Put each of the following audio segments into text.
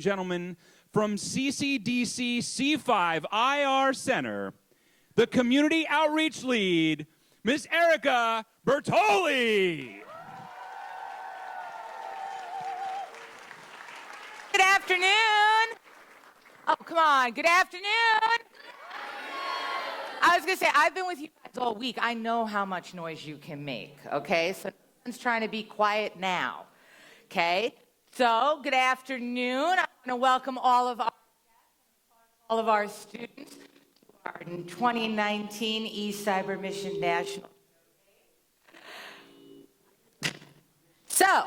Gentlemen, from CCDC C5 IR Center, the Community Outreach Lead, Ms. Erica Bertoli. Good afternoon. Oh, come on. Good afternoon. I was going to say, I've been with you guys all week. I know how much noise you can make, okay? So no one's trying to be quiet now, okay? So, good afternoon. I want to welcome all of our students to our 2019 eCYBERMISSION National. So,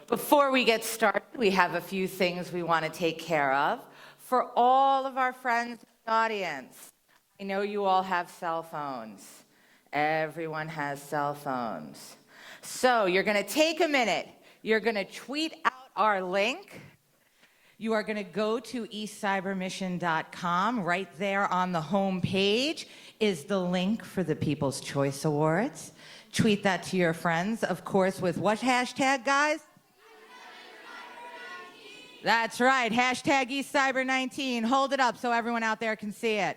before we get started, we have a few things we want to take care of. For all of our friends in the audience, I know you all have cell phones. Everyone has cell phones. So, you're going to take a minute. You're going to tweet out our link. You are going to go to eCYBERMISSION.com. Right there on the home page is the link for the People's Choice Awards. Tweet that to your friends, of course, with what hashtag, guys? That's right, hashtag eCYBER19. Hold it up so everyone out there can see it.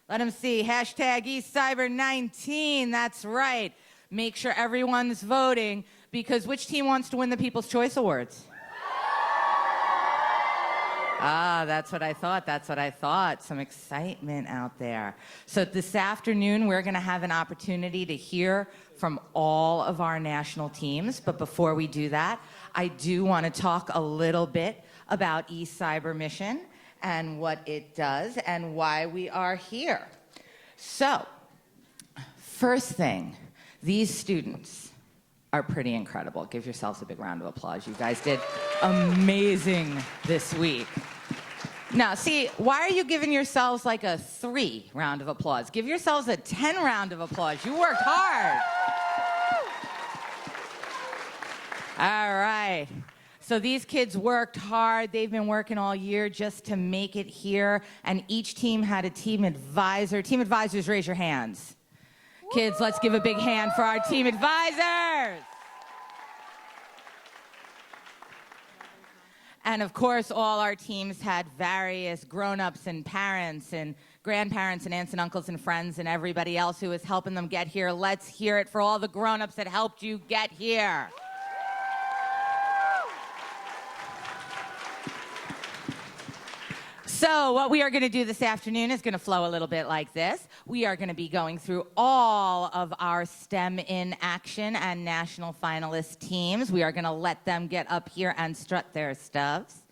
Let them see, hashtag eCYBER19. That's right. Make sure everyone's voting, because which team wants to win the People's Choice Awards? Ah, that's what I thought. That's what I thought. Some excitement out there. So this afternoon, we're going to have an opportunity to hear from all of our national teams. But before we do that, I do want to talk a little bit about eCYBERMISSION and what it does and why we are here. So, first thing, these students are pretty incredible. Give yourselves a big round of applause. You guys did amazing this week. Now, see, why are you giving yourselves like a 3 round of applause? Give yourselves a 10 round of applause. You worked hard. All right. So these kids worked hard. They've been working all year just to make it here. And each team had a team advisor. Team advisors, raise your hands. Kids, let's give a big hand for our team advisors. And of course, all our teams had various grown-ups and parents and grandparents and aunts and uncles and friends and everybody else who was helping them get here. Let's hear it for all the grown-ups that helped you get here. So what we are going to do this afternoon is going to flow a little bit like this. We are going to be going through all of our STEM in Action and national finalist teams. We are going to let them get up here and strut their stuffs.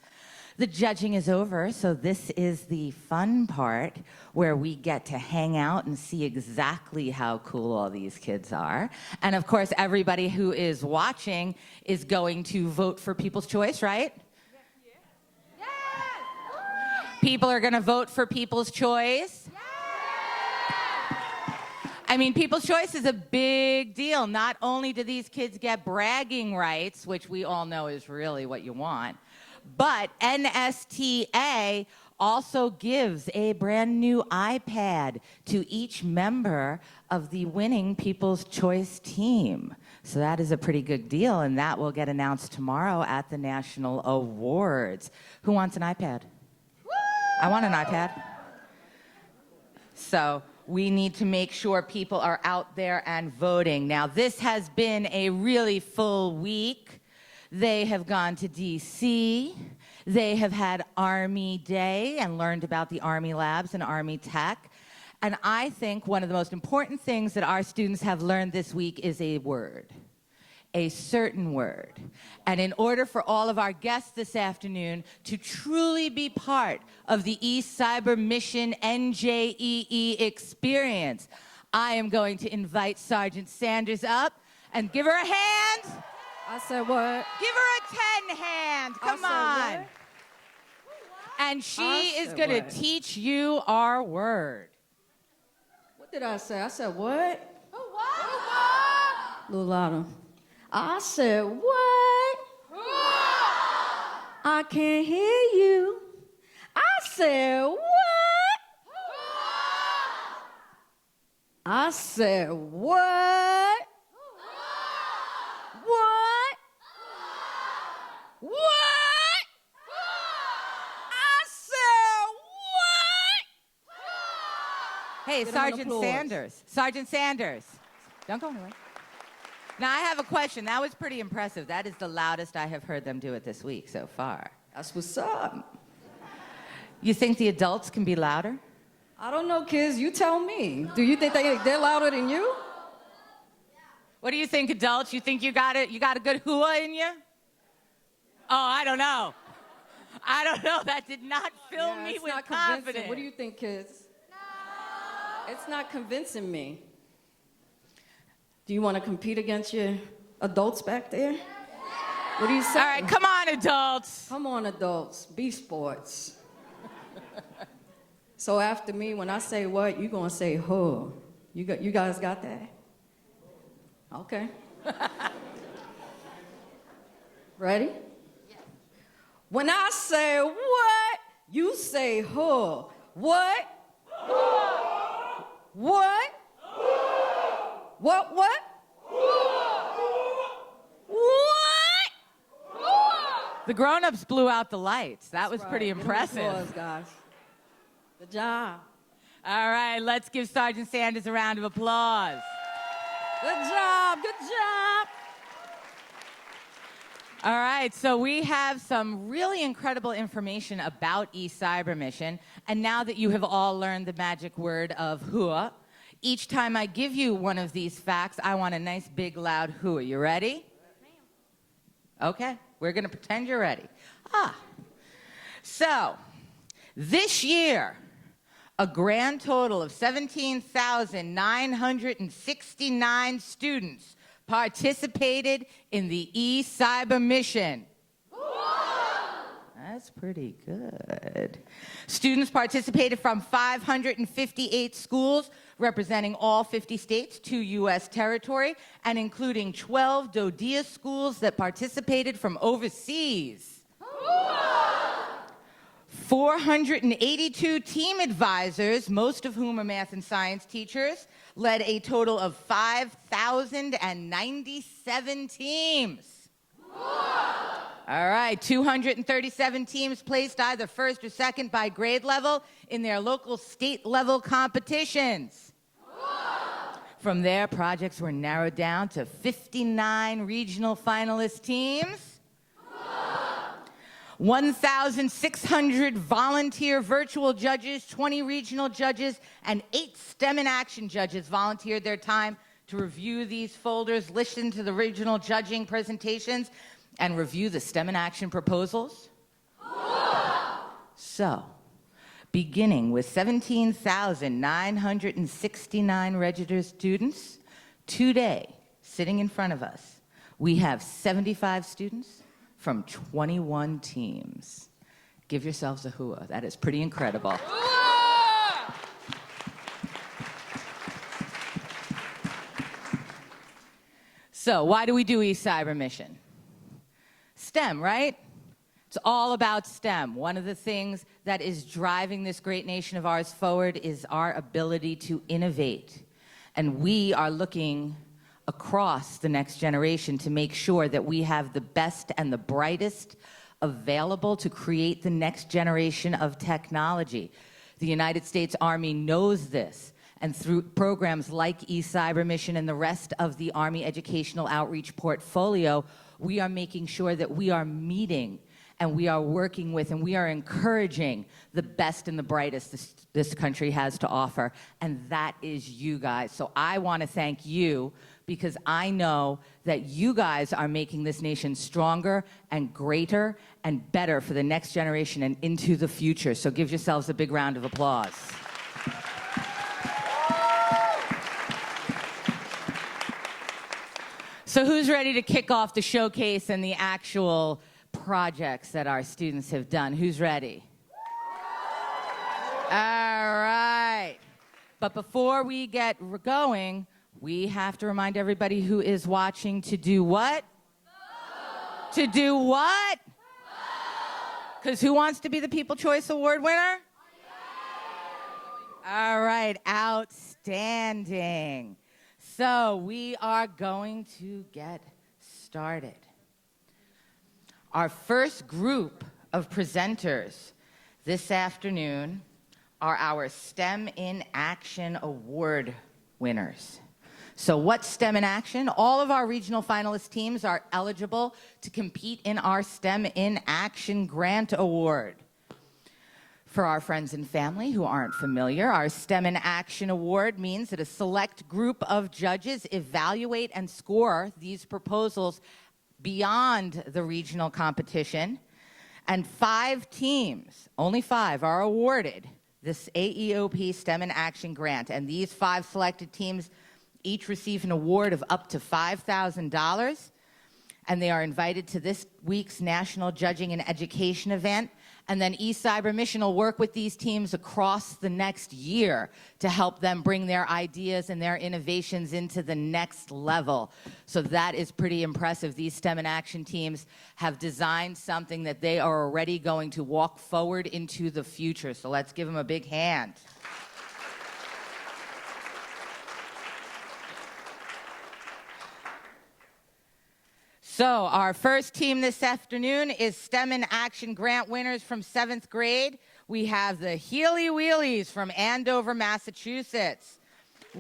The judging is over, so this is the fun part where we get to hang out and see exactly how cool all these kids are. And of course, everybody who is watching is going to vote for People's Choice, right? People are going to vote for People's Choice. I mean, People's Choice is a big deal. Not only do these kids get bragging rights, which we all know is really what you want, but NSTA also gives a brand new iPad to each member of the winning People's Choice team. So that is a pretty good deal, and that will get announced tomorrow at the National Awards. Who wants an iPad? I want an iPad. So we need to make sure people are out there and voting. Now, this has been a really full week. They have gone to DC. They have had Army Day and learned about the Army labs and Army tech. And I think one of the most important things that our students have learned this week is a word. A certain word. And in order for all of our guests this afternoon to truly be part of the eCYBERMISSION NJEE experience, I am going to invite Sergeant Sanders up and give her a hand. I said what? Give her a 10 hand. Come on. What? And she is going to teach you our word. What did I say? I said what? Who what? A little louder. I said, what? I can't hear you. I said, what? I said, what? What? What? Hey, Get 'em an Sergeant applause. Sanders. Sergeant Sanders. Don't go anywhere. Now, I have a question. That was pretty impressive. That is the loudest I have heard them do it this week so far. That's what's up. You think the adults can be louder? I don't know, kids. You tell me. Do you think they're louder than you? What do you think, adults? You think you got it? You got a good hooah in you? Oh, I don't know. I don't know. That did not fill me it's with not confidence. convincing. What do you think, kids? No. It's not convincing me. Do you want to compete against your adults back there? What do you say? All right, come on, adults. Come on, adults. Be sports. So after me, when I say what, you're going to say, huh. You guys got that? Okay. Ready? Yes. When I say what, you say huh. What? Huh. What? Huh. What? What? What? The grown-ups blew out the lights. That was Right. pretty Give 'em impressive. applause, guys. Good job. All right, let's give Sergeant Sanders a round of applause. Good job. Good job. All right, so we have some really incredible information about eCYBERMISSION, and now that you have all learned the magic word of hooah, each time I give you one of these facts, I want a nice, big, loud hooah. You ready? Okay, we're going to pretend you're ready. So, this year, a grand total of 17,969 students participated in the eCYBERMISSION. That's pretty good. Students participated from 558 schools, representing all 50 states, 2 U.S. territory, and including 12 DoDEA schools that participated from overseas. 482 team advisors, most of whom are math and science teachers, led a total of 5,097 teams. All right, 237 teams placed either first or second by grade level in their local state level competitions. From there, projects were narrowed down to 59 regional finalist teams. 1,600 volunteer virtual judges, 20 regional judges, and 8 STEM in Action judges volunteered their time to review these folders, listen to the regional judging presentations, and review the STEM in Action proposals. So, beginning with 17,969 registered students, today, sitting in front of us, we have 75 students from 21 teams. Give yourselves a hooah. That is pretty incredible. So, why do we do eCYBERMISSION? STEM, right? It's all about STEM. One of the things that is driving this great nation of ours forward is our ability to innovate. And we are looking across the next generation to make sure that we have the best and the brightest available to create the next generation of technology. The United States Army knows this, and through programs like eCYBERMISSION and the rest of the Army educational outreach portfolio, we are making sure that we are meeting and we are working with and we are encouraging the best and the brightest this country has to offer, and that is you guys. So I want to thank you, because I know that you guys are making this nation stronger and greater and better for the next generation and into the future. So give yourselves a big round of applause. So who's ready to kick off the showcase and the actual projects that our students have done? Who's ready? All right. But before we get going, we have to remind everybody who is watching to do what? Vote. To do what? Because who wants to be the People Choice Award winner? All right, outstanding. So we are going to get started. Our first group of presenters this afternoon are our STEM in Action Award winners. So what's STEM in Action? All of our regional finalist teams are eligible to compete in our STEM in Action Grant Award. For our friends and family who aren't familiar, our STEM in Action Award means that a select group of judges evaluate and score these proposals beyond the regional competition, and 5 teams, only 5, are awarded this AEOP STEM in Action grant, and these 5 selected teams each receive an award of up to $5,000, and they are invited to this week's National Judging and Education event. And then eCYBERMISSION will work with these teams across the next year to help them bring their ideas and their innovations into the next level. So that is pretty impressive. These STEM in Action teams have designed something that they are already going to walk forward into the future. So let's give them a big hand. So our first team this afternoon is STEM in Action grant winners from 7th grade. We have the Healy Wheelies from Andover, Massachusetts.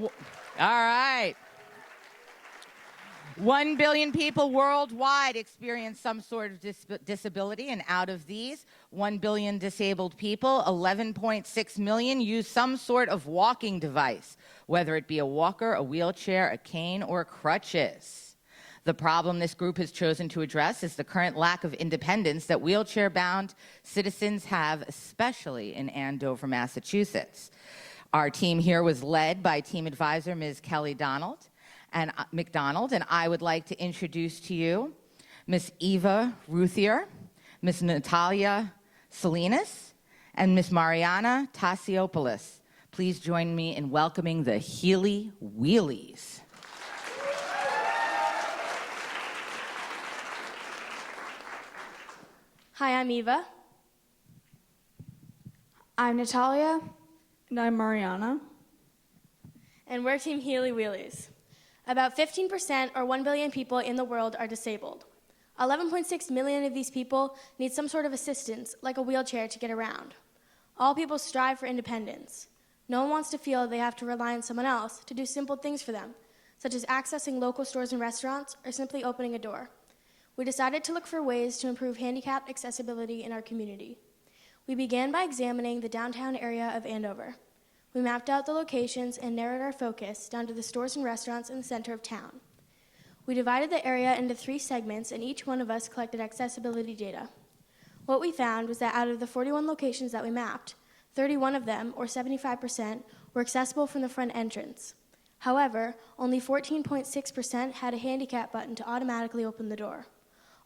All right. 1 billion people worldwide experience some sort of disability, and out of these 1 billion disabled people, 11.6 million use some sort of walking device, whether it be a walker, a wheelchair, a cane, or crutches. The problem this group has chosen to address is the current lack of independence that wheelchair-bound citizens have, especially in Andover, Massachusetts. Our team here was led by team advisor Ms. Kelly McDonald, and I would like to introduce to you Ms. Eva Ruthier, Ms. Natalia Salinas, and Ms. Mariana Tassiopoulos. Please join me in welcoming the Healy Wheelies. Hi, I'm Eva. I'm Natalia. And I'm Mariana. And we're Team Healy Wheelies. About 15% or 1 billion people in the world are disabled. 11.6 million of these people need some sort of assistance, like a wheelchair, to get around. All people strive for independence. No one wants to feel they have to rely on someone else to do simple things for them, such as accessing local stores and restaurants or simply opening a door. We decided to look for ways to improve handicapped accessibility in our community. We began by examining the downtown area of Andover. We mapped out the locations and narrowed our focus down to the stores and restaurants in the center of town. We divided the area into 3 segments, and each one of us collected accessibility data. What we found was that out of the 41 locations that we mapped, 31 of them, or 75%, were accessible from the front entrance. However, only 14.6% had a handicap button to automatically open the door.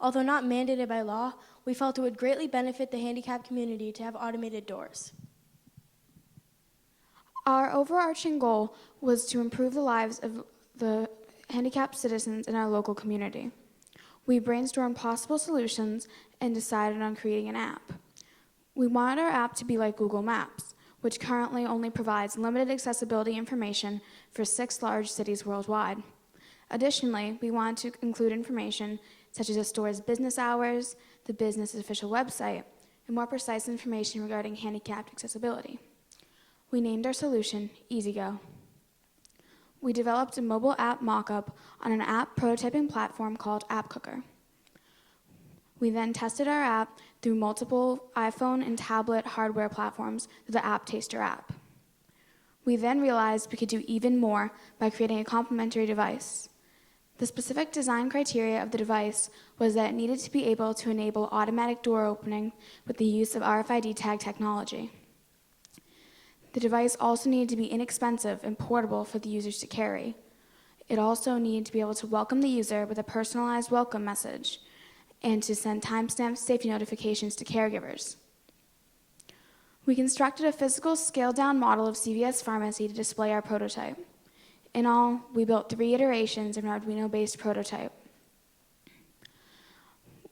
Although not mandated by law, we felt it would greatly benefit the handicapped community to have automated doors. Our overarching goal was to improve the lives of the handicapped citizens in our local community. We brainstormed possible solutions and decided on creating an app. We wanted our app to be like Google Maps, which currently only provides limited accessibility information for 6 large cities worldwide. Additionally, we wanted to include information such as a store's business hours, the business's official website, and more precise information regarding handicapped accessibility. We named our solution EasyGo. We developed a mobile app mock-up on an app prototyping platform called App Cooker. We then tested our app through multiple iPhone and tablet hardware platforms through the App Taster app. We then realized we could do even more by creating a complementary device. The specific design criteria of the device was that it needed to be able to enable automatic door opening with the use of RFID tag technology. The device also needed to be inexpensive and portable for the users to carry. It also needed to be able to welcome the user with a personalized welcome message and to send timestamped safety notifications to caregivers. We constructed a physical scaled-down model of CVS Pharmacy to display our prototype. In all, we built 3 iterations of an Arduino-based prototype.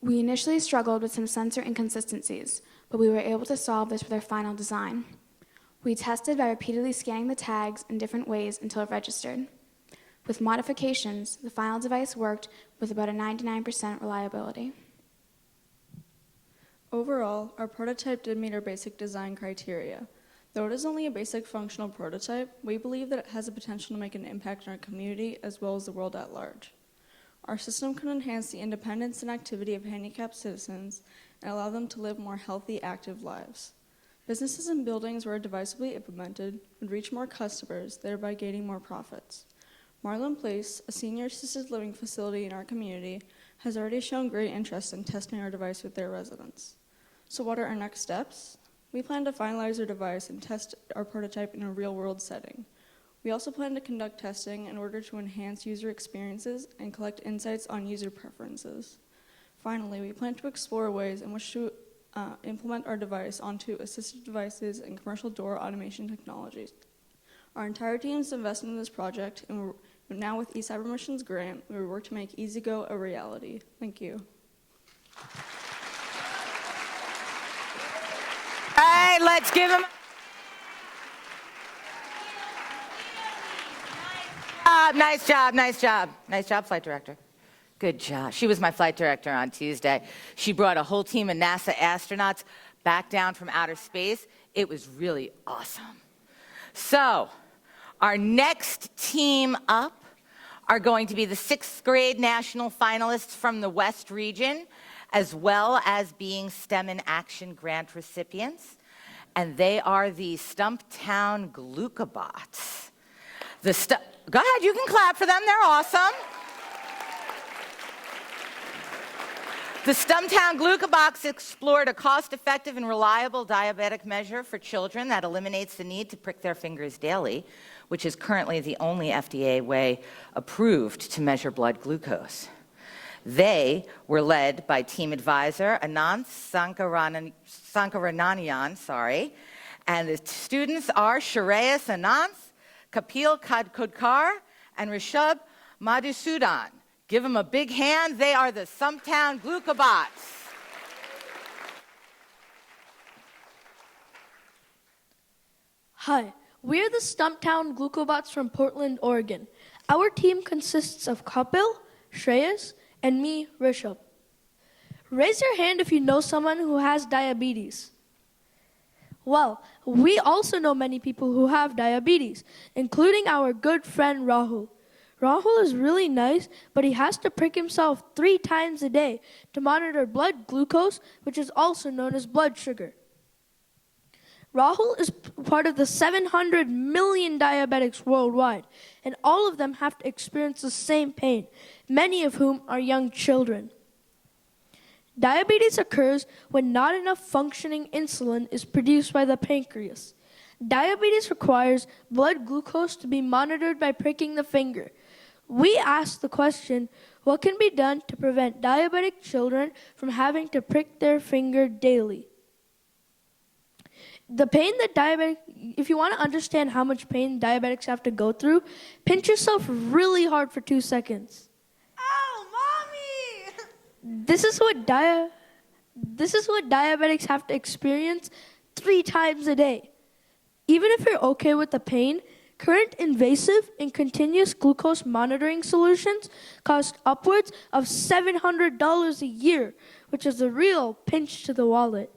We initially struggled with some sensor inconsistencies, but we were able to solve this with our final design. We tested by repeatedly scanning the tags in different ways until it registered. With modifications, the final device worked with about a 99% reliability. Overall, our prototype did meet our basic design criteria. Though it is only a basic functional prototype, we believe that it has the potential to make an impact on our community as well as the world at large. Our system can enhance the independence and activity of handicapped citizens and allow them to live more healthy, active lives. Businesses and buildings where devisively implemented would reach more customers, thereby gaining more profits. Marlin Place, a senior assisted living facility in our community, has already shown great interest in testing our device with their residents. So what are our next steps? We plan to finalize our device and test our prototype in a real-world setting. We also plan to conduct testing in order to enhance user experiences and collect insights on user preferences. Finally, we plan to explore ways in which to implement our device onto assistive devices and commercial door automation technologies. Our entire team is invested in this project, and now with eCYBERMISSION's grant, we will work to make EasyGo a reality. Thank you. All right, let's give him. Nice job, nice job. Nice job, flight director. Good job. She was my flight director on Tuesday. She brought a whole team of NASA astronauts back down from outer space. It was really awesome. So, our next team up are going to be the 6th grade national finalists from the West region, as well as being STEM in Action grant recipients. And they are the Stumptown Glucobots. Go ahead, you can clap for them, they're awesome. The Stumptown Glucobots explored a cost-effective and reliable diabetic measure for children that eliminates the need to prick their fingers daily, which is currently the only FDA way approved to measure blood glucose. They were led by team advisor Anant Sankarananayan, and the students are Shreyas Anant, Kapil Kadkodkar, and Rishabh Madhusudan. Give them a big hand. They are the Stumptown Glucobots. Hi, we're the Stumptown Glucobots from Portland, Oregon. Our team consists of Kapil, Shreyas, and me, Rishabh. Raise your hand if you know someone who has diabetes. Well, we also know many people who have diabetes, including our good friend Rahul. Rahul is really nice, but he has to prick himself 3 times a day to monitor blood glucose, which is also known as blood sugar. Rahul is part of the 700 million diabetics worldwide, and all of them have to experience the same pain, many of whom are young children. Diabetes occurs when not enough functioning insulin is produced by the pancreas. Diabetes requires blood glucose to be monitored by pricking the finger. We ask the question, what can be done to prevent diabetic children from having to prick their finger daily? The pain that if you want to understand how much pain diabetics have to go through, pinch yourself really hard for 2 seconds. Ow, Mommy! This is what diabetics have to experience 3 times a day. Even if you're okay with the pain, current invasive and continuous glucose monitoring solutions cost upwards of $700 a year, which is a real pinch to the wallet.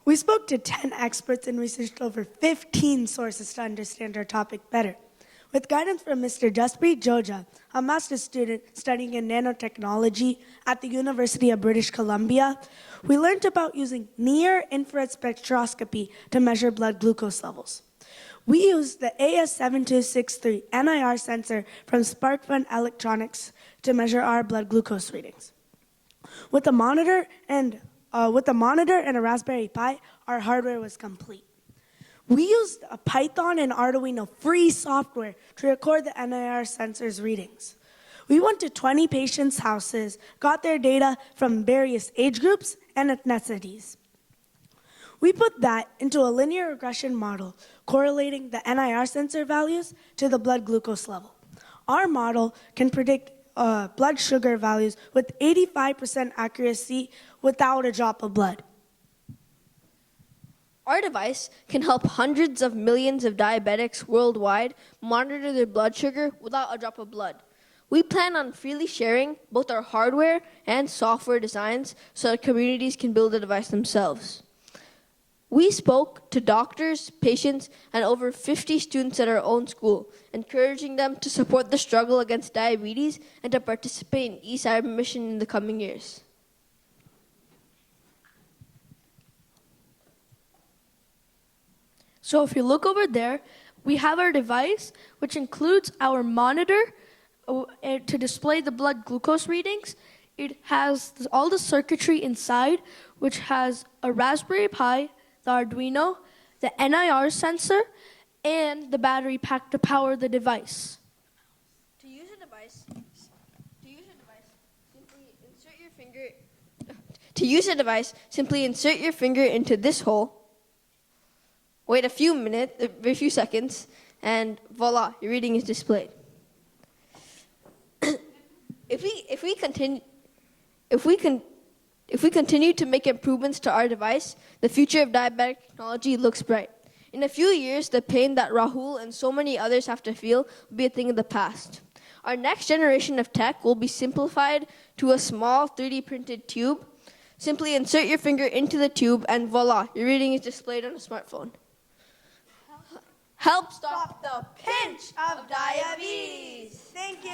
We spoke to 10 experts and researched over 15 sources to understand our topic better. With guidance from Mr. Jaspreet Joja, a master's student studying in nanotechnology at the University of British Columbia, we learned about using near-infrared spectroscopy to measure blood glucose levels. We used the AS7263 NIR sensor from SparkFun Electronics to measure our blood glucose readings. With a monitor and a Raspberry Pi, our hardware was complete. We used a Python and Arduino free software to record the NIR sensor's readings. We went to 20 patients' houses, got their data from various age groups and ethnicities. We put that into a linear regression model correlating the NIR sensor values to the blood glucose level. Our model can predict blood sugar values with 85% accuracy without a drop of blood. Our device can help hundreds of millions of diabetics worldwide monitor their blood sugar without a drop of blood. We plan on freely sharing both our hardware and software designs so that communities can build the device themselves. We spoke to doctors, patients, and over 50 students at our own school, encouraging them to support the struggle against diabetes and to participate in eCYBERMISSION in the coming years. So if you look over there, we have our device, which includes our monitor to display the blood glucose readings. It has all the circuitry inside, which has a Raspberry Pi, the Arduino, the NIR sensor, and the battery pack to power the device. To use a device, simply insert your finger into this hole. Wait a few seconds, and voila, your reading is displayed. If we continue to make improvements to our device, the future of diabetic technology looks bright. In a few years, the pain that Rahul and so many others have to feel will be a thing of the past. Our next generation of tech will be simplified to a small 3D printed tube. Simply insert your finger into the tube, and voila, your reading is displayed on a smartphone. Help stop the pinch of diabetes. Thank you.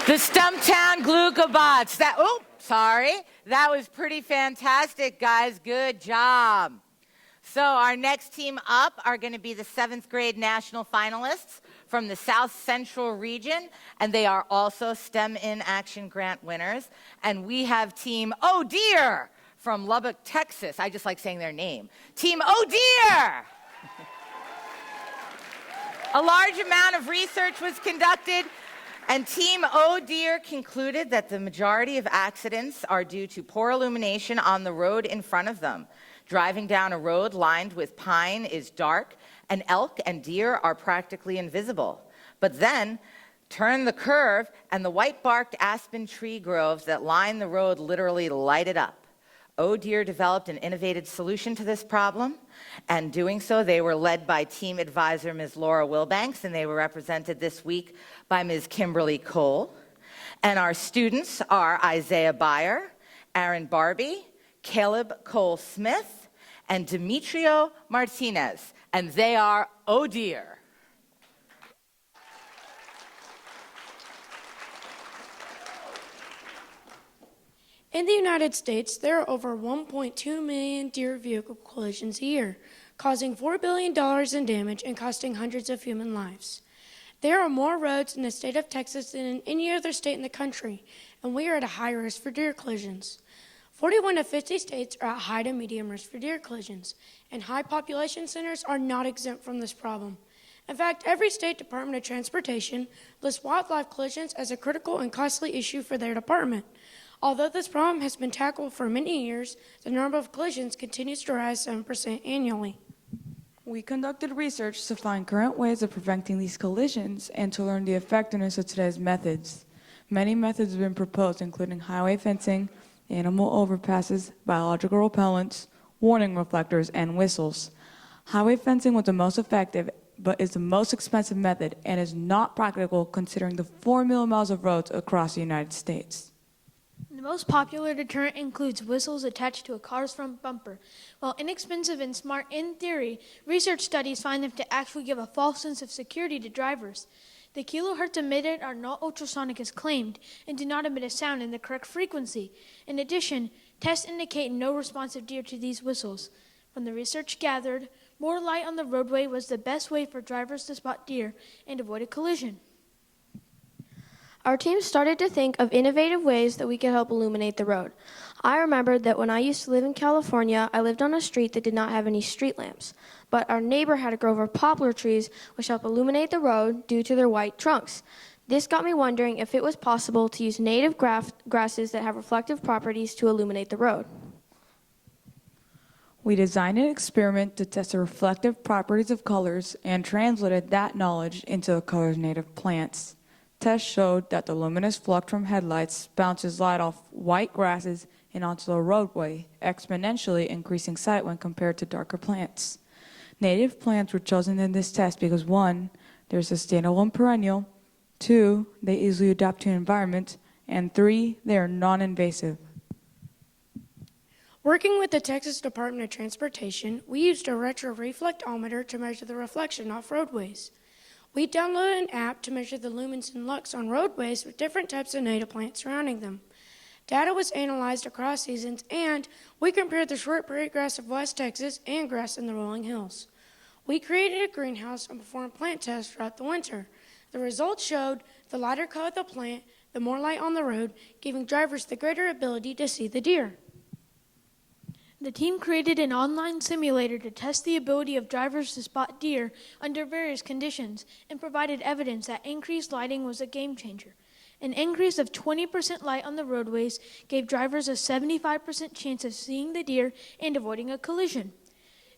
The Stumptown Glucobots. That was pretty fantastic, guys. Good job. So our next team up are going to be the 7th grade national finalists from the South Central region, and they are also STEM in Action grant winners. And we have team Oh Dear from Lubbock, Texas. I just like saying their name. Team Oh Dear! A large amount of research was conducted, and Team Oh Dear concluded that the majority of accidents are due to poor illumination on the road in front of them. Driving down a road lined with pine is dark, and elk and deer are practically invisible. But then, turn the curve, and the white-barked aspen tree groves that line the road literally light it up. Oh Dear developed an innovative solution to this problem, and doing so, they were led by team advisor Ms. Laura Wilbanks, and they were represented this week by Ms. Kimberly Cole. And our students are Isaiah Beyer, Aaron Barbie, Caleb Cole-Smith, and Demetrio Martinez, and they are Oh Dear. In the United States, there are over 1.2 million deer vehicle collisions a year, causing $4 billion in damage and costing hundreds of human lives. There are more roads in the state of Texas than in any other state in the country, and we are at a high risk for deer collisions. 41 of 50 states are at high to medium risk for deer collisions, and high population centers are not exempt from this problem. In fact, every state Department of Transportation lists wildlife collisions as a critical and costly issue for their department. Although this problem has been tackled for many years, the number of collisions continues to rise 7% annually. We conducted research to find current ways of preventing these collisions and to learn the effectiveness of today's methods. Many methods have been proposed, including highway fencing, animal overpasses, biological repellents, warning reflectors, and whistles. Highway fencing was the most effective, but is the most expensive method and is not practical considering the 4 million miles of roads across the United States. The most popular deterrent includes whistles attached to a car's front bumper. While inexpensive and smart in theory, research studies find them to actually give a false sense of security to drivers. The kilohertz emitted are not ultrasonic as claimed and do not emit a sound in the correct frequency. In addition, tests indicate no responsive deer to these whistles. From the research gathered, more light on the roadway was the best way for drivers to spot deer and avoid a collision. Our team started to think of innovative ways that we could help illuminate the road. I remembered that when I used to live in California, I lived on a street that did not have any street lamps. But our neighbor had a grove of poplar trees which help illuminate the road due to their white trunks. This got me wondering if it was possible to use native grasses that have reflective properties to illuminate the road. We designed an experiment to test the reflective properties of colors and translated that knowledge into the colors of native plants. Tests showed that the luminous flux from headlights bounces light off white grasses and onto the roadway, exponentially increasing sight when compared to darker plants. Native plants were chosen in this test because 1, they're sustainable and perennial, 2, they easily adapt to environment, And 3, they are non-invasive. Working with the Texas Department of Transportation, we used a retroreflectometer to measure the reflection off roadways. We downloaded an app to measure the lumens and lux on roadways with different types of native plants surrounding them. Data was analyzed across seasons, and we compared the short prairie grass of West Texas and grass in the rolling hills. We created a greenhouse and performed plant tests throughout the winter. The results showed the lighter color the plant, the more light on the road, giving drivers the greater ability to see the deer. The team created an online simulator to test the ability of drivers to spot deer under various conditions and provided evidence that increased lighting was a game changer. An increase of 20% light on the roadways gave drivers a 75% chance of seeing the deer and avoiding a collision.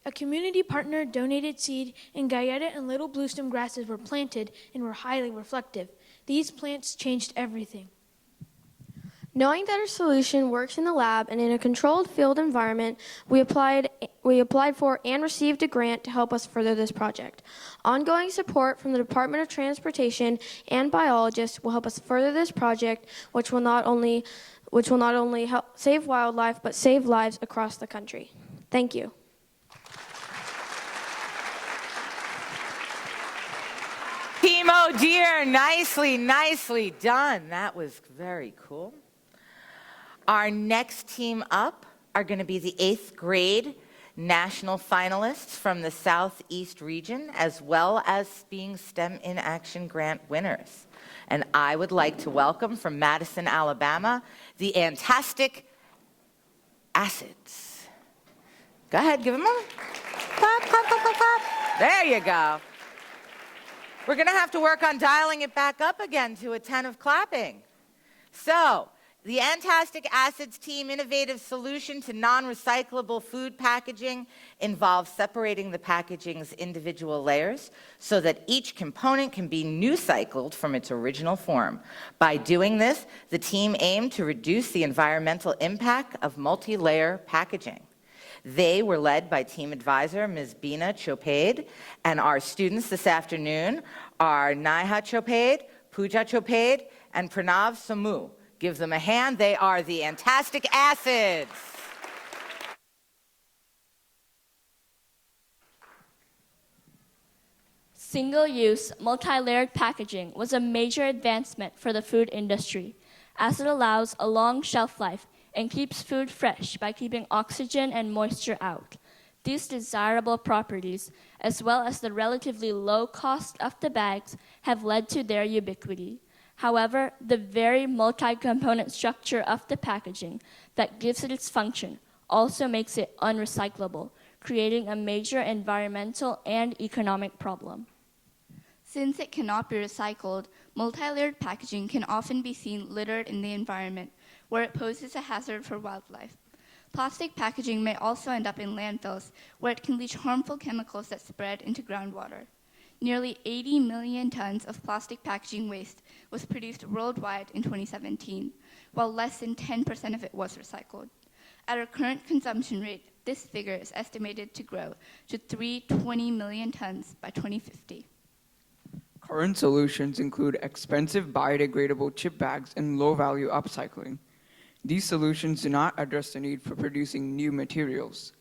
A community partner donated seed, and Guyetta and little bluestem grasses were planted and were highly reflective. These plants changed everything. Knowing that our solution works in the lab and in a controlled field environment, we applied for and received a grant to help us further this project. Ongoing support from the Department of Transportation and biologists will help us further this project, which will not only help save wildlife, but save lives across the country. Thank you. Team Oh Dear, nicely done. That was very cool. Our next team up are going to be the 8th grade national finalists from the Southeast region, as well as being STEM in Action grant winners. And I would like to welcome from Madison, Alabama, the Antastic Acids. Go ahead, give them a clap, clap, clap, clap, clap. There you go. We're going to have to work on dialing it back up again to a 10 of clapping. So, the Antastic Acids team innovative solution to non-recyclable food packaging involves separating the packaging's individual layers so that each component can be new-cycled from its original form. By doing this, the team aimed to reduce the environmental impact of multi-layer packaging. They were led by team advisor Ms. Bina Chopade, and our students this afternoon are Naiha Chopade, Pooja Chopade, and Pranav Samu. Give them a hand. They are the Antastic Acids. Single-use, multi-layered packaging was a major advancement for the food industry, as it allows a long shelf life and keeps food fresh by keeping oxygen and moisture out. These desirable properties, as well as the relatively low cost of the bags, have led to their ubiquity. However, the very multi-component structure of the packaging that gives it its function also makes it unrecyclable, creating a major environmental and economic problem. Since it cannot be recycled, multi-layered packaging can often be seen littered in the environment, where it poses a hazard for wildlife. Plastic packaging may also end up in landfills, where it can leach harmful chemicals that spread into groundwater. Nearly 80 million tons of plastic packaging waste was produced worldwide in 2017, while less than 10% of it was recycled. At our current consumption rate, this figure is estimated to grow to 320 million tons by 2050. Current solutions include expensive biodegradable chip bags and low-value upcycling. These solutions do not address the need for producing new materials.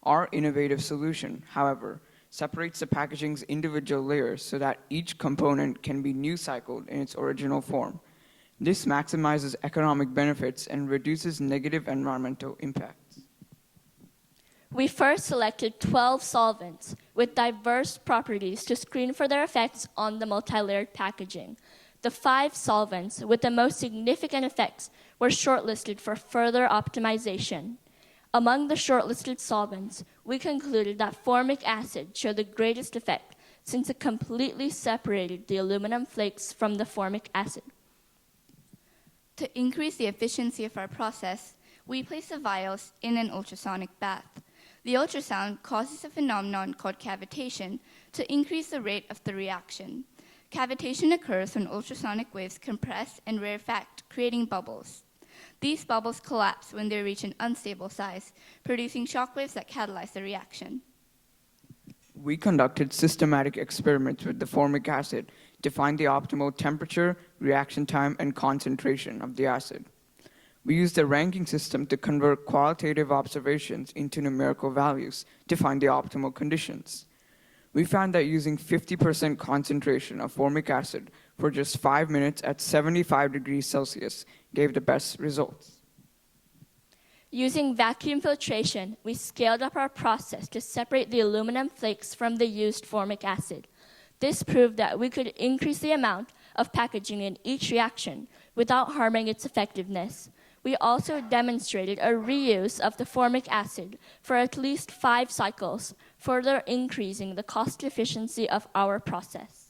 Our innovative solution, however, separates the packaging's individual layers so that each component can be new-cycled in its original form. This maximizes economic benefits and reduces negative environmental impacts. We first selected 12 solvents with diverse properties to screen for their effects on the multi-layered packaging. The 5 solvents with the most significant effects were shortlisted for further optimization. Among the shortlisted solvents, we concluded that formic acid showed the greatest effect since it completely separated the aluminum flakes from the formic acid. To increase the efficiency of our process, we place the vials in an ultrasonic bath. The ultrasound causes a phenomenon called cavitation to increase the rate of the reaction. Cavitation occurs when ultrasonic waves compress and rarefact, creating bubbles. These bubbles collapse when they reach an unstable size, producing shock waves that catalyze the reaction. We conducted systematic experiments with the formic acid to find the optimal temperature, reaction time, and concentration of the acid. We used a ranking system to convert qualitative observations into numerical values to find the optimal conditions. We found that using 50% concentration of formic acid for just 5 minutes at 75 degrees Celsius gave the best results. Using vacuum filtration, we scaled up our process to separate the aluminum flakes from the used formic acid. This proved that we could increase the amount of packaging in each reaction without harming its effectiveness. We also demonstrated a reuse of the formic acid for at least 5 cycles, further increasing the cost efficiency of our process.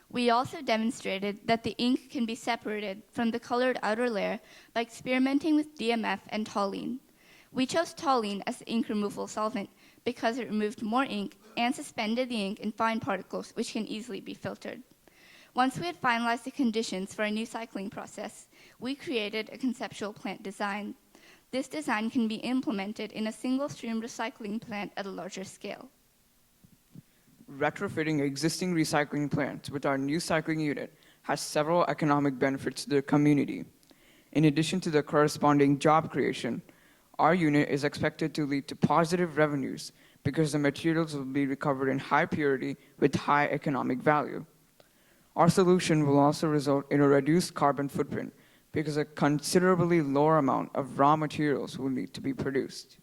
We also demonstrated that the ink can be separated from the colored outer layer by experimenting with DMF and toluene. We chose toluene as the ink removal solvent because it removed more ink and suspended the ink in fine particles which can easily be filtered. Once we had finalized the conditions for a new cycling process, we created a conceptual plant design. This design can be implemented in a single-stream recycling plant at a larger scale. Retrofitting existing recycling plants with our new cycling unit has several economic benefits to the community. In addition to the corresponding job creation, our unit is expected to lead to positive revenues because the materials will be recovered in high purity with high economic value. Our solution will also result in a reduced carbon footprint because a considerably lower amount of raw materials will need to be produced.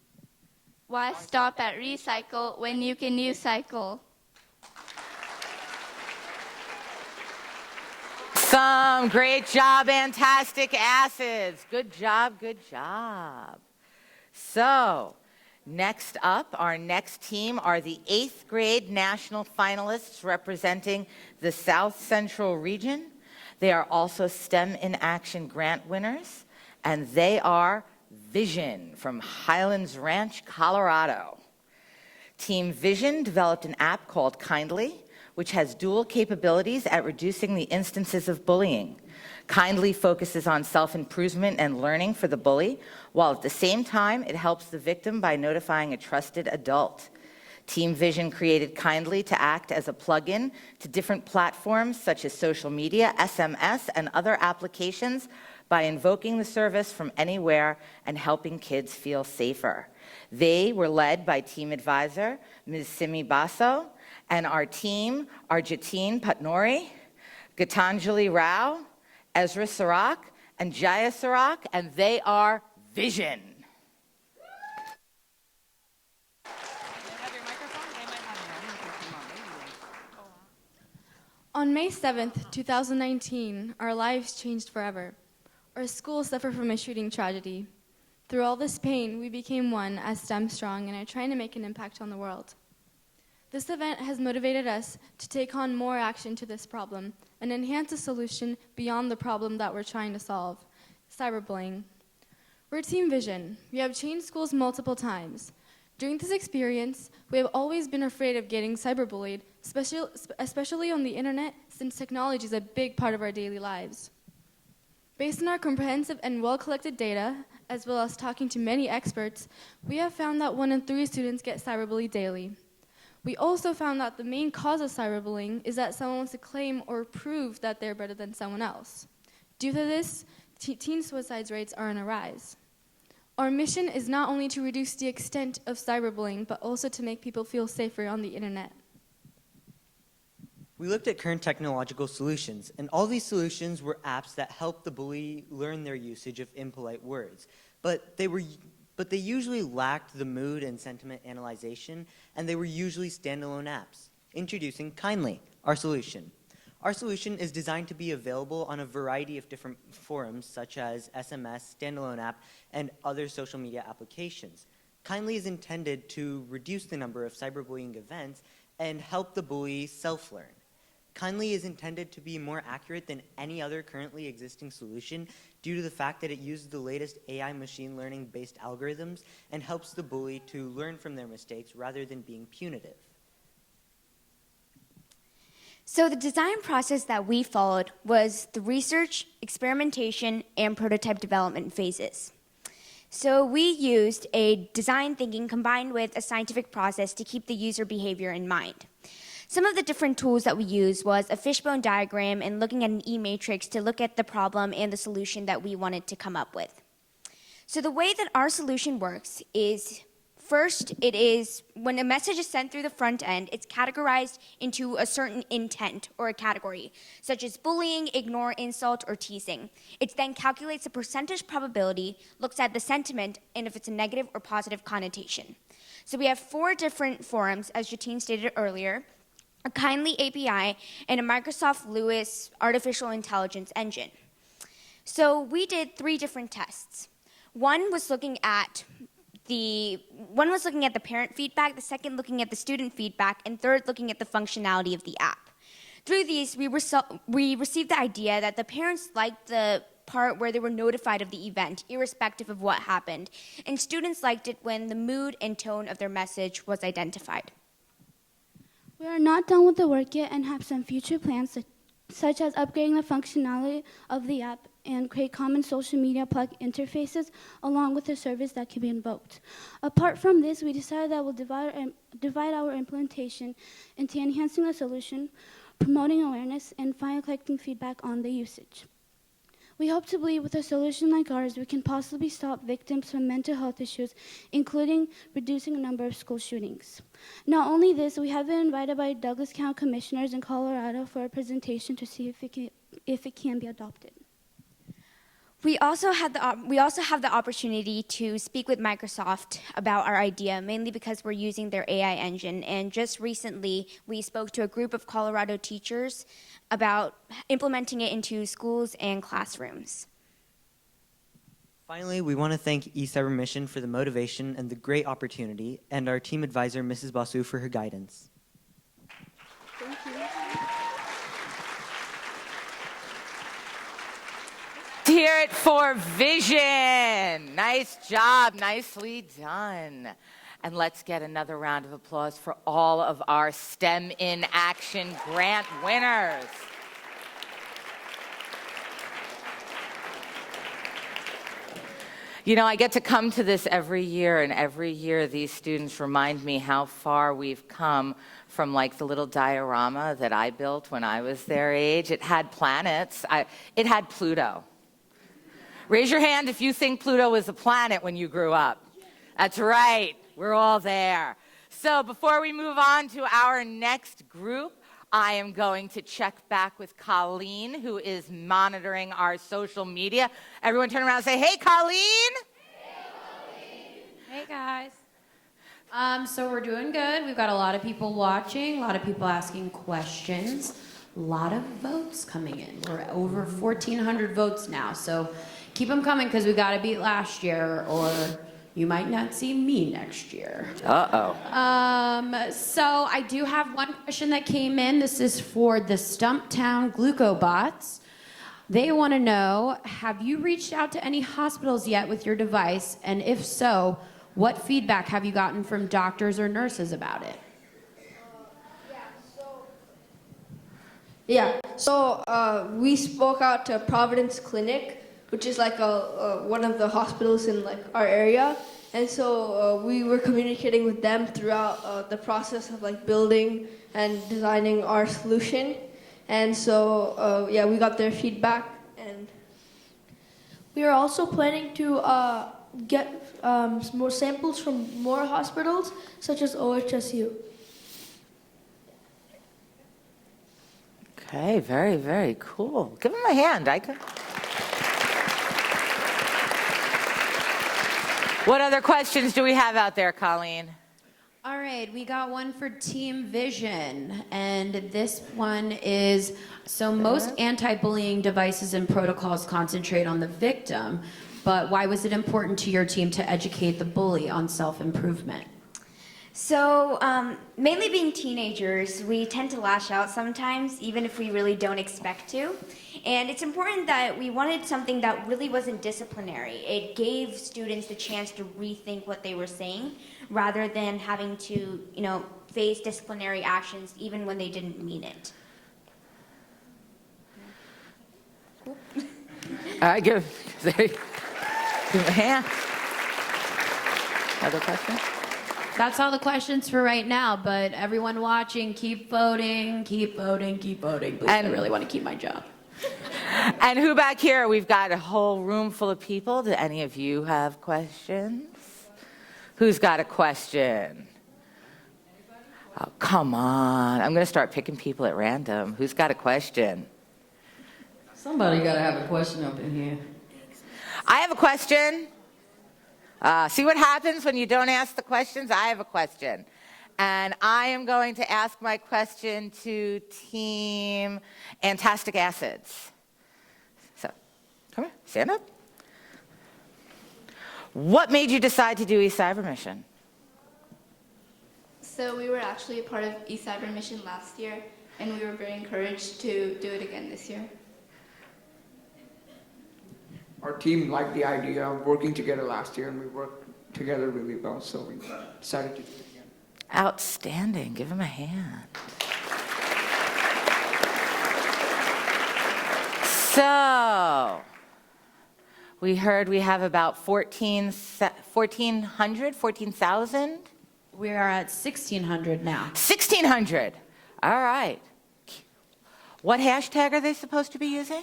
Why stop at recycle when you can use cycle? Some great job, fantastic acids. Good job, good job. So, next up, our next team are the 8th grade national finalists representing the South Central region. They are also STEM in Action grant winners, and they are Vision from Highlands Ranch, Colorado. Team Vision developed an app called Kindly, which has dual capabilities at reducing the instances of bullying. Kindly focuses on self-improvement and learning for the bully, while at the same time it helps the victim by notifying a trusted adult. Team Vision created Kindly to act as a plug-in to different platforms such as social media, SMS, and other applications by invoking the service from anywhere and helping kids feel safer. They were led by team advisor, Ms. Simi Basso, and our team are Jatin Patnori, Gitanjali Rao, Ezra Sarak, and Jaya Sarak, and they are Vision. On May 7th, 2019, our lives changed forever. Our school suffered from a shooting tragedy. Through all this pain, we became one as STEM Strong and are trying to make an impact on the world. This event has motivated us to take on more action to this problem and enhance a solution beyond the problem that we're trying to solve, cyberbullying. We're Team Vision. We have changed schools multiple times. During this experience, we have always been afraid of getting cyberbullied, especially on the internet, since technology is a big part of our daily lives. Based on our comprehensive and well-collected data, as well as talking to many experts, we have found that 1 in 3 students get cyberbullied daily. We also found that the main cause of cyberbullying is that someone wants to claim or prove that they're better than someone else. Due to this, teen suicide rates are on a rise. Our mission is not only to reduce the extent of cyberbullying, but also to make people feel safer on the internet. We looked at current technological solutions, and all these solutions were apps that help the bully learn their usage of impolite words. But they usually lacked the mood and sentiment analyzation, and they were usually standalone apps. Introducing Kindly, our solution. Our solution is designed to be available on a variety of different forums, such as SMS, standalone app, and other social media applications. Kindly is intended to reduce the number of cyberbullying events and help the bully self-learn. Kindly is intended to be more accurate than any other currently existing solution due to the fact that it uses the latest AI machine learning based algorithms and helps the bully to learn from their mistakes rather than being punitive. So the design process that we followed was the research, experimentation, and prototype development phases. So we used a design thinking combined with a scientific process to keep the user behavior in mind. Some of the different tools that we used was a fishbone diagram and looking at an E-matrix to look at the problem and the solution that we wanted to come up with. So the way that our solution works is, first, it is when a message is sent through the front end, it's categorized into a certain intent or a category, such as bullying, ignore, insult, or teasing. It then calculates the percentage probability, looks at the sentiment, and if it's a negative or positive connotation. So we have 4 different forums, as Jatine stated earlier, a Kindly API, and a Microsoft Lewis artificial intelligence engine. So we did 3 different tests. One was looking at the parent feedback, the second looking at the student feedback, and third looking at the functionality of the app. Through these, we received the idea that the parents liked the part where they were notified of the event, irrespective of what happened, and students liked it when the mood and tone of their message was identified. We are not done with the work yet and have some future plans, such as upgrading the functionality of the app and create common social media plug interfaces along with a service that can be invoked. Apart from this, we decided that we'll divide our implementation into enhancing the solution, promoting awareness, and finally collecting feedback on the usage. We hope to believe with a solution like ours, we can possibly stop victims from mental health issues, including reducing the number of school shootings. Not only this, we have been invited by Douglas County Commissioners in Colorado for a presentation to see if it can be adopted. We also have the opportunity to speak with Microsoft about our idea, mainly because we're using their AI engine. And just recently, we spoke to a group of Colorado teachers about implementing it into schools and classrooms. Finally, we want to thank eCYBERMISSION for the motivation and the great opportunity, and our team advisor, Mrs. Basu, for her guidance. Thank you. Hear it for vision. Nice job, nicely done. And let's get another round of applause for all of our STEM in Action grant winners. You know, I get to come to this every year, and every year these students remind me how far we've come from like the little diorama that I built when I was their age. It had planets. It had Pluto. Raise your hand if you think Pluto was a planet when you grew up. That's right, we're all there. So before we move on to our next group, I am going to check back with Colleen, who is monitoring our social media. Everyone turn around and say, hey, Colleen. Hey, Colleen. Hey, guys. So we're doing good. We've got a lot of people watching, a lot of people asking questions, a lot of votes coming in. We're over 1,400 votes now, so keep them coming because we got to beat last year, or you might not see me next year. Uh-oh. So I do have one question that came in. This is for the Stumptown Glucobots. They want to know, have you reached out to any hospitals yet with your device? And if so, what feedback have you gotten from doctors or nurses about it? We spoke out to Providence Clinic, which is like one of the hospitals in like our area, and so we were communicating with them throughout the process of like building and designing our solution, and so we got their feedback, and we are also planning to get more samples from more hospitals, such as OHSU. Okay, very, very cool. Give him a hand, Ika. What other questions do we have out there, Colleen? All right, we got one for Team Vision, and this one is, so most anti-bullying devices and protocols concentrate on the victim, but why was it important to your team to educate the bully on self-improvement? So, mainly being teenagers, we tend to lash out sometimes, even if we really don't expect to. And it's important that we wanted something that really wasn't disciplinary. It gave students the chance to rethink what they were saying, rather than having to, face disciplinary actions even when they didn't mean it. Give him a hand. Other question? That's all the questions for right now, but everyone watching, keep voting, keep voting, keep voting. Please, I really want to keep my job. And who back here? We've got a whole room full of people. Do any of you have questions? Who's got a question? Oh, come on. I'm going to start picking people at random. Who's got a question? Somebody got to have a question up in here. I have a question. See what happens when you don't ask the questions? I have a question. And I am going to ask my question to Team Antastic Acids. So, come here, stand up. What made you decide to do eCYBERMISSION? So we were actually a part of eCYBERMISSION last year, and we were very encouraged to do it again this year. Our team liked the idea of working together last year, and we worked together really well, so we decided to do it again. Outstanding. Give him a hand. So, we heard we have about 14,000? We are at 1,600 now. 1,600. All right. What hashtag are they supposed to be using?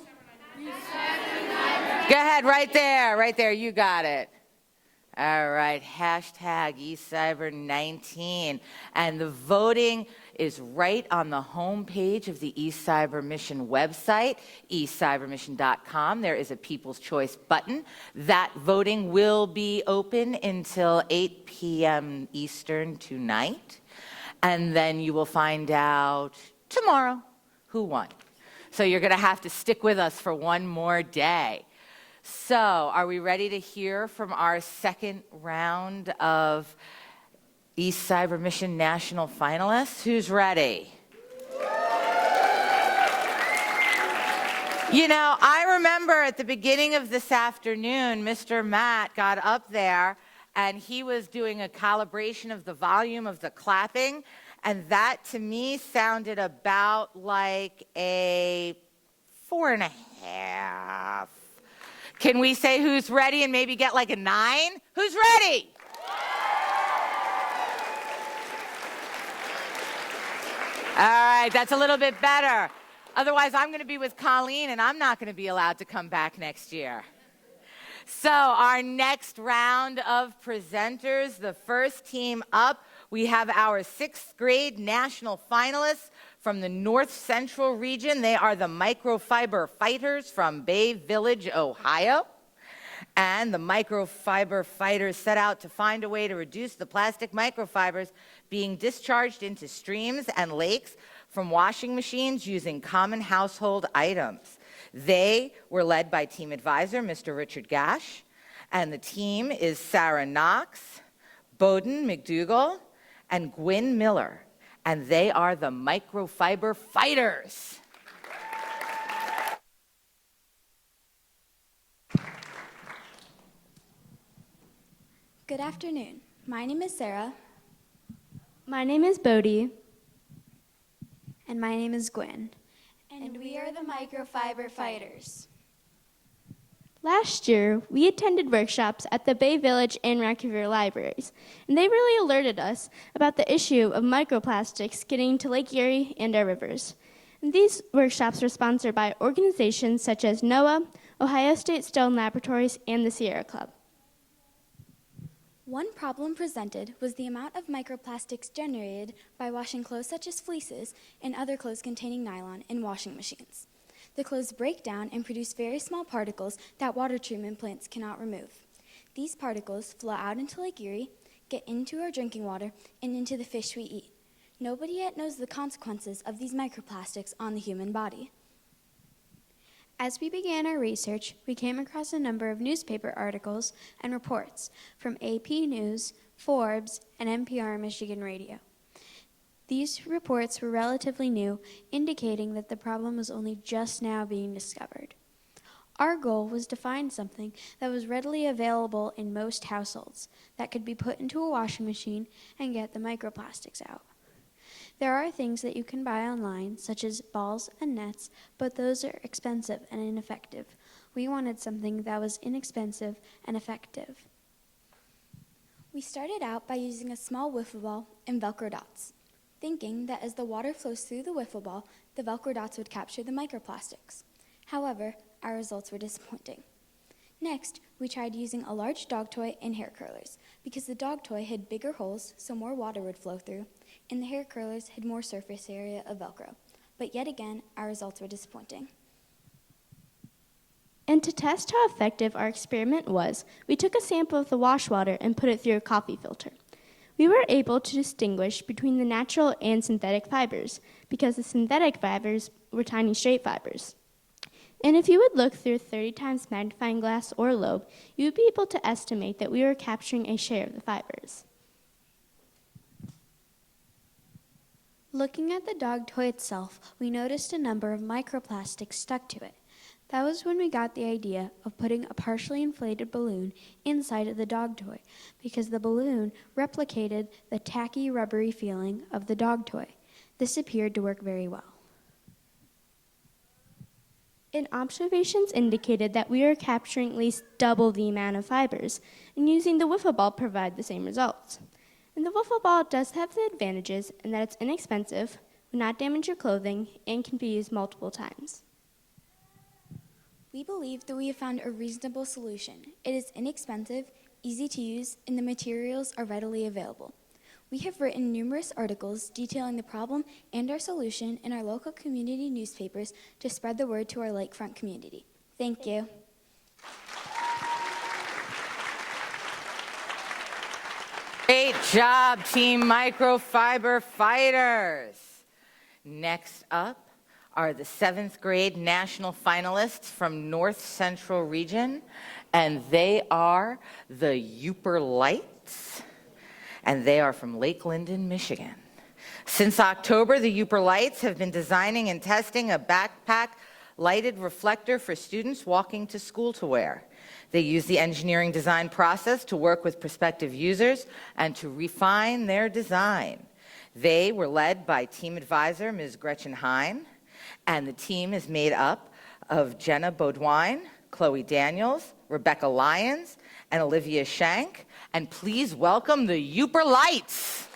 Go ahead, right there, you got it. All right, hashtag eCyber19. And the voting is right on the home page of the eCYBERMISSION website, eCYBERMISSION.com. There is a People's Choice button. That voting will be open until 8 p.m. Eastern tonight. And then you will find out tomorrow who won. So you're going to have to stick with us for one more day. So, are we ready to hear from our second round of eCYBERMISSION national finalists? Who's ready? You know, I remember at the beginning of this afternoon, Mr. Matt got up there and he was doing a calibration of the volume of the clapping, and that to me sounded about like a 4.5. Can we say who's ready and maybe get like a 9? Who's ready? All right, that's a little bit better. Otherwise, I'm going to be with Colleen, and I'm not going to be allowed to come back next year. So our next round of presenters, the first team up, we have our 6th grade national finalists from the North Central region. They are the Microfiber Fighters from Bay Village, Ohio. And the Microfiber Fighters set out to find a way to reduce the plastic microfibers being discharged into streams and lakes from washing machines using common household items. They were led by team advisor, Mr. Richard Gash, and the team is Sarah Knox, Bowden McDougall, and Gwyn Miller, and they are the Microfiber Fighters. Good afternoon. My name is Sarah. My name is Bodie. And my name is Gwyn. And we are the Microfiber Fighters. Last year, we attended workshops at the Bay Village and Rocky River libraries, and they really alerted us about the issue of microplastics getting to Lake Erie and our rivers. And these workshops were sponsored by organizations such as NOAA, Ohio State Stone Laboratories, and the Sierra Club. One problem presented was the amount of microplastics generated by washing clothes such as fleeces and other clothes containing nylon in washing machines. The clothes break down and produce very small particles that water treatment plants cannot remove. These particles flow out into Lake Erie, get into our drinking water, and into the fish we eat. Nobody yet knows the consequences of these microplastics on the human body. As we began our research, we came across a number of newspaper articles and reports from AP News, Forbes, and NPR Michigan Radio. These reports were relatively new, indicating that the problem was only just now being discovered. Our goal was to find something that was readily available in most households that could be put into a washing machine and get the microplastics out. There are things that you can buy online, such as balls and nets, but those are expensive and ineffective. We wanted something that was inexpensive and effective. We started out by using a small wiffle ball and Velcro dots, thinking that as the water flows through the wiffle ball, the Velcro dots would capture the microplastics. However, our results were disappointing. Next, we tried using a large dog toy and hair curlers, because the dog toy had bigger holes so more water would flow through, and the hair curlers had more surface area of Velcro. But yet again, our results were disappointing. And to test how effective our experiment was, we took a sample of the wash water and put it through a coffee filter. We were able to distinguish between the natural and synthetic fibers, because the synthetic fibers were tiny straight fibers. And if you would look through a 30 times magnifying glass or lobe, you would be able to estimate that we were capturing a share of the fibers. Looking at the dog toy itself, we noticed a number of microplastics stuck to it. That was when we got the idea of putting a partially inflated balloon inside of the dog toy, because the balloon replicated the tacky, rubbery feeling of the dog toy. This appeared to work very well. And observations indicated that we were capturing at least double the amount of fibers, and using the wiffle ball provide the same results. And the wiffle ball does have the advantages in that it's inexpensive, will not damage your clothing, and can be used multiple times. We believe that we have found a reasonable solution. It is inexpensive, easy to use, and the materials are readily available. We have written numerous articles detailing the problem and our solution in our local community newspapers to spread the word to our lakefront community. Thank you. Great job, Team Microfiber Fighters. Next up are the 7th grade national finalists from North Central Region, and they are the Uper Lights, and they are from Lake Linden, Michigan. Since October, the Uper Lights have been designing and testing a backpack lighted reflector for students walking to school to wear. They use the engineering design process to work with prospective users and to refine their design. They were led by team advisor Ms. Gretchen Hine, and the team is made up of Jenna Baudouin, Chloe Daniels, Rebecca Lyons, and Olivia Shank. And please welcome the Uper Lights.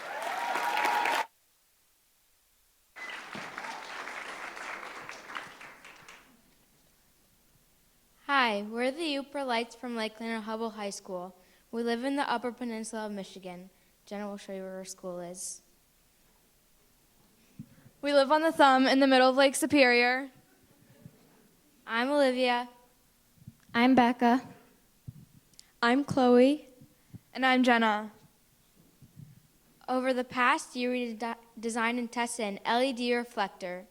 Hi, we're the Uper Lights from Lakeland and Hubble High School. We live in the Upper Peninsula of Michigan. Jenna will show you where our school is. We live on the Thumb in the middle of Lake Superior. I'm Olivia. I'm Becca. I'm Chloe. And I'm Jenna. Over the past year, we designed and tested an LED reflector.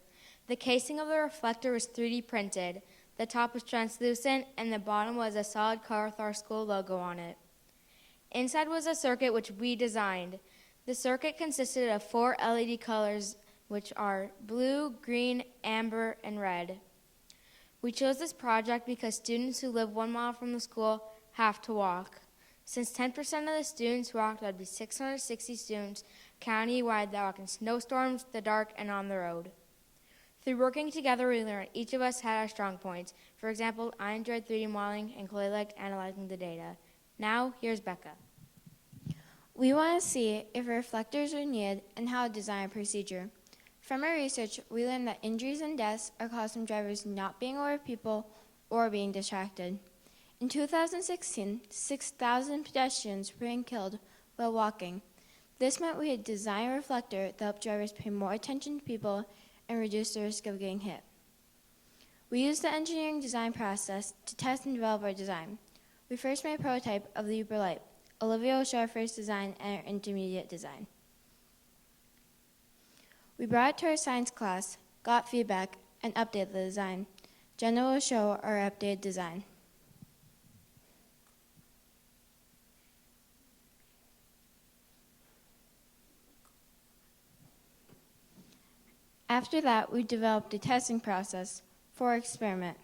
The casing of the reflector was 3D printed. The top was translucent, and the bottom was a solid color with our school logo on it. Inside was a circuit which we designed. The circuit consisted of 4 LED colors, which are blue, green, amber, and red. We chose this project because students who live 1 mile from the school have to walk. Since 10% of the students walked, that would be 660 students county-wide that walk in snowstorms, the dark, and on the road. Through working together, we learned each of us had our strong points. For example, I enjoyed 3D modeling, and Chloe liked analyzing the data. Now, here's Becca. We want to see if reflectors are needed and how to design a procedure. From our research, we learned that injuries and deaths are caused from drivers not being aware of people or being distracted. In 2016, 6,000 pedestrians were being killed while walking. This meant we had designed a reflector that helped drivers pay more attention to people and reduce the risk of getting hit. We used the engineering design process to test and develop our design. We first made a prototype of the Uper Light. Olivia will show our first design and our intermediate design. We brought it to our science class, got feedback, and updated the design. Jenna will show our updated design. After that, we developed a testing process for our experiment.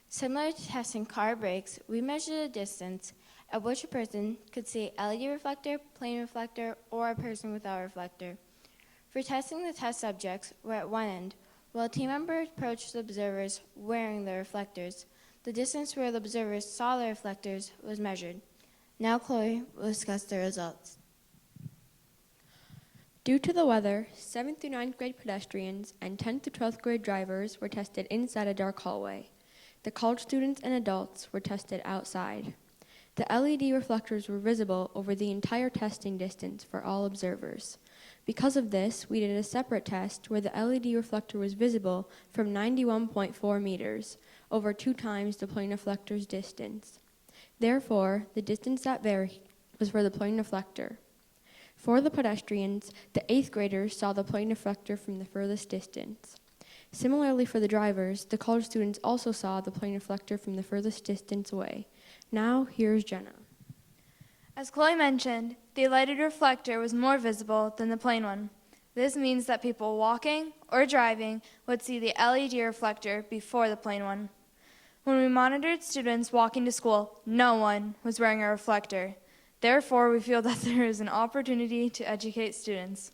Similar to testing car brakes, we measured the distance at which a person could see an LED reflector, plane reflector, or a person without a reflector. For testing the test subjects, we're at one end, while a team member approached the observers wearing the reflectors. The distance where the observers saw the reflectors was measured. Now Chloe will discuss the results. Due to the weather, 7th through 9th grade pedestrians and 10th through 12th grade drivers were tested inside a dark hallway. The college students and adults were tested outside. The LED reflectors were visible over the entire testing distance for all observers. Because of this, we did a separate test where the LED reflector was visible from 91.4 meters, over 2 times the plane reflector's distance. Therefore, the distance that varied was for the plane reflector. For the pedestrians, the 8th graders saw the plane reflector from the furthest distance. Similarly for the drivers, the college students also saw the plane reflector from the furthest distance away. Now, here's Jenna. As Chloe mentioned, the lighted reflector was more visible than the plain one. This means that people walking or driving would see the LED reflector before the plain one. When we monitored students walking to school, no one was wearing a reflector. Therefore, we feel that there is an opportunity to educate students.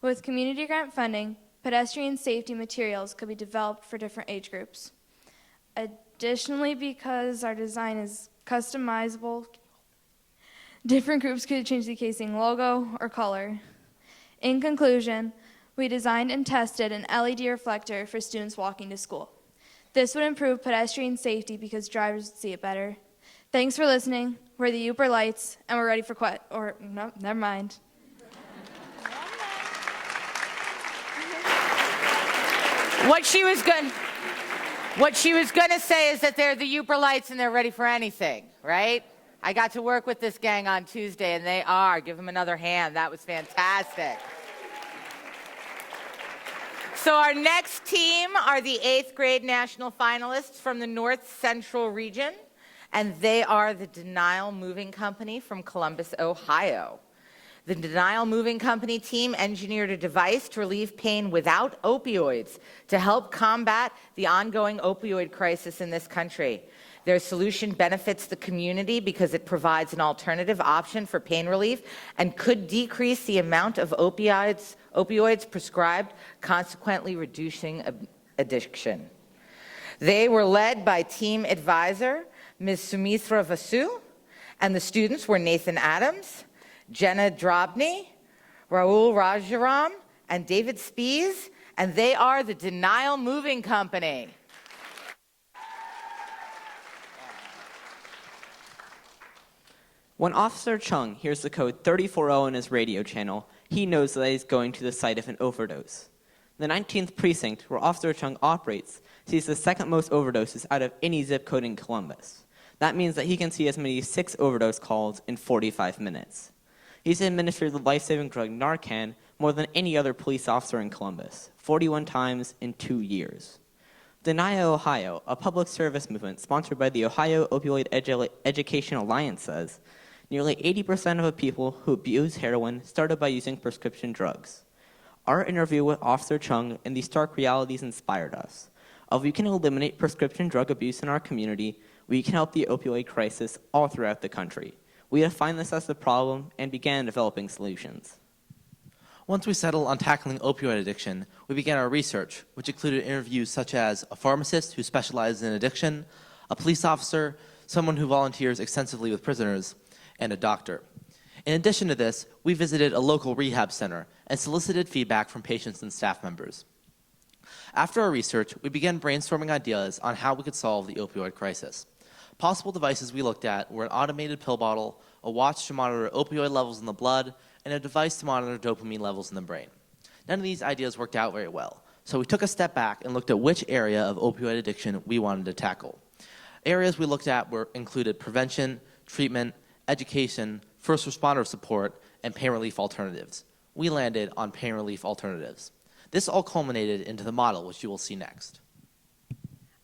With community grant funding, pedestrian safety materials could be developed for different age groups. Additionally, because our design is customizable, different groups could change the casing logo or color. In conclusion, we designed and tested an LED reflector for students walking to school. This would improve pedestrian safety because drivers would see it better. Thanks for listening. We're the Uber Lights, and we're ready for no, never mind. What she was gonna say is that they're the Uber Lights and they're ready for anything, right? I got to work with this gang on Tuesday, and they are. Give them another hand. That was fantastic. So our next team are the 8th grade national finalists from the North Central region, and they are the Denial Moving Company from Columbus, Ohio. The Denial Moving Company team engineered a device to relieve pain without opioids to help combat the ongoing opioid crisis in this country. Their solution benefits the community because it provides an alternative option for pain relief and could decrease the amount of opioids prescribed, consequently reducing addiction. They were led by team advisor Ms. Sumitra Vasu, and the students were Nathan Adams, Jenna Drobny, Rahul Rajaram, and David Spees, and they are the Denial Moving Company. When Officer Chung hears the code 340 in his radio channel, he knows that he's going to the site of an overdose. The 19th precinct, where Officer Chung operates, sees the second most overdoses out of any zip code in Columbus. That means that he can see as many as 6 overdose calls in 45 minutes. He's administered the life-saving drug Narcan more than any other police officer in Columbus, 41 times in 2 years. Deny Ohio, a public service movement sponsored by the Ohio Opioid Education Alliance, says nearly 80% of the people who abuse heroin started by using prescription drugs. Our interview with Officer Chung and these stark realities inspired us. If we can eliminate prescription drug abuse in our community, we can help the opioid crisis all throughout the country. We defined this as the problem and began developing solutions. Once we settled on tackling opioid addiction, we began our research, which included interviews such as a pharmacist who specializes in addiction, a police officer, someone who volunteers extensively with prisoners, and a doctor. In addition to this, we visited a local rehab center and solicited feedback from patients and staff members. After our research, we began brainstorming ideas on how we could solve the opioid crisis. Possible devices we looked at were an automated pill bottle, a watch to monitor opioid levels in the blood, and a device to monitor dopamine levels in the brain. None of these ideas worked out very well, so we took a step back and looked at which area of opioid addiction we wanted to tackle. Areas we looked at included prevention, treatment, education, first responder support, and pain relief alternatives. We landed on pain relief alternatives. This all culminated into the model, which you will see next.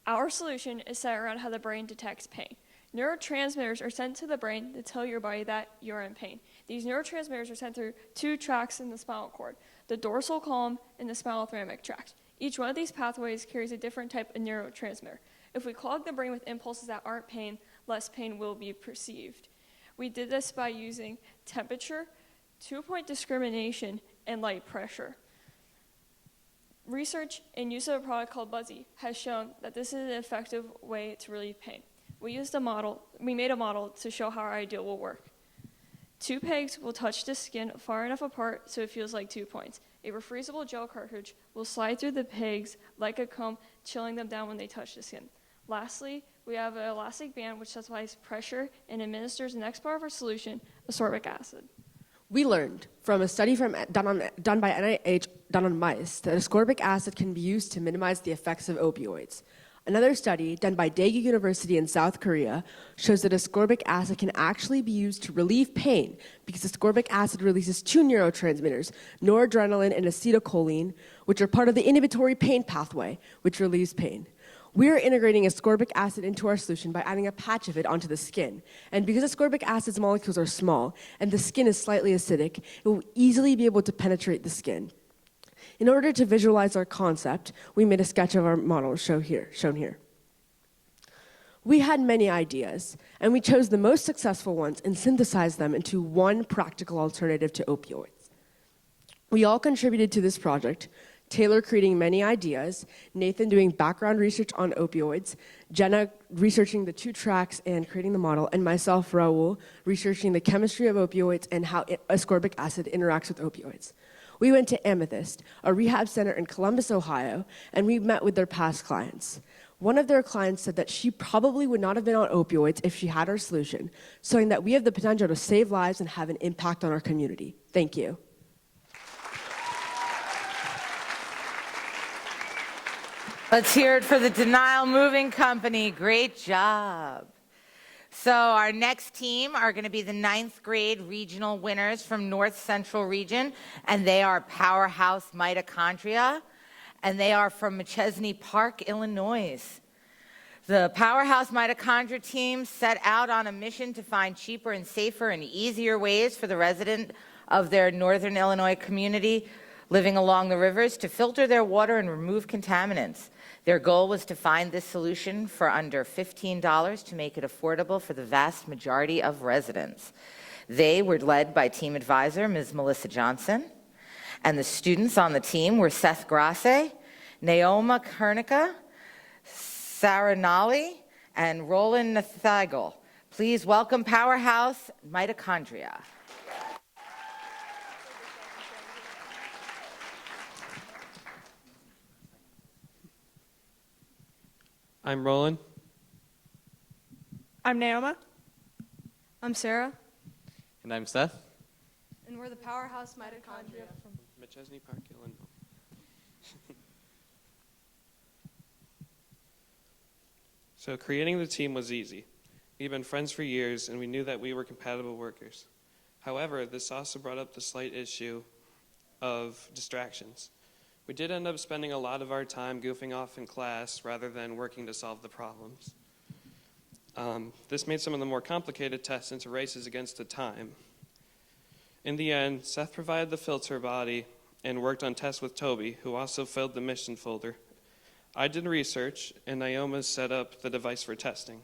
Our solution is centered around how the brain detects pain. Neurotransmitters are sent to the brain to tell your body that you're in pain. These neurotransmitters are sent through 2 tracts in the spinal cord, the dorsal column and the spinal thalamic tract. Each one of these pathways carries a different type of neurotransmitter. If we clog the brain with impulses that aren't pain, less pain will be perceived. We did this by using temperature, 2-point discrimination, and light pressure. Research and use of a product called Buzzy has shown that this is an effective way to relieve pain. We made a model to show how our ideal will work. 2 pegs will touch the skin far enough apart so it feels like 2 points. A refreezable gel cartridge will slide through the pegs like a comb, chilling them down when they touch the skin. Lastly, we have an elastic band which supplies pressure and administers the next part of our solution, ascorbic acid. We learned from a study done by NIH done on mice that ascorbic acid can be used to minimize the effects of opioids. Another study done by Daegu University in South Korea shows that ascorbic acid can actually be used to relieve pain because ascorbic acid releases 2 neurotransmitters, noradrenaline and acetylcholine, which are part of the inhibitory pain pathway, which relieves pain. We are integrating ascorbic acid into our solution by adding a patch of it onto the skin. And because ascorbic acid's molecules are small and the skin is slightly acidic, it will easily be able to penetrate the skin. In order to visualize our concept, we made a sketch of our model shown here. We had many ideas, and we chose the most successful ones and synthesized them into one practical alternative to opioids. We all contributed to this project, Taylor creating many ideas, Nathan doing background research on opioids, Jenna researching the 2 tracks and creating the model, and myself, Raul, researching the chemistry of opioids and how ascorbic acid interacts with opioids. We went to Amethyst, a rehab center in Columbus, Ohio, and we met with their past clients. One of their clients said that she probably would not have been on opioids if she had our solution, showing that we have the potential to save lives and have an impact on our community. Thank you. Let's hear it for the Denial Moving Company. Great job. So our next team are going to be the 9th grade regional winners from North Central Region, and they are Powerhouse Mitochondria, and they are from Machesney Park, Illinois. The Powerhouse Mitochondria team set out on a mission to find cheaper and safer and easier ways for the resident of their Northern Illinois community living along the rivers to filter their water and remove contaminants. Their goal was to find this solution for under $15 to make it affordable for the vast majority of residents. They were led by team advisor, Ms. Melissa Johnson, and the students on the team were Seth Grasse, Naoma Kernica, Sarah Nolly, and Roland Nathagel. Please welcome Powerhouse Mitochondria. I'm Roland. I'm Naoma. I'm Sarah. And I'm Seth. And we're the Powerhouse Mitochondria from Machesney Park, Illinois. So creating the team was easy. We've been friends for years, and we knew that we were compatible workers. However, this also brought up the slight issue of distractions. We did end up spending a lot of our time goofing off in class rather than working to solve the problems. This made some of the more complicated tests into races against the time. In the end, Seth provided the filter body and worked on tests with Toby, who also filled the mission folder. I did research, and Naoma set up the device for testing.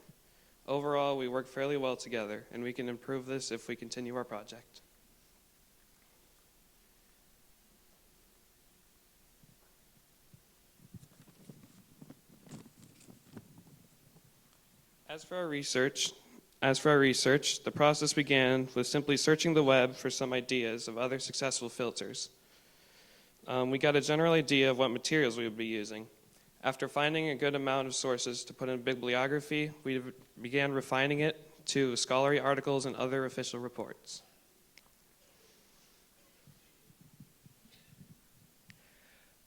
Overall, we work fairly well together, and we can improve this if we continue our project. As for our research, the process began with simply searching the web for some ideas of other successful filters. We got a general idea of what materials we would be using. After finding a good amount of sources to put in bibliography, we began refining it to scholarly articles and other official reports.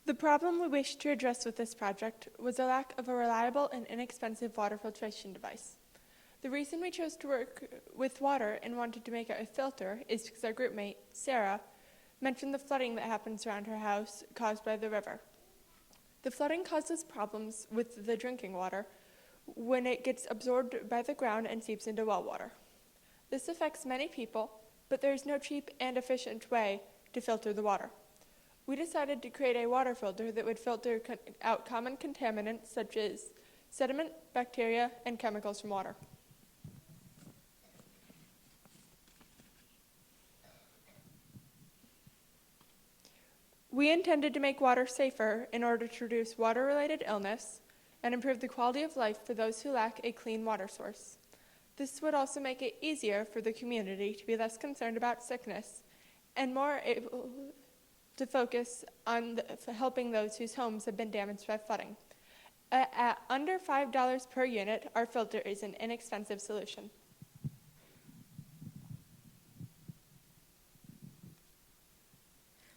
The problem we wished to address with this project was the lack of a reliable and inexpensive water filtration device. The reason we chose to work with water and wanted to make it a filter is because our group mate, Sarah, mentioned the flooding that happens around her house caused by the river. The flooding causes problems with the drinking water when it gets absorbed by the ground and seeps into well water. This affects many people, but there is no cheap and efficient way to filter the water. We decided to create a water filter that would filter out common contaminants such as sediment, bacteria, and chemicals from water. We intended to make water safer in order to reduce water-related illness, and improve the quality of life for those who lack a clean water source. This would also make it easier for the community to be less concerned about sickness and more able to focus on helping those whose homes have been damaged by flooding. At under $5 per unit, our filter is an inexpensive solution.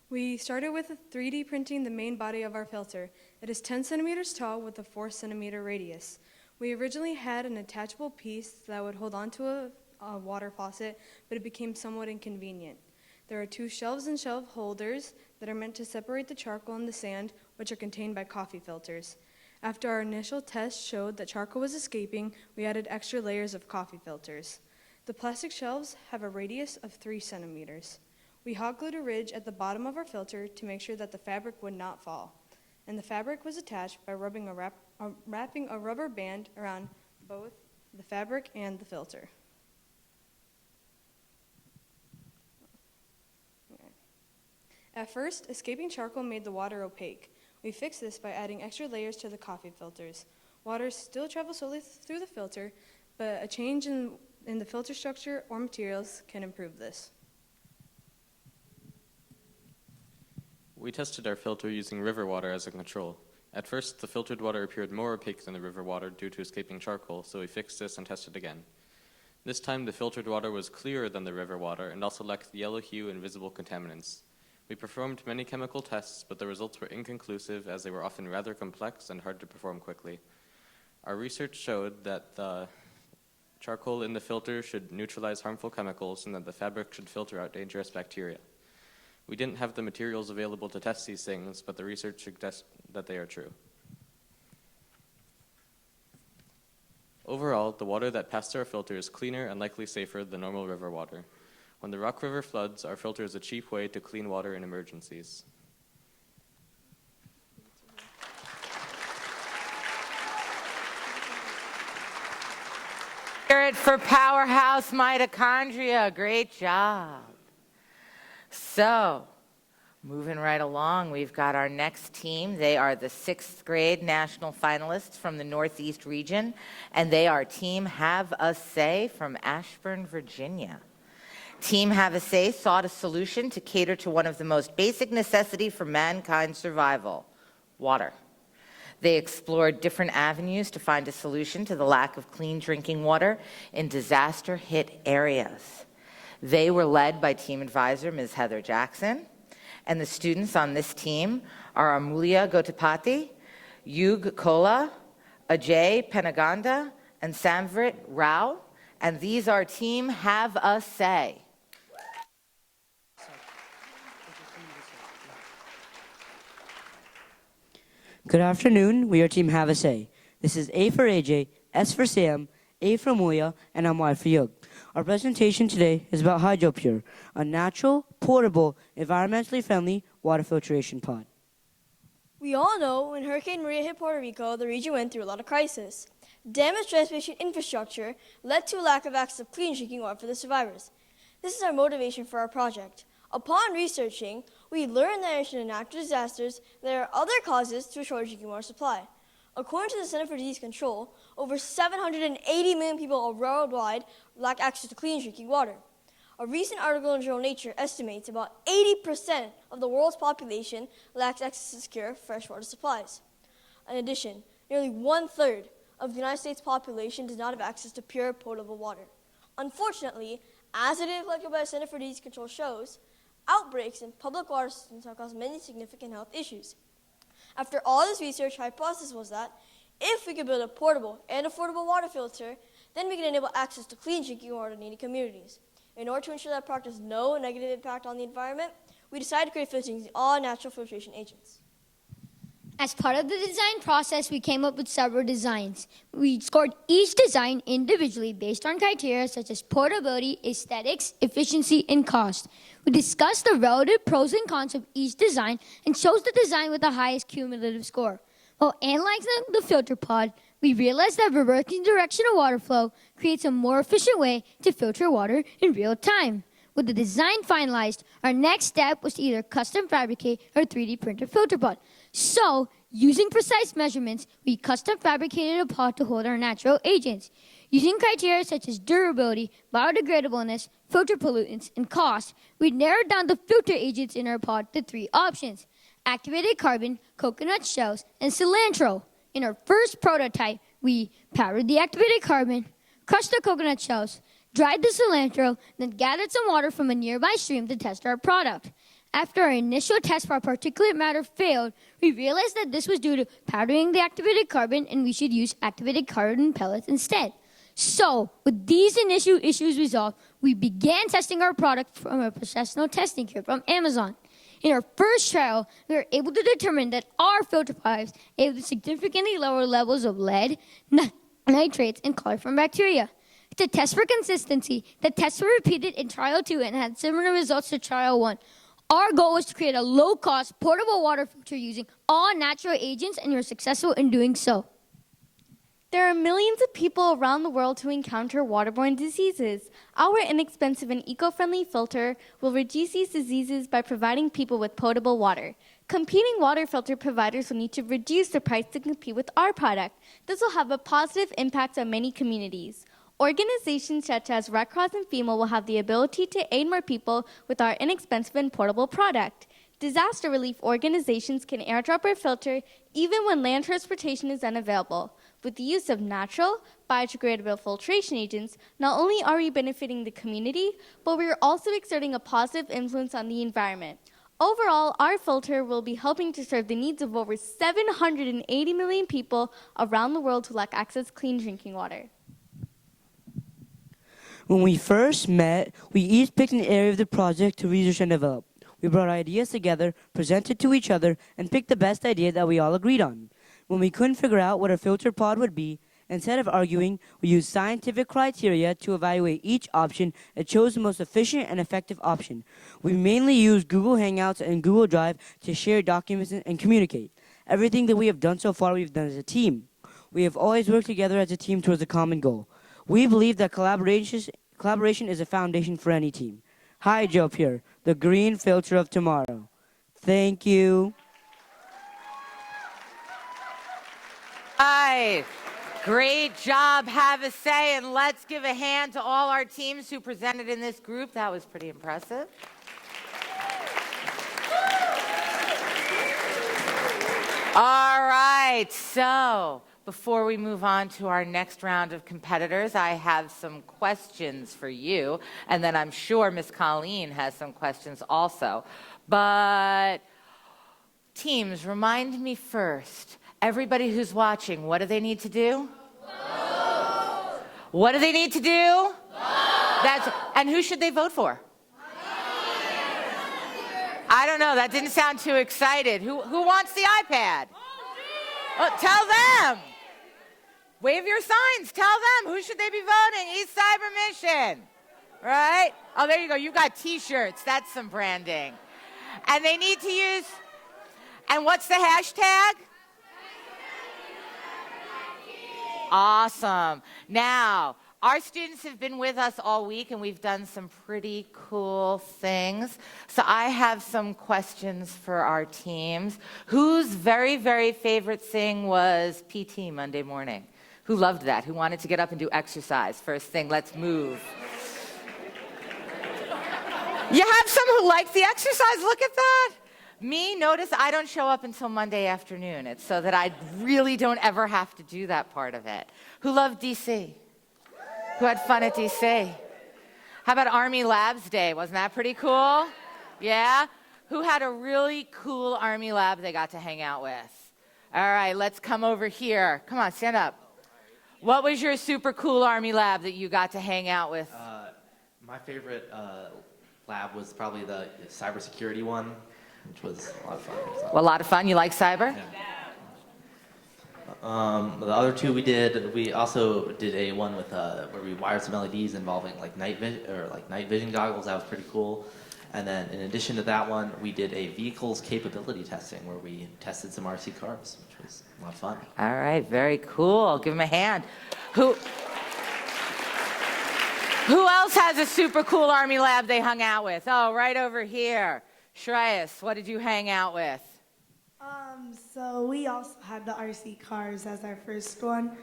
We started with 3D printing the main body of our filter. It is 10 centimeters tall with a 4 centimeter radius. We originally had an attachable piece that would hold onto a water faucet, but it became somewhat inconvenient. There are 2 shelves and shelf holders that are meant to separate the charcoal and the sand, which are contained by coffee filters. After our initial test showed that charcoal was escaping, we added extra layers of coffee filters. The plastic shelves have a radius of 3 centimeters. We hot glued a ridge at the bottom of our filter to make sure that the fabric would not fall. And the fabric was attached by wrapping a rubber band around both the fabric and the filter. At first, escaping charcoal made the water opaque. We fixed this by adding extra layers to the coffee filters. Water still travels slowly through the filter, but a change in the filter structure or materials can improve this. We tested our filter using river water as a control. At first, the filtered water appeared more opaque than the river water due to escaping charcoal, so we fixed this and tested again. This time, the filtered water was clearer than the river water and also lacked the yellow hue and visible contaminants. We performed many chemical tests, but the results were inconclusive as they were often rather complex and hard to perform quickly. Our research showed that the charcoal in the filter should neutralize harmful chemicals and that the fabric should filter out dangerous bacteria. We didn't have the materials available to test these things, but the research suggests that they are true. Overall, the water that passed our filter is cleaner and likely safer than normal river water. When the Rock River floods, our filter is a cheap way to clean water in emergencies. Hear it for Powerhouse Mitochondria. Great job. So, moving right along, we've got our next team. They are the 6th grade national finalists from the Northeast region, and they are Team Have a Say from Ashburn, Virginia. Team Have a Say sought a solution to cater to one of the most basic necessities for mankind's survival, water. They explored different avenues to find a solution to the lack of clean drinking water in disaster-hit areas. They were led by team advisor, Ms. Heather Jackson, and the students on this team are Amulya Gotapati, Yug Kola, Ajay Penaganda, and Samvrit Rao, and these are Team Have a Say. Good afternoon, we are Team Have a Say. This is A for AJ, S for Sam, A for Muya, and I'm Y for Yug. Our presentation today is about HydroPure, a natural, portable, environmentally friendly water filtration pod. We all know when Hurricane Maria hit Puerto Rico, the region went through a lot of crisis. Damaged transportation infrastructure led to a lack of access to clean drinking water for the survivors. This is our motivation for our project. Upon researching, we learned that in addition to natural disasters, there are other causes to a shortage drinking water supply. According to the Center for Disease Control, over 780 million people worldwide lack access to clean drinking water. A recent article in the journal Nature estimates about 80% of the world's population lacks access to secure freshwater supplies. In addition, nearly 1/3 of the United States population does not have access to pure potable water. Unfortunately, as the data collected by the Center for Disease Control shows, outbreaks in public water systems have caused many significant health issues. After all this research, hypothesis was that if we could build a portable and affordable water filter, then we can enable access to clean drinking water in needy communities. In order to ensure that product has no negative impact on the environment, we decided to create filters using all natural filtration agents. As part of the design process, we came up with several designs. We scored each design individually based on criteria such as portability, aesthetics, efficiency, and cost. We discussed the relative pros and cons of each design and chose the design with the highest cumulative score. While analyzing the filter pod, we realized that reversing direction of water flow creates a more efficient way to filter water in real time. With the design finalized, our next step was to either custom fabricate or 3D print a filter pod. So, Using precise measurements, we custom fabricated a pod to hold our natural agents. Using criteria such as durability, biodegradableness, filter pollutants, and cost, we narrowed down the filter agents in our pod to 3 options: activated carbon, coconut shells, and cilantro. In our first prototype, we powdered the activated carbon, crushed the coconut shells, dried the cilantro, then gathered some water from a nearby stream to test our product. After our initial test for particulate matter failed, we realized that this was due to powdering the activated carbon and we should use activated carbon pellets instead. So, with these initial issues resolved, we began testing our product from a professional testing kit from Amazon. In our first trial, we were able to determine that our filter pipes able to significantly lower levels of lead, nitrates, and coliform bacteria. To test for consistency, the tests were repeated in Trial 2 and had similar results to Trial 1. Our goal was to create a low-cost, portable water filter using all natural agents, and we were successful in doing so. There are millions of people around the world who encounter waterborne diseases. Our inexpensive and eco-friendly filter will reduce these diseases by providing people with potable water. Competing water filter providers will need to reduce the price to compete with our product. This will have a positive impact on many communities. Organizations such as Red Cross and FEMA will have the ability to aid more people with our inexpensive and portable product. Disaster relief organizations can airdrop our filter even when land transportation is unavailable. With the use of natural, biodegradable filtration agents, not only are we benefiting the community, but we are also exerting a positive influence on the environment. Overall, our filter will be helping to serve the needs of over 780 million people around the world who lack access to clean drinking water. When we first met, we each picked an area of the project to research and develop. We brought ideas together, presented to each other, and picked the best idea that we all agreed on. When we couldn't figure out what a filter pod would be, instead of arguing, we used scientific criteria to evaluate each option and chose the most efficient and effective option. We mainly used Google Hangouts and Google Drive to share documents and communicate. Everything that we have done so far, we've done as a team. We have always worked together as a team towards a common goal. We believe that collaboration is a foundation for any team. Hi, Joe Pure, the green filter of tomorrow. Thank you. Hi. Great job, have a say, and let's give a hand to all our teams who presented in this group. That was pretty impressive. All right, so before we move on to our next round of competitors, I have some questions for you, and then I'm sure Miss Colleen has some questions also. But teams, remind me first, everybody who's watching, what do they need to do? Vote. What do they need to do? Vote. And who should they vote for? I don't know, that didn't sound too excited. Who wants the iPad? Oh, tell them. Wave your signs. Tell them. Who should they be voting? eCYBERMISSION. Right? Oh, there you go. You got T-shirts. That's some branding. And they need to use, and what's the hashtag? Awesome. Now, our students have been with us all week, and we've done some pretty cool things. So I have some questions for our teams. Whose very, very favorite thing was PT Monday morning? Who loved that? Who wanted to get up and do exercise? First thing, let's move. You have some who like the exercise. Look at that. Me, notice I don't show up until Monday afternoon. It's so that I really don't ever have to do that part of it. Who loved DC? Who had fun at DC? How about Army Labs Day? Wasn't that pretty cool? Yeah? Who had a really cool Army lab they got to hang out with? All right, let's come over here. Come on, stand up. What was your super cool Army lab that you got to hang out with? My favorite lab was probably the cybersecurity one, which was a lot of fun. Well, a lot of fun. You like cyber? Yeah. The other two we also did a one with where we wired some LEDs involving like night vision goggles. That was pretty cool. And then in addition to that one, we did a vehicles capability testing where we tested some RC cars, which was a lot of fun. All right, very cool. Give them a hand. Who else has a super cool Army lab they hung out with? Oh, right over here. Shreyas, what did you hang out with? So we also had the RC cars as our first one.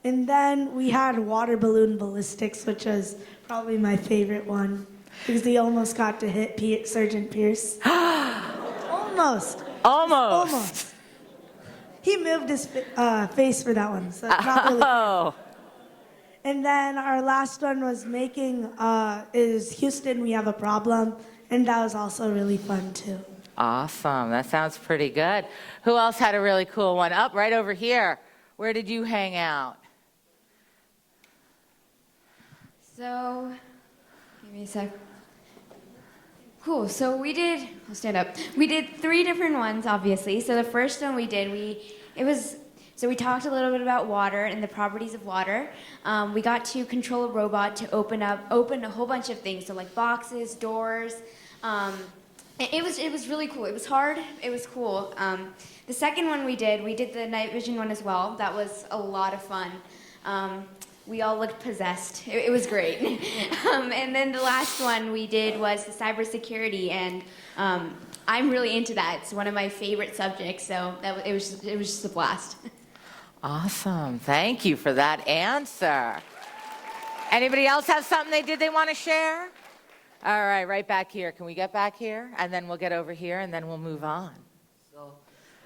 And then we had water balloon ballistics, which was probably my favorite one because we almost got to hit Sergeant Pierce. Almost. Almost. He moved his face for that one, so it's not really. Oh. And then our last one was is Houston, we have a problem, and that was also really fun too. Awesome. That sounds pretty good. Who else had a really cool one? Up right over here. Where did you hang out? So, give me a sec. Cool. So I'll stand up. We did 3 different ones, obviously. So the first one we did, we talked a little bit about water and the properties of water. We got to control a robot to open a whole bunch of things. So like boxes, doors. It was really cool. It was hard. It was cool. The second one we did the night vision one as well. That was a lot of fun. We all looked possessed. It was great. And then the last one we did was the cybersecurity, and I'm really into that. It's one of my favorite subjects, so it was just a blast. Awesome. Thank you for that answer. Anybody else have something they want to share? All right, right back here. Can we get back here? And then we'll get over here, and then we'll move on. So,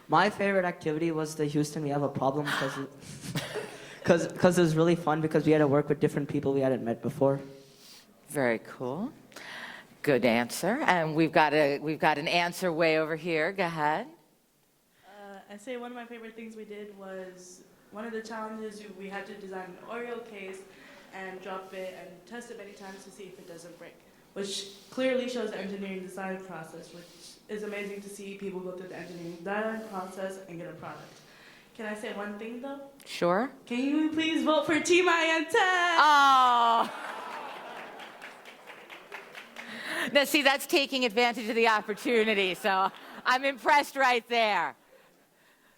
my favorite activity was the Houston We Have a Problem because it was really fun because we had to work with different people we hadn't met before. Very cool. Good answer. And we've got an answer way over here. Go ahead. I say one of my favorite things we did was one of the challenges we had to design an Oreo case and drop it and test it many times to see if it doesn't break, which clearly shows the engineering design process, which is amazing to see people go through the engineering design process and get a product. Can I say one thing though? Sure. Can you please vote for Team IM Tech? Oh. Now, see, that's taking advantage of the opportunity, so I'm impressed right there.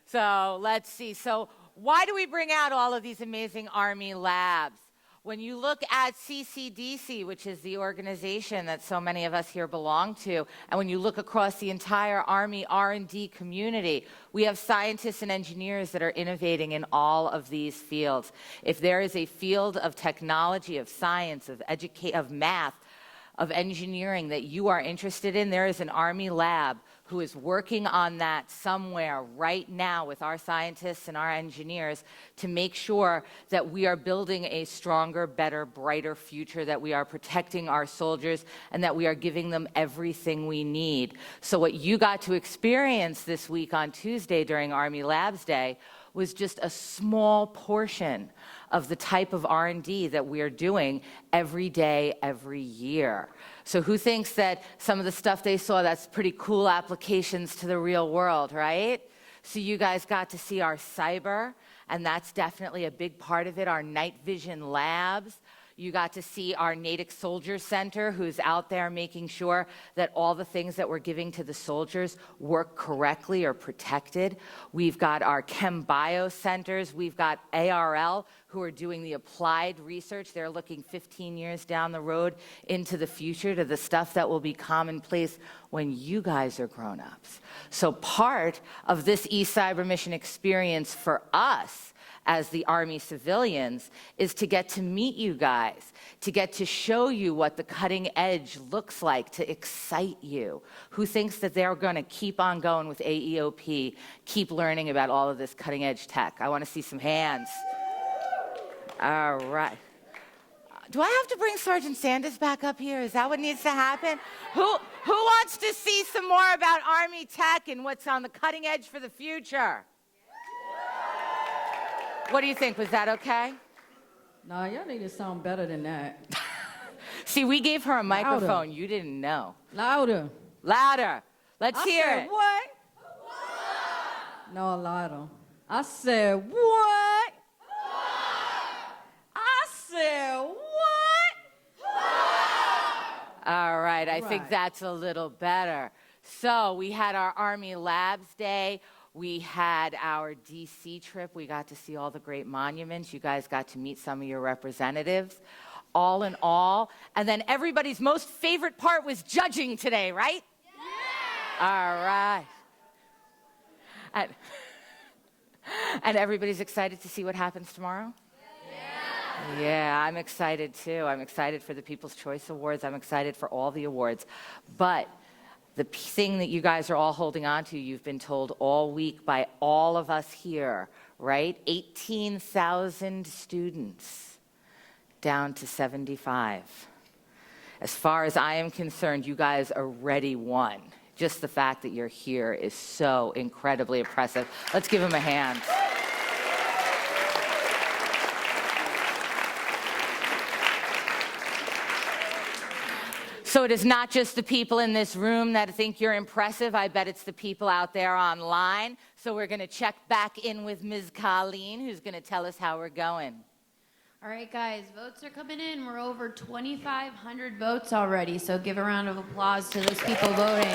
So let's see. So why do we bring out all of these amazing Army labs? When you look at CCDC, which is the organization that so many of us here belong to, and when you look across the entire Army R&D community, we have scientists and engineers that are innovating in all of these fields. If there is a field of technology, of science, of math, of engineering that you are interested in, there is an Army lab who is working on that somewhere right now with our scientists and our engineers to make sure that we are building a stronger, better, brighter future, that we are protecting our soldiers, and that we are giving them everything we need. So what you got to experience this week on Tuesday during Army Labs Day was just a small portion of the type of R&D that we are doing every day, every year. So who thinks that some of the stuff they saw, that's pretty cool applications to the real world, right? So you guys got to see our cyber, and that's definitely a big part of it, our night vision labs. You got to see our Natick Soldier Center, who's out there making sure that all the things that we're giving to the soldiers work correctly or protected. We've got our Chem Bio centers. We've got ARL, who are doing the applied research. They're looking 15 years down the road into the future to the stuff that will be commonplace when you guys are grown-ups. So part of this eCYBERMISSION experience for us as the Army civilians is to get to meet you guys, to get to show you what the cutting edge looks like, to excite you. Who thinks that they're going to keep on going with AEOP, keep learning about all of this cutting edge tech? I want to see some hands. All right. Do I have to bring Sergeant Sanders back up here? Is that what needs to happen? Who wants to see some more about Army tech and what's on the cutting edge for the future? What do you think? Was that okay? No, y'all need to sound better than that. See, we gave her a microphone. Louder. You didn't know. Louder. Louder. Let's hear it. What? No, louder. I said, what? I said, what? All right, I think that's a little better. So we had our Army Labs Day. We had our DC trip. We got to see all the great monuments. You guys got to meet some of your representatives. All in all. And then everybody's most favorite part was judging today, right? Yeah! All right. And everybody's excited to see what happens tomorrow? Yeah, I'm excited too. I'm excited for the People's Choice Awards. I'm excited for all the awards. But the thing that you guys are all holding on to, you've been told all week by all of us here, right? 18,000 students down to 75. As far as I am concerned, you guys already won. Just the fact that you're here is so incredibly impressive. Let's give them a hand. So it is not just the people in this room that think you're impressive. I bet it's the people out there online. So we're going to check back in with Ms. Colleen, who's going to tell us how we're going. All right, guys, votes are coming in. We're over 2,500 votes already, so give a round of applause to those people voting.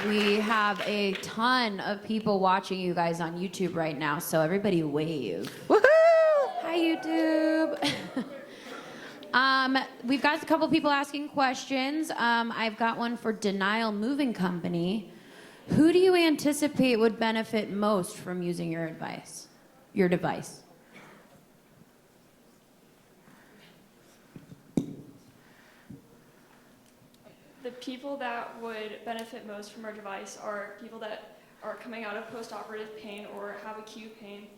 We have a ton of people watching you guys on YouTube right now, so everybody wave. Woohoo! Hi, YouTube. We've got a couple people asking questions. I've got one for Denial Moving Company. Who do you anticipate would benefit most from using your device? The people that would benefit most from our device are people that are coming out of post-operative pain or have acute pain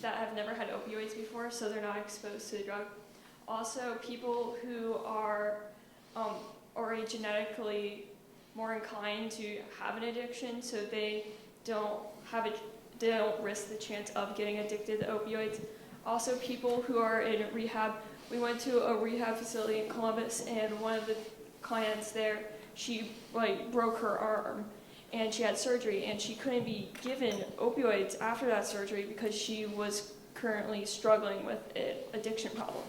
that have never had opioids before, so they're not exposed to the drug. Also, people who are already genetically more inclined to have an addiction, so they don't risk the chance of getting addicted to opioids. Also, people who are in rehab. We went to a rehab facility in Columbus, and one of the clients there, she broke her arm, and she had surgery, and she couldn't be given opioids after that surgery because she was currently struggling with an addiction problem.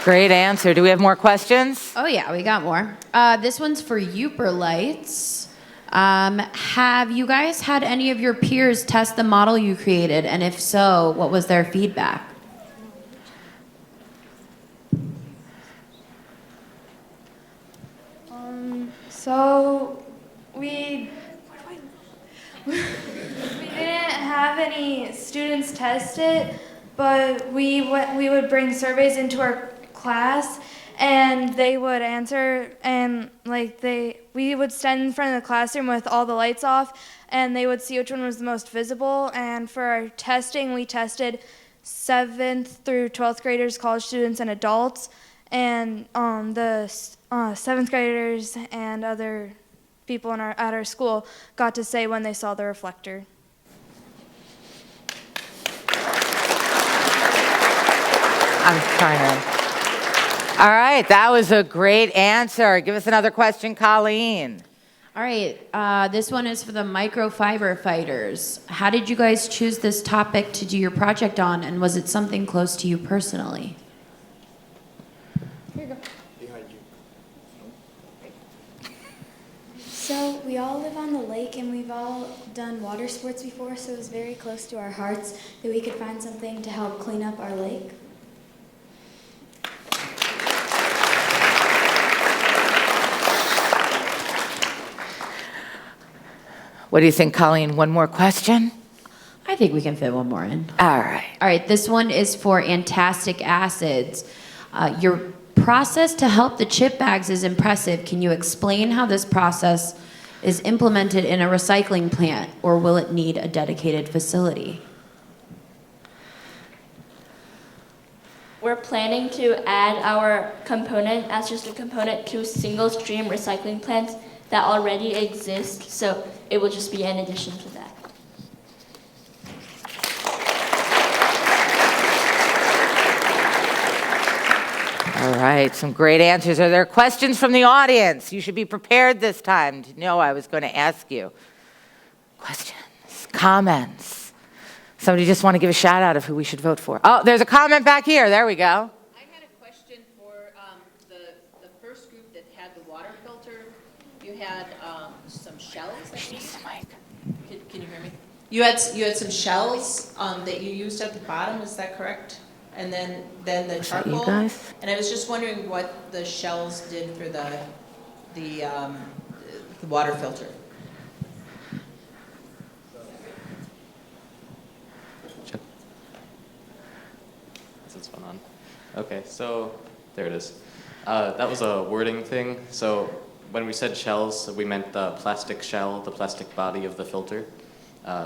Great answer. Do we have more questions? Oh yeah, we got more. This one's for Uperlights. Have you guys had any of your peers test the model you created? And if so, what was their feedback? So we didn't have any students test it, but we would bring surveys into our class, and they would answer, and we would stand in front of the classroom with all the lights off, and they would see which one was the most visible. And for our testing, we tested 7th through 12th graders, college students, and adults, and the 7th graders and other people at our school got to say when they saw the reflector. I'm trying to. All right, that was a great answer. Give us another question, Colleen. All right, this one is for the microfiber fighters. How did you guys choose this topic to do your project on, and was it something close to you personally? Here you go. Behind you. So we all live on the lake, and we've all done water sports before, so it was very close to our hearts that we could find something to help clean up our lake. What do you think, Colleen? One more question? I think we can fit one more in. All right. All right, this one is for antacic acids. Your process to help the chip bags is impressive. Can you explain how this process is implemented in a recycling plant, or will it need a dedicated facility? We're planning to add our component as just a component to single stream recycling plants that already exist, so it will just be in addition to that. All right, some great answers. Are there questions from the audience? You should be prepared this time to know I was going to ask you. Questions, comments. Somebody just want to give a shout out of who we should vote for. Oh, there's a comment back here. There we go. I had a question for the first group that had the water filter. You had some shells. Can you hear me? You had some shells that you used at the bottom. Is that correct? and then the Was that you charcoal. guys? And I was just wondering what the shells did for the water filter. Is this one on? Okay, so there it is. That was a wording thing. So when we said shells, we meant the plastic shell, the plastic body of the filter.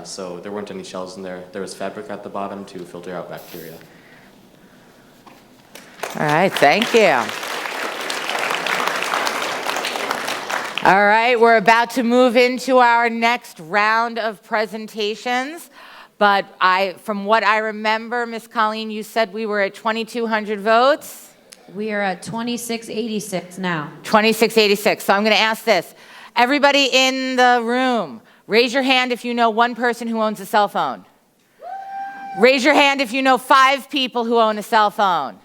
So there weren't any shells in there. There was fabric at the bottom to filter out bacteria. All right, thank you. All right, we're about to move into our next round of presentations. But from what I remember, Ms. Colleen, you said we were at 2,200 votes? We are at 2686 now. 2686. So I'm going to ask this. Everybody in the room, raise your hand if you know one person who owns a cell phone. Raise your hand if you know 5 people who own a cell phone.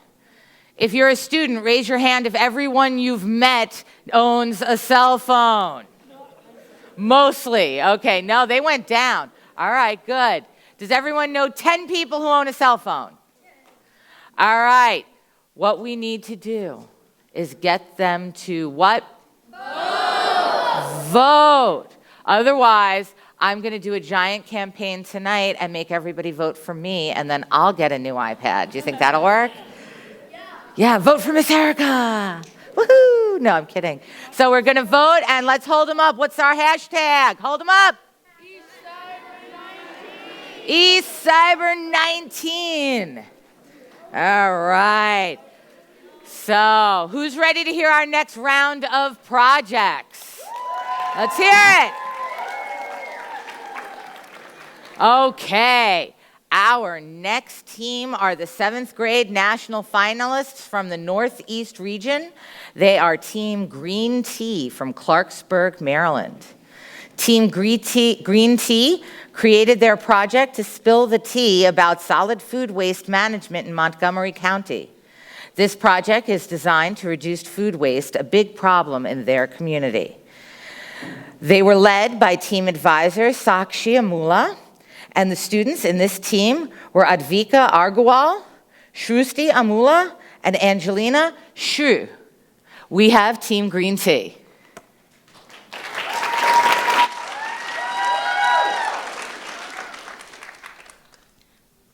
If you're a student, raise your hand if everyone you've met owns a cell phone. Mostly. Okay, no, they went down. All right, good. Does everyone know 10 people who own a cell phone? All right. What we need to do is get them to what? Vote. Otherwise, I'm going to do a giant campaign tonight and make everybody vote for me, and then I'll get a new iPad. Do you think that'll work? Yeah, vote for Miss Erica. Woohoo! No, I'm kidding. So we're going to vote, and let's hold them up. What's our hashtag? Hold them up. eCYBER19. All right. So, who's ready to hear our next round of projects? Let's hear it. Okay. Our next team are the 7th grade national finalists from the Northeast region. They are Team Green Tea from Clarksburg, Maryland. Team Green Tea created their project to spill the tea about solid food waste management in Montgomery County. This project is designed to reduce food waste, a big problem in their community. They were led by team advisor Sakshi Amula, and the students in this team were Advika Arguwal, Shrusti Amula, and Angelina Shru. We have Team Green Tea.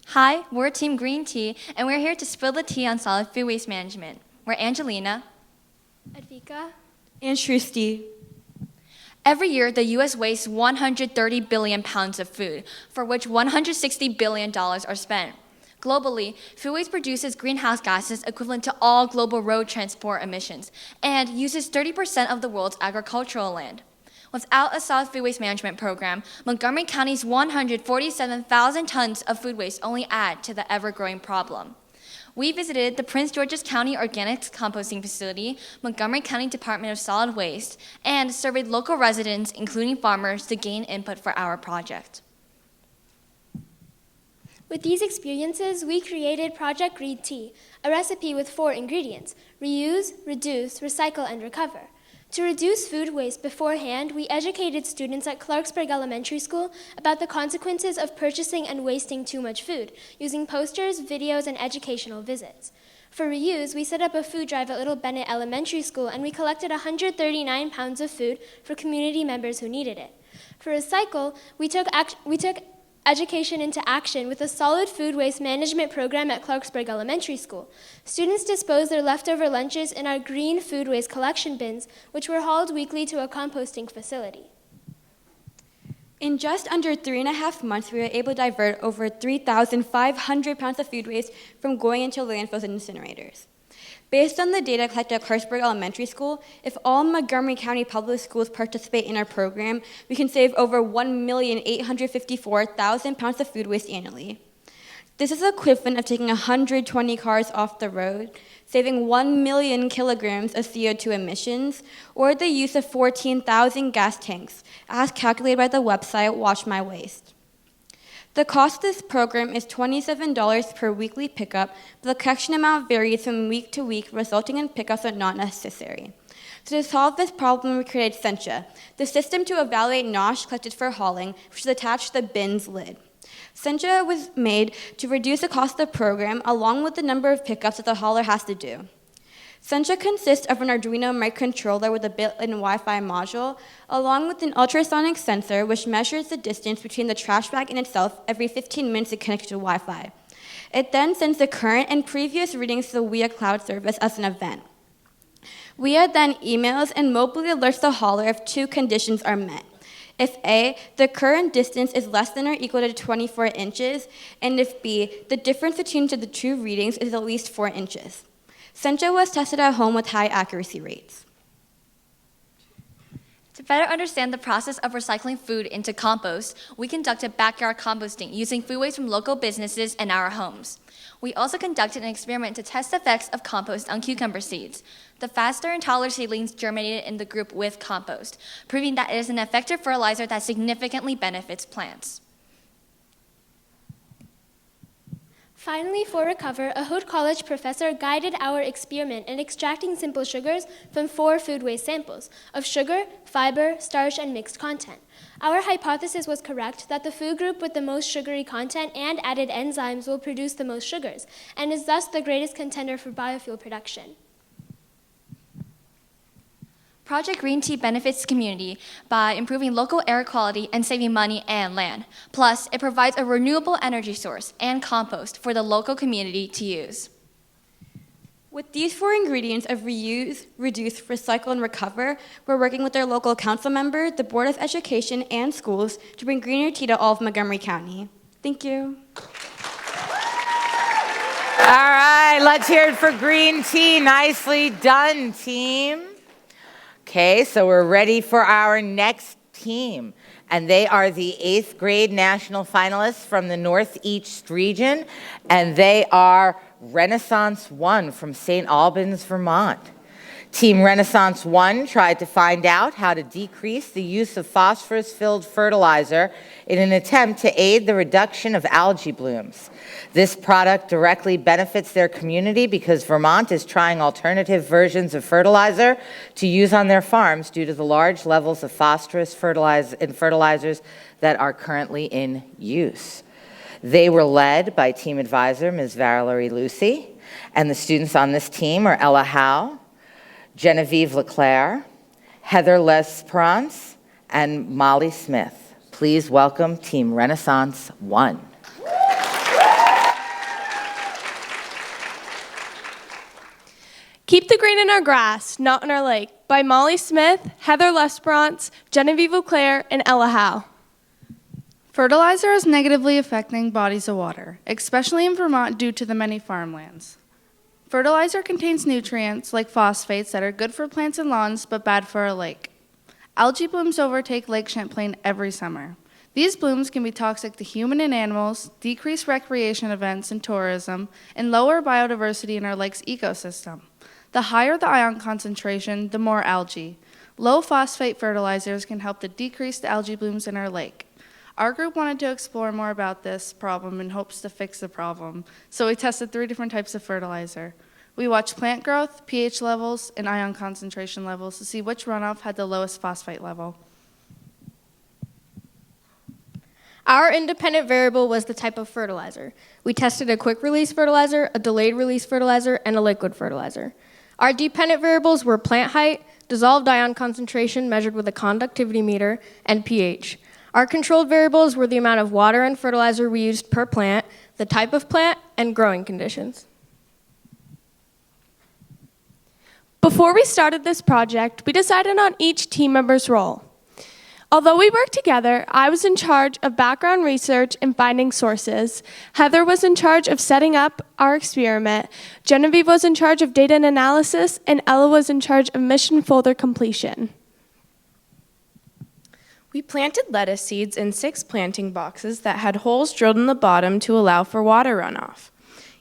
Hi, we're Team Green Tea, and we're here to spill the tea on solid food waste management. We're Angelina, Advika, and Shrusti. Every year, the U.S. wastes 130 billion pounds of food, for which $160 billion are spent. Globally, food waste produces greenhouse gases equivalent to all global road transport emissions and uses 30% of the world's agricultural land. Without a solid food waste management program, Montgomery County's 147,000 tons of food waste only add to the ever-growing problem. We visited the Prince George's County Organics Composting Facility, Montgomery County Department of Solid Waste, and surveyed local residents, including farmers, to gain input for our project. With these experiences, we created Project Green Tea, a recipe with 4 ingredients: reuse, reduce, recycle, and recover. To reduce food waste beforehand, we educated students at Clarksburg Elementary School about the consequences of purchasing and wasting too much food, using posters, videos, and educational visits. For reuse, we set up a food drive at Little Bennett Elementary School, and we collected 139 pounds of food for community members who needed it. For recycle, we took education into action with a solid food waste management program at Clarksburg Elementary School. Students disposed their leftover lunches in our green food waste collection bins, which were hauled weekly to a composting facility. In just under 3.5 months, we were able to divert over 3,500 pounds of food waste from going into landfills and incinerators. Based on the data collected at Clarksburg Elementary School, if all Montgomery County public schools participate in our program, we can save over 1,854,000 pounds of food waste annually. This is equivalent of taking 120 cars off the road, saving 1 million kilograms of CO2 emissions, or the use of 14,000 gas tanks, as calculated by the website Watch My Waste. The cost of this program is $27 per weekly pickup, but the collection amount varies from week to week, resulting in pickups that are not necessary. So to solve this problem, we created Sencha, the system to evaluate nosh collected for hauling, which is attached to the bin's lid. Sencha was made to reduce the cost of the program along with the number of pickups that the hauler has to do. Sencha consists of an Arduino microcontroller with a built-in Wi-Fi module, along with an ultrasonic sensor which measures the distance between the trash bag and itself every 15 minutes to connect to Wi-Fi. It then sends the current and previous readings to the WIA cloud service as an event. WIA then emails and mobily alerts the hauler if two conditions are met. If A, the current distance is less than or equal to 24 inches, and if B, the difference between the two readings is at least 4 inches. Sencha was tested at home with high accuracy rates. To better understand the process of recycling food into compost, we conducted backyard composting using food waste from local businesses and our homes. We also conducted an experiment to test the effects of compost on cucumber seeds. The faster and taller seedlings germinated in the group with compost, proving that it is an effective fertilizer that significantly benefits plants. Finally, for Recover, a Hood College professor guided our experiment in extracting simple sugars from 4 food waste samples of sugar, fiber, starch, and mixed content. Our hypothesis was correct that the food group with the most sugary content and added enzymes will produce the most sugars, and is thus the greatest contender for biofuel production. Project Green Tea benefits the community by improving local air quality and saving money and land. Plus, it provides a renewable energy source and compost for the local community to use. With these 4 ingredients of reuse, reduce, recycle, and recover, we're working with our local council member, the Board of Education, and schools to bring greener tea to all of Montgomery County. Thank you. All right, let's hear it for green tea. Nicely done, team. Okay, so we're ready for our next team, and they are the 8th grade national finalists from the Northeast region, and they are Renaissance 1 from St. Albans, Vermont. Team Renaissance 1 tried to find out how to decrease the use of phosphorus-filled fertilizer in an attempt to aid the reduction of algae blooms. This product directly benefits their community because Vermont is trying alternative versions of fertilizer to use on their farms due to the large levels of phosphorus in fertilizers that are currently in use. They were led by team advisor Ms. Valerie Lucy, and the students on this team are Ella Howe, Genevieve Leclerc, Heather Lesperance, and Molly Smith. Please welcome Team Renaissance 1. Keep the Green in Our Grass, Not in Our Lake, by Molly Smith, Heather Lesperance, Genevieve Leclerc, and Ella Howe. Fertilizer is negatively affecting bodies of water, especially in Vermont due to the many farmlands. Fertilizer contains nutrients like phosphates that are good for plants and lawns but bad for a lake. Algae blooms overtake Lake Champlain every summer. These blooms can be toxic to human and animals, decrease recreation events and tourism, and lower biodiversity in our lake's ecosystem. The higher the ion concentration, the more algae. Low phosphate fertilizers can help to decrease the algae blooms in our lake. Our group wanted to explore more about this problem in hopes to fix the problem, so we tested 3 different types of fertilizer. We watched plant growth, pH levels, and ion concentration levels to see which runoff had the lowest phosphate level. Our independent variable was the type of fertilizer. We tested a quick-release fertilizer, a delayed-release fertilizer, and a liquid fertilizer. Our dependent variables were plant height, dissolved ion concentration measured with a conductivity meter, and pH. Our controlled variables were the amount of water and fertilizer we used per plant, the type of plant, and growing conditions. Before we started this project, we decided on each team member's role. Although we worked together, I was in charge of background research and finding sources. Heather was in charge of setting up our experiment. Genevieve was in charge of data and analysis, and Ella was in charge of mission folder completion. We planted lettuce seeds in 6 planting boxes that had holes drilled in the bottom to allow for water runoff.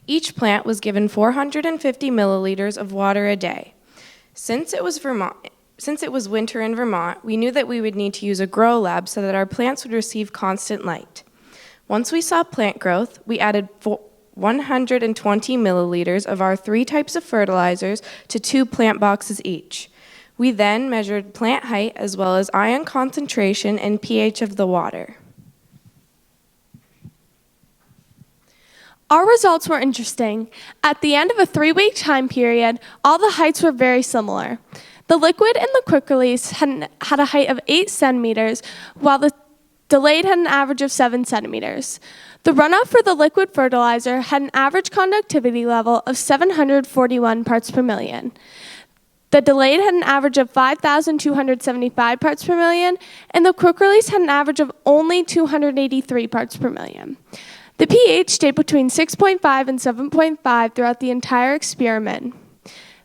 Each plant was given 450 milliliters of water a day. Since it was winter in Vermont, we knew that we would need to use a grow lab so that our plants would receive constant light. Once we saw plant growth, we added 120 milliliters of our 3 types of fertilizers to 2 plant boxes each. We then measured plant height as well as ion concentration and pH of the water. Our results were interesting. At the end of a 3-week time period, all the heights were very similar. The liquid in the quick release had a height of 8 centimeters, while the delayed had an average of 7 centimeters. The runoff for the liquid fertilizer had an average conductivity level of 741 parts per million. The delayed had an average of 5,275 parts per million, and the quick release had an average of only 283 parts per million. The pH stayed between 6.5 and 7.5 throughout the entire experiment.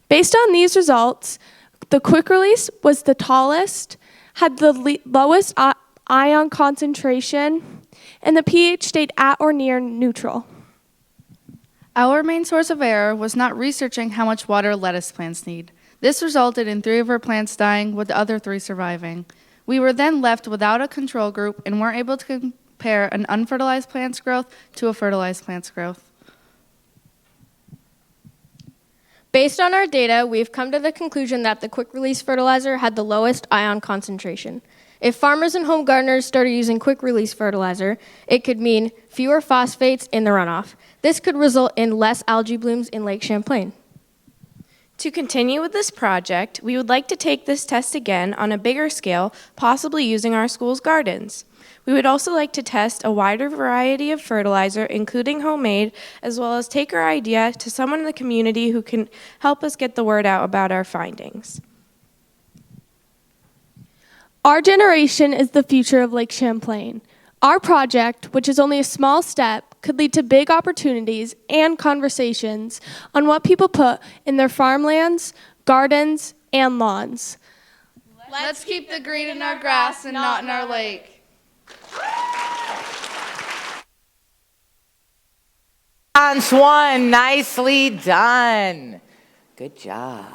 Based on these results, the quick release was the tallest, had the lowest ion concentration, and the pH stayed at or near neutral. Our main source of error was not researching how much water lettuce plants need. This resulted in 3 of our plants dying, with the other 3 surviving. We were then left without a control group and weren't able to compare an unfertilized plant's growth to a fertilized plant's growth. Based on our data, we've come to the conclusion that the quick-release fertilizer had the lowest ion concentration. If farmers and home gardeners started using quick-release fertilizer, it could mean fewer phosphates in the runoff. This could result in less algae blooms in Lake Champlain. To continue with this project, we would like to take this test again on a bigger scale, possibly using our school's gardens. We would also like to test a wider variety of fertilizer, including homemade, as well as take our idea to someone in the community who can help us get the word out about our findings. Our generation is the future of Lake Champlain. Our project, which is only a small step, could lead to big opportunities and conversations on what people put in their farmlands, gardens, and lawns. Let's keep the green in our grass and not in our lake. Antoine, nicely done. Good job.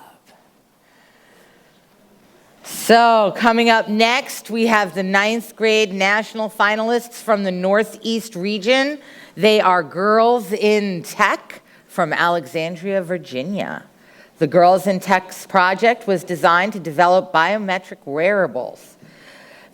So coming up next, we have the 9th grade national finalists from the Northeast region. They are Girls in Tech from Alexandria, Virginia. The Girls in Tech's project was designed to develop biometric wearables.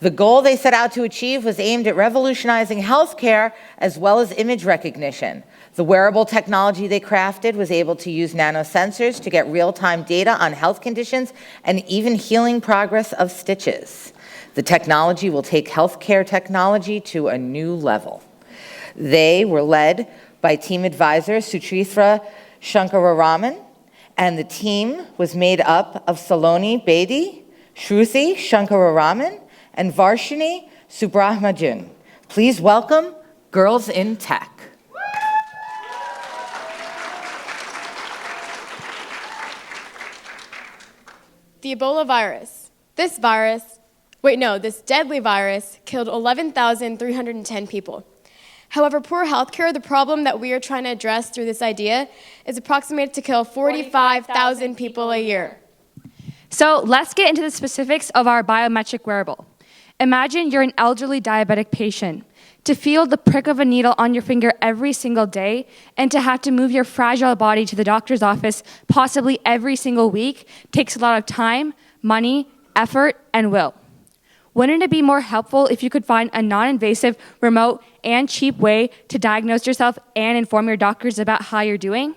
The goal they set out to achieve was aimed at revolutionizing healthcare as well as image recognition. The wearable technology they crafted was able to use nanosensors to get real-time data on health conditions and even healing progress of stitches. The technology will take healthcare technology to a new level. They were led by team advisor Suchitra Shankararaman, and the team was made up of Saloni Bedi, Shruti Shankararaman, and Varshini Subrahmanyan. Please welcome Girls in Tech. The Ebola virus. This deadly virus killed 11,310 people. However, poor healthcare, the problem that we are trying to address through this idea, is approximated to kill 45,000 people a year. So let's get into the specifics of our biometric wearable. Imagine you're an elderly diabetic patient. To feel the prick of a needle on your finger every single day and to have to move your fragile body to the doctor's office possibly every single week takes a lot of time, money, effort, and will. Wouldn't it be more helpful if you could find a non-invasive, remote, and cheap way to diagnose yourself and inform your doctors about how you're doing?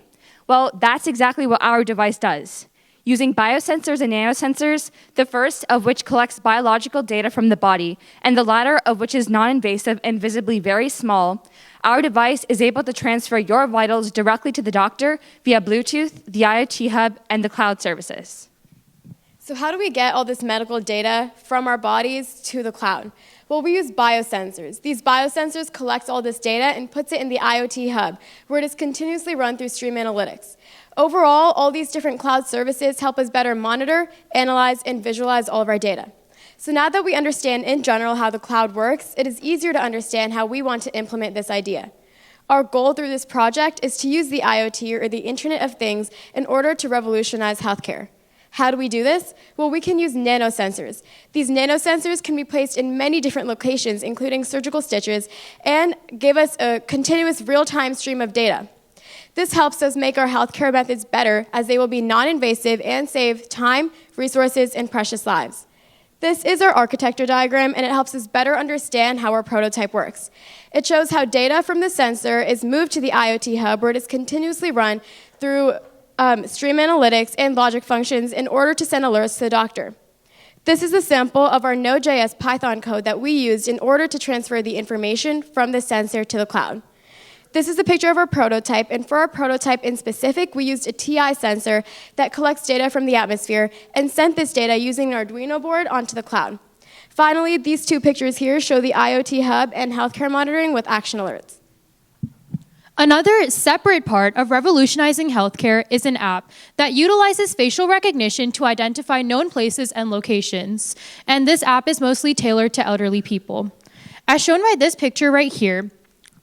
Well, that's exactly what our device does. Using biosensors and nanosensors, the first of which collects biological data from the body, and the latter of which is non-invasive and visibly very small, our device is able to transfer your vitals directly to the doctor via Bluetooth, the IoT hub, and the cloud services. So how do we get all this medical data from our bodies to the cloud? Well, we use biosensors. These biosensors collect all this data and puts it in the IoT hub, where it is continuously run through Stream Analytics. Overall, all these different cloud services help us better monitor, analyze, and visualize all of our data. So now that we understand in general how the cloud works, it is easier to understand how we want to implement this idea. Our goal through this project is to use the IoT, or the Internet of Things, in order to revolutionize healthcare. How do we do this? Well, we can use nanosensors. These nanosensors can be placed in many different locations, including surgical stitches, and give us a continuous real-time stream of data. This helps us make our healthcare methods better, as they will be non-invasive and save time, resources, and precious lives. This is our architecture diagram, and it helps us better understand how our prototype works. It shows how data from the sensor is moved to the IoT hub, where it is continuously run through stream analytics and logic functions in order to send alerts to the doctor. This is a sample of our Node.js Python code that we used in order to transfer the information from the sensor to the cloud. This is a picture of our prototype, and for our prototype in specific, we used a TI sensor that collects data from the atmosphere and sent this data using an Arduino board onto the cloud. Finally, these two pictures here show the IoT hub and healthcare monitoring with action alerts. Another separate part of revolutionizing healthcare is an app that utilizes facial recognition to identify known places and locations. And this app is mostly tailored to elderly people. As shown by this picture right here,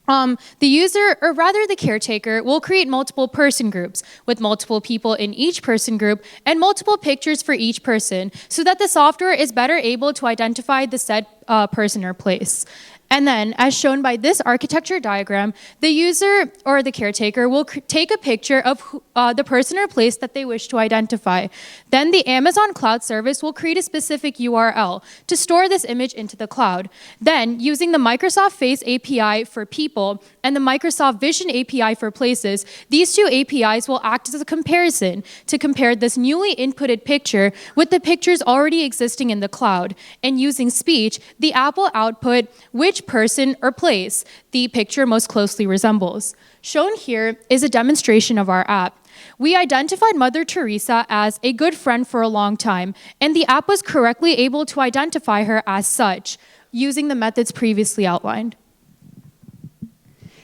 the user, or rather the caretaker, will create multiple person groups with multiple people in each person group and multiple pictures for each person so that the software is better able to identify the said person or place. And then, as shown by this architecture diagram, the user or the caretaker will take a picture of the person or place that they wish to identify. Then the Amazon Cloud Service will create a specific URL to store this image into the cloud. Then, using the Microsoft Face API for people and the Microsoft Vision API for places, these two APIs will act as a comparison to compare this newly inputted picture with the pictures already existing in the cloud. And using speech, the app will output which person or place the picture most closely resembles. Shown here is a demonstration of our app. We identified Mother Teresa as a good friend for a long time, and the app was correctly able to identify her as such, using the methods previously outlined.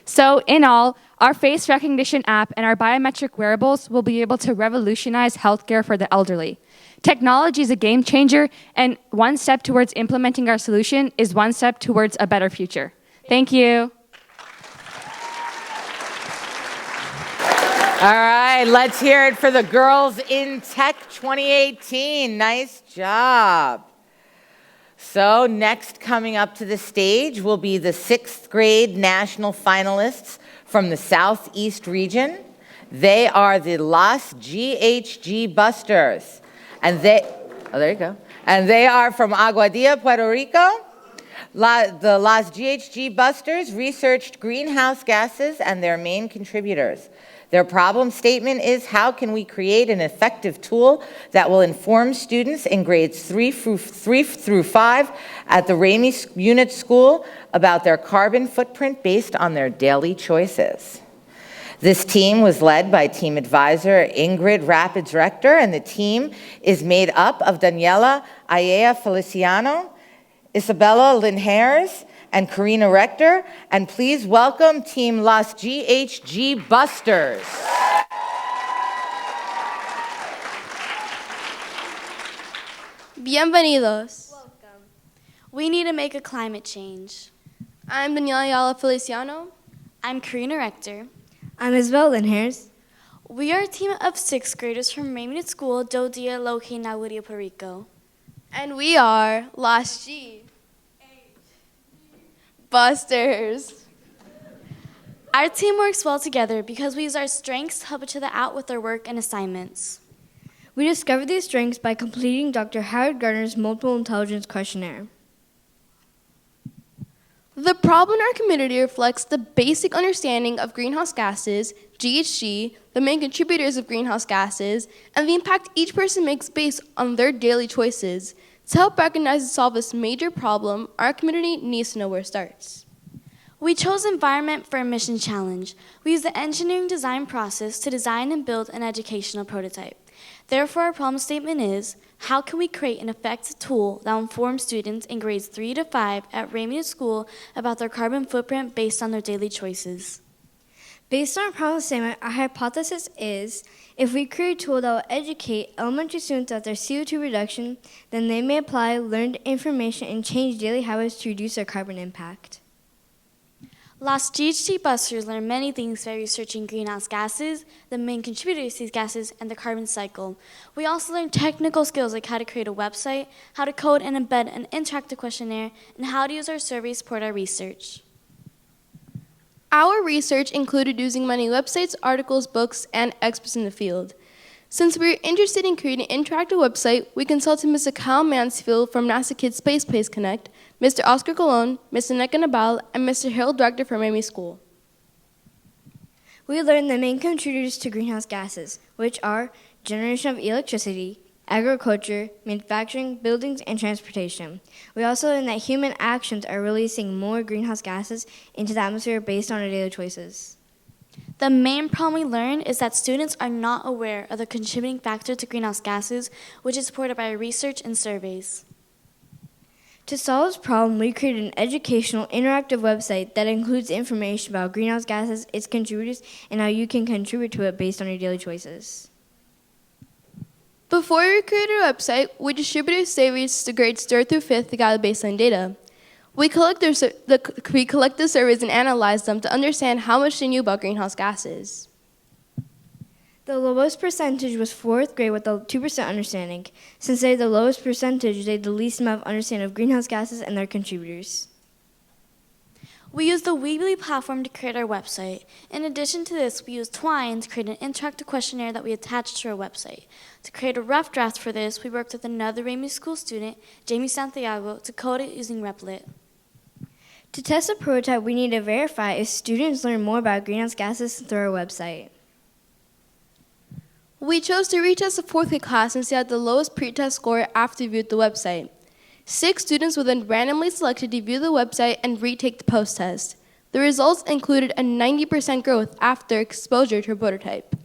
So in all, our face recognition app and our biometric wearables will be able to revolutionize healthcare for the elderly. Technology is a game changer, and one step towards implementing our solution is one step towards a better future. Thank you. All right, let's hear it for the Girls in Tech 2018. Nice job. So next coming up to the stage will be the 6th grade national finalists from the Southeast region. They are the Las GHG Busters. And there you go. And they are from Aguadilla, Puerto Rico. The Las GHG Busters researched greenhouse gases and their main contributors. Their problem statement is, how can we create an effective tool that will inform students in grades 3 through 5 at the Ramey Unit School about their carbon footprint based on their daily choices? This team was led by team advisor Ingrid Rapids Rector, and the team is made up of Daniela Ayea Feliciano, Isabella Linhares, and Karina Rector. And please welcome Team Las GHG Busters. Bienvenidos. Welcome. We need to make a climate change. I'm Daniela Ayala Feliciano. I'm Karina Rector. I'm Isabel Linhares. We are a team of 6th graders from Raymond School, Do Dia, located in Aguadilla, Puerto Rico. And we are Las G Busters. Our team works well together because we use our strengths to help each other out with our work and assignments. We discovered these strengths by completing Dr. Howard Gardner's multiple intelligence questionnaire. The problem in our community reflects the basic understanding of greenhouse gases, GHG, the main contributors of greenhouse gases, and the impact each person makes based on their daily choices. To help recognize and solve this major problem, our community needs to know where it starts. We chose environment for a mission challenge. We used the engineering design process to design and build an educational prototype. Therefore, our problem statement is, how can we create an effective tool that will inform students in grades 3 to 5 at Raymond School about their carbon footprint based on their daily choices? Based on our problem statement, our hypothesis is, if we create a tool that will educate elementary students about their CO2 reduction, then they may apply learned information and change daily habits to reduce their carbon impact. Las GHG Busters learn many things by researching greenhouse gases, the main contributors to these gases, and the carbon cycle. We also learn technical skills like how to create a website, how to code and embed an interactive questionnaire, and how to use our survey to support our research. Our research included using many websites, articles, books, and experts in the field. Since we were interested in creating an interactive website, we consulted Mr. Kyle Mansfield from NASA Kids Space Place Connect, Mr. Oscar Colon, Mr. Nika Nabal, and Mr. Harold Director from Miami School. We learned the main contributors to greenhouse gases, which are generation of electricity, agriculture, manufacturing, buildings, and transportation. We also learned that human actions are releasing more greenhouse gases into the atmosphere based on our daily choices. The main problem we learned is that students are not aware of the contributing factor to greenhouse gases, which is supported by research and surveys. To solve this problem, we created an educational, interactive website that includes information about greenhouse gases, its contributors, and how you can contribute to it based on your daily choices. Before we created our website, we distributed surveys to grades 3rd through 5th to gather baseline data. We collect the surveys and analyze them to understand how much they knew about greenhouse gases. The lowest percentage was 4th grade with a 2% understanding. Since they had the lowest percentage, they had the least amount of understanding of greenhouse gases and their contributors. We used the Weebly platform to create our website. In addition to this, we used Twine to create an interactive questionnaire that we attached to our website. To create a rough draft for this, we worked with another Miami School student, Jamie Santiago, to code it using Replit. To test a prototype, we need to verify if students learn more about greenhouse gases through our website. We chose to retest the 4th grade class since they had the lowest pretest score after we viewed the website. 6 students were then randomly selected to view the website and retake the post-test. The results included a 90% growth after exposure to a prototype.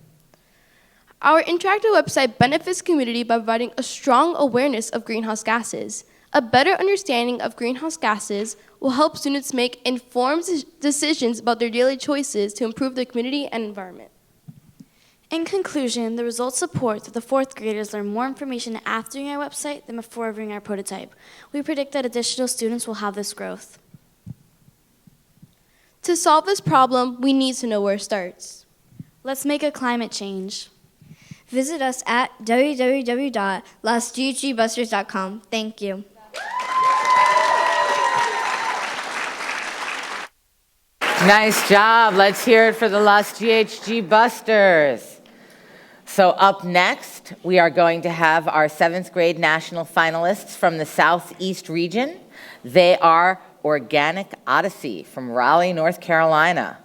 Our interactive website benefits the community by providing a strong awareness of greenhouse gases. A better understanding of greenhouse gases will help students make informed decisions about their daily choices to improve their community and environment. In conclusion, the results support that the 4th graders learn more information after viewing our website than before viewing our prototype. We predict that additional students will have this growth. To solve this problem, we need to know where it starts. Let's make a climate change. Visit us at www.lostghgbusters.com. Thank you. Nice job. Let's hear it for the Lost GHG Busters. So up next, we are going to have our 7th grade national finalists from the Southeast region. They are Organic Odyssey from Raleigh, North Carolina.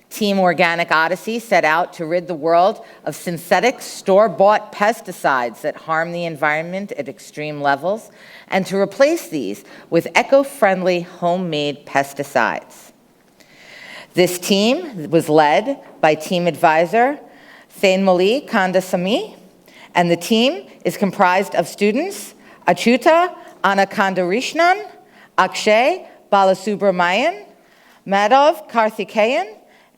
Team Organic Odyssey set out to rid the world of synthetic store-bought pesticides that harm the environment at extreme levels and to replace these with eco-friendly homemade pesticides. This team was led by team advisor Thainmali Kandasamy, and the team is comprised of students Achyuta Anakandarishnan, Akshay Balasubramanian, Madhav Karthikeyan,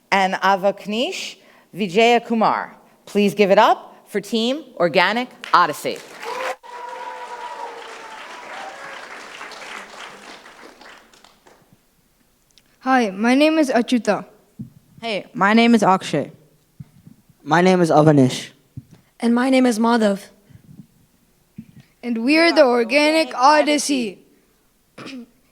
and Avakneesh Vijayakumar. Please give it up for Team Organic Odyssey. Hi, my name is Achyuta. Hey, my name is Akshay. My name is Avanish. And my name is Madhav. And we are the Organic Odyssey.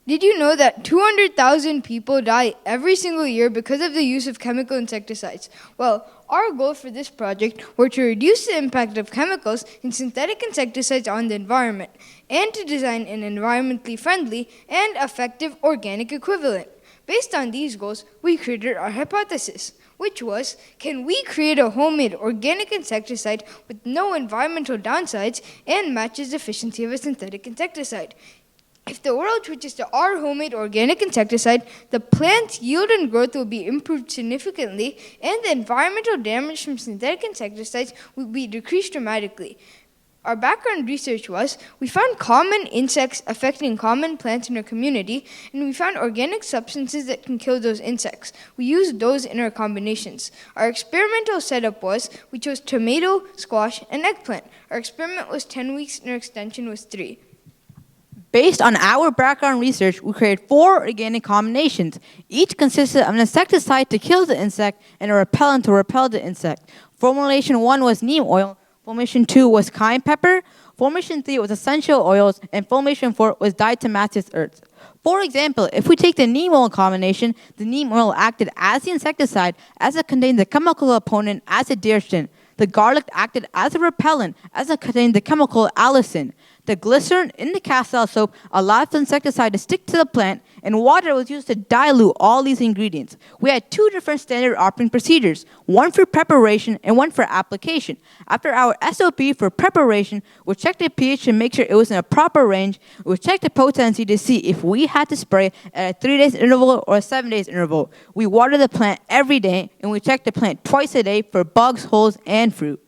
Did you know that 200,000 people die every single year because of the use of chemical insecticides? Well, our goal for this project were to reduce the impact of chemicals and synthetic insecticides on the environment and to design an environmentally friendly and effective organic equivalent. Based on these goals, we created our hypothesis, which was, can we create a homemade organic insecticide with no environmental downsides and matches the efficiency of a synthetic insecticide? If the world switches to our homemade organic insecticide, the plant's yield and growth will be improved significantly, and the environmental damage from synthetic insecticides will be decreased dramatically. Our background research was, we found common insects affecting common plants in our community, and we found organic substances that can kill those insects. We used those in our combinations. Our experimental setup was, we chose tomato, squash, and eggplant. Our experiment was 10 weeks, and our extension was 3. Based on our background research, we created 4 organic combinations. Each consisted of an insecticide to kill the insect and a repellent to repel the insect. Formulation 1 was neem oil. Formation 2 was cayenne pepper, formation 3 was essential oils, and formation 4 was diatomaceous earths. For example, if we take the neem oil combination, the neem oil acted as the insecticide as it contained the chemical component azadirachtin. The garlic acted as a repellent as it contained the chemical allicin. The glycerin in the castile soap allowed the insecticide to stick to the plant, and water was used to dilute all these ingredients. We had 2 different standard operating procedures, one for preparation and one for application. After our SOP for preparation, we checked the pH to make sure it was in a proper range. We checked the potency to see if we had to spray at a 3 days interval or a 7 days interval. We watered the plant every day, and we checked the plant twice a day for bugs, holes, and fruit.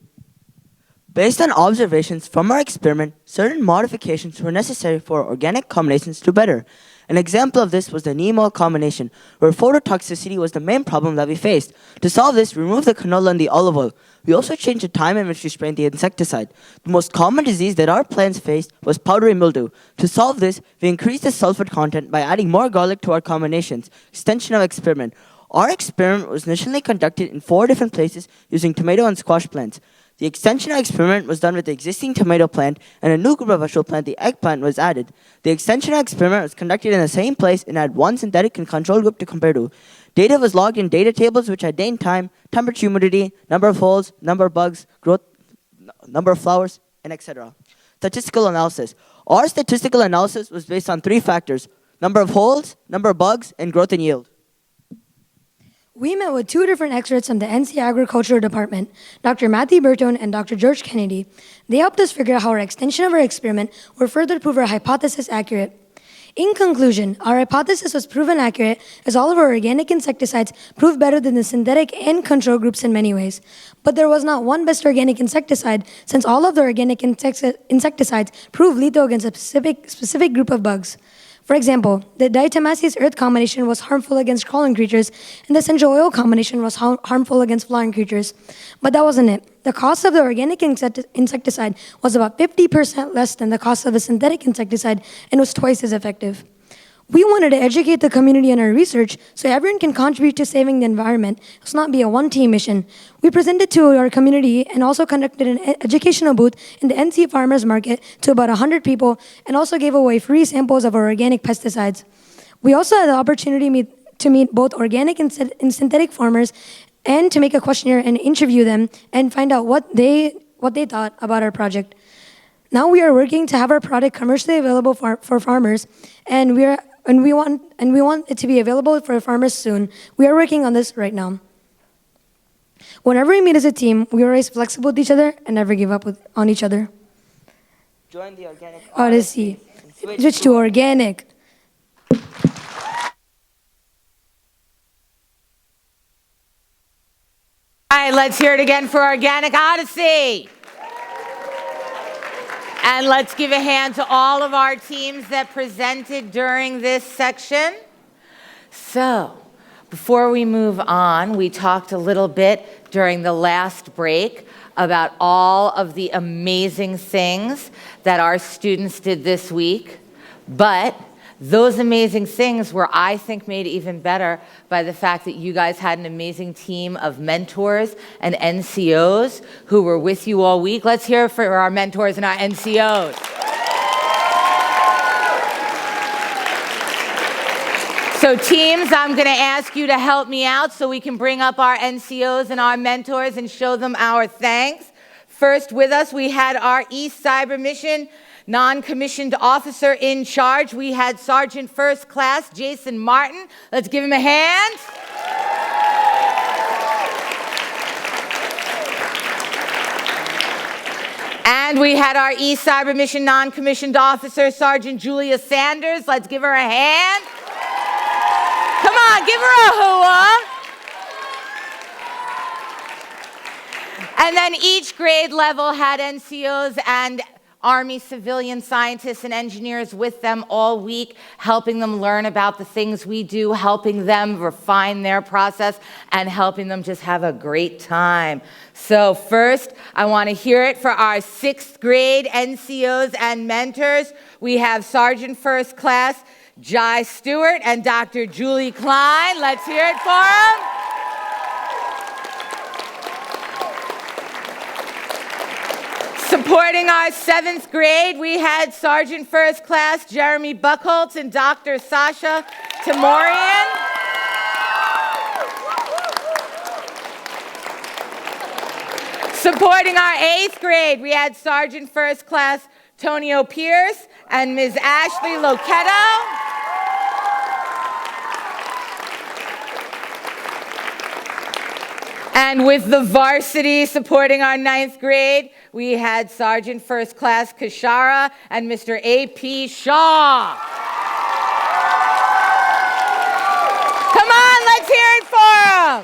Based on observations from our experiment, certain modifications were necessary for organic combinations to better. An example of this was the neem-oil combination, where phototoxicity was the main problem that we faced. To solve this, we removed the canola and the olive oil. We also changed the time in which we sprayed the insecticide. The most common disease that our plants faced was powdery mildew. To solve this, we increased the sulfur content by adding more garlic to our combinations. Extension of experiment. Our experiment was initially conducted in 4 different places using tomato and squash plants. The extension experiment was done with the existing tomato plant, and a new group of vegetable plant, the eggplant, was added. The extension experiment was conducted in the same place and had one synthetic and control group to compare to. Data was logged in data tables which had date and time, temperature, humidity, number of holes, number of bugs, growth, number of flowers, and etc. Statistical analysis. Our statistical analysis was based on 3 factors: number of holes, number of bugs, and growth and yield. We met with 2 different experts from the NC Agriculture Department, Dr. Matthew Burton and Dr. George Kennedy. They helped us figure out how our extension of our experiment would further prove our hypothesis accurate. In conclusion, our hypothesis was proven accurate as all of our organic insecticides proved better than the synthetic and control groups in many ways. But there was not one best organic insecticide, since all of the organic insecticides proved lethal against a specific group of bugs. For example, the diatomaceous earth combination was harmful against crawling creatures, and the essential oil combination was harmful against flying creatures. But that wasn't it. The cost of the organic insecticide was about 50% less than the cost of a synthetic insecticide and was twice as effective. We wanted to educate the community on our research so everyone can contribute to saving the environment. It will not be a one-team mission. We presented to our community and also conducted an educational booth in the NC Farmers Market to about 100 people and also gave away free samples of our organic pesticides. We also had the opportunity to meet both organic and synthetic farmers and to make a questionnaire and interview them and find out what they thought about our project. Now we are working to have our product commercially available for farmers, and we want it to be available for farmers soon. We are working on this right now. Whenever we meet as a team, we are always flexible with each other and never give up on each other. Join the organic Odyssey. Switch to organic. All right, let's hear it again for Organic Odyssey. And let's give a hand to all of our teams that presented during this section. So, before we move on, we talked a little bit during the last break about all of the amazing things that our students did this week. But those amazing things were, I think, made even better by the fact that you guys had an amazing team of mentors and NCOs who were with you all week. Let's hear it for our mentors and our NCOs. So teams, I'm going to ask you to help me out so we can bring up our NCOs and our mentors and show them our thanks. First with us, we had our eCYBERMISSION non-commissioned officer in charge. We had Sergeant First Class Jason Martin. Let's give him a hand. And we had our eCYBERMISSION non-commissioned officer, Sergeant Julia Sanders. Let's give her a hand. Come on, give her a hooah. And then each grade level had NCOs and Army civilian scientists and engineers with them all week, helping them learn about the things we do, helping them refine their process, and helping them just have a great time. So first, I want to hear it for our 6th grade NCOs and mentors. We have Sergeant First Class Jai Stewart and Dr. Julie Klein. Let's hear it for them. Supporting our 7th grade, we had Sergeant First Class Jeremy Buchholz and Dr. Sasha Timorian. Supporting our 8th grade, we had Sergeant First Class Tonio Pierce and Ms. Ashley Loquetto. And with the varsity supporting our 9th grade, we had Sergeant First Class Kashara and Mr. A.P. Shaw. Come on, let's hear it for them.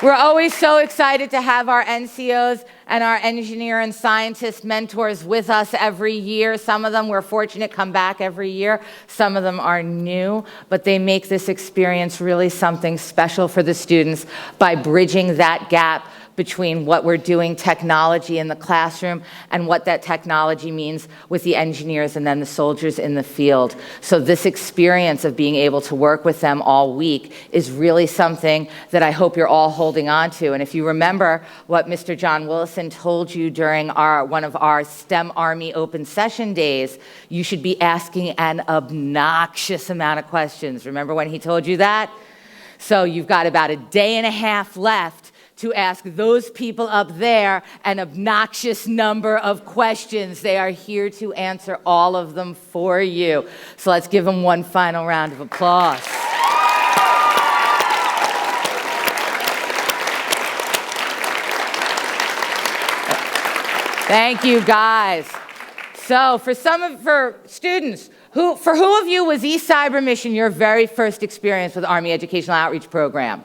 We're always so excited to have our NCOs and our engineer and scientist mentors with us every year. Some of them, we're fortunate, come back every year. Some of them are new, but they make this experience really something special for the students by bridging that gap between what we're doing technology in the classroom and what that technology means with the engineers and then the soldiers in the field. So this experience of being able to work with them all week is really something that I hope you're all holding on to. And if you remember what Mr. John Willison told you during one of our STEM Army open session days, you should be asking an obnoxious amount of questions. Remember when he told you that? So you've got about a day and a half left to ask those people up there an obnoxious number of questions. They are here to answer all of them for you. So let's give them one final round of applause. Thank you, guys. So for students, for who of you was eCYBERMISSION your very first experience with Army Educational Outreach Program?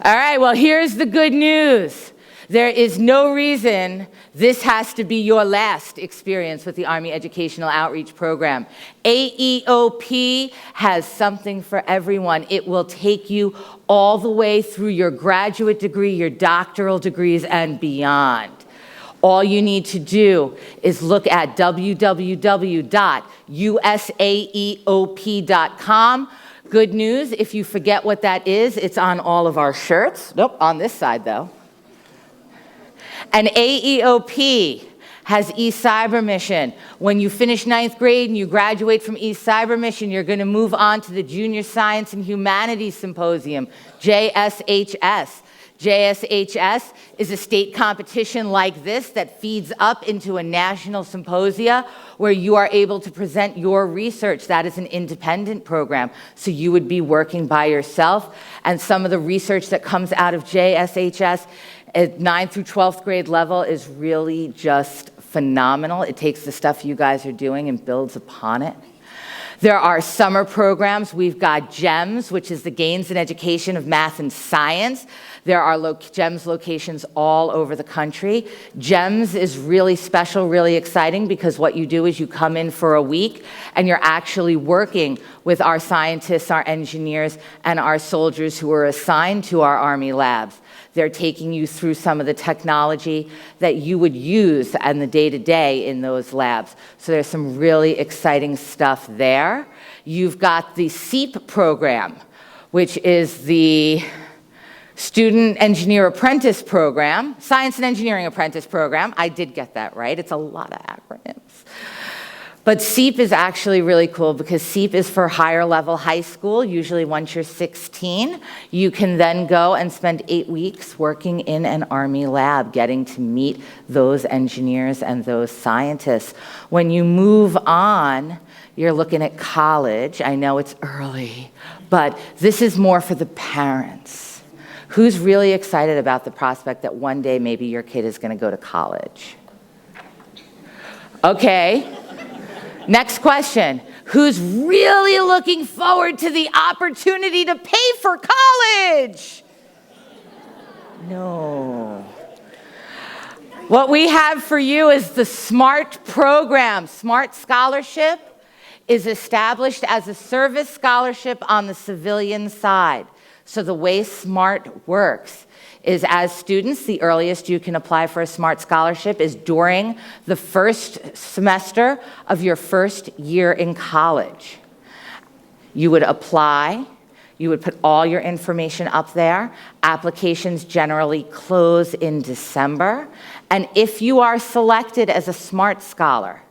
All right, well, here's the good news. There is no reason this has to be your last experience with the Army Educational Outreach Program. AEOP has something for everyone. It will take you all the way through your graduate degree, your doctoral degrees, and beyond. All you need to do is look at www.usaeop.com. Good news, if you forget what that is, it's on all of our shirts. Nope, on this side though. And AEOP has eCYBERMISSION. When you finish 9th grade and you graduate from eCYBERMISSION, you're going to move on to the Junior Science and Humanities Symposium, JSHS. JSHS is a state competition like this that feeds up into a national symposia where you are able to present your research. That is an independent program, so you would be working by yourself. And some of the research that comes out of JSHS at 9th through 12th grade level is really just phenomenal. It takes the stuff you guys are doing and builds upon it. There are summer programs. We've got GEMS, which is the Gains in Education of Math and Science. There are GEMS locations all over the country. GEMS is really special, really exciting, because what you do is you come in for a week and you're actually working with our scientists, our engineers, and our soldiers who are assigned to our Army labs. They're taking you through some of the technology that you would use in the day-to-day in those labs. So there's some really exciting stuff there. You've got the SEEP program, which is the Student Engineer Apprentice Program, Science and Engineering Apprentice Program. I did get that right. It's a lot of acronyms. But SEEP is actually really cool because SEEP is for higher level high school. Usually once you're 16, you can then go and spend 8 weeks working in an Army lab, getting to meet those engineers and those scientists. When you move on, you're looking at college. I know it's early, but this is more for the parents. Who's really excited about the prospect that one day maybe your kid is going to go to college? Okay. Next question. Who's really looking forward to the opportunity to pay for college? No. What we have for you is the SMART program. SMART Scholarship is established as a service scholarship on the civilian side. So the way SMART works is, as students, the earliest you can apply for a SMART scholarship is during the first semester of your first year in college. You would apply, you would put all your information up there. Applications generally close in December. And if you are selected as a SMART scholar,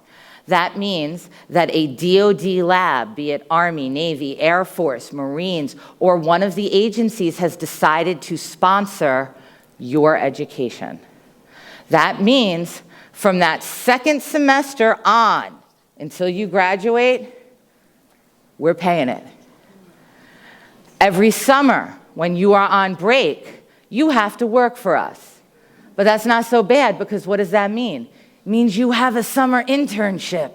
That means that a DoD lab, be it Army, Navy, Air Force, Marines, or one of the agencies has decided to sponsor your education. That means from that second semester on until you graduate, we're paying it. Every summer when you are on break, you have to work for us. But that's not so bad, because what does that mean? It means you have a summer internship.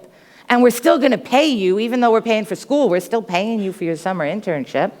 And we're still going to pay you, even though we're paying for school, we're still paying you for your summer internship.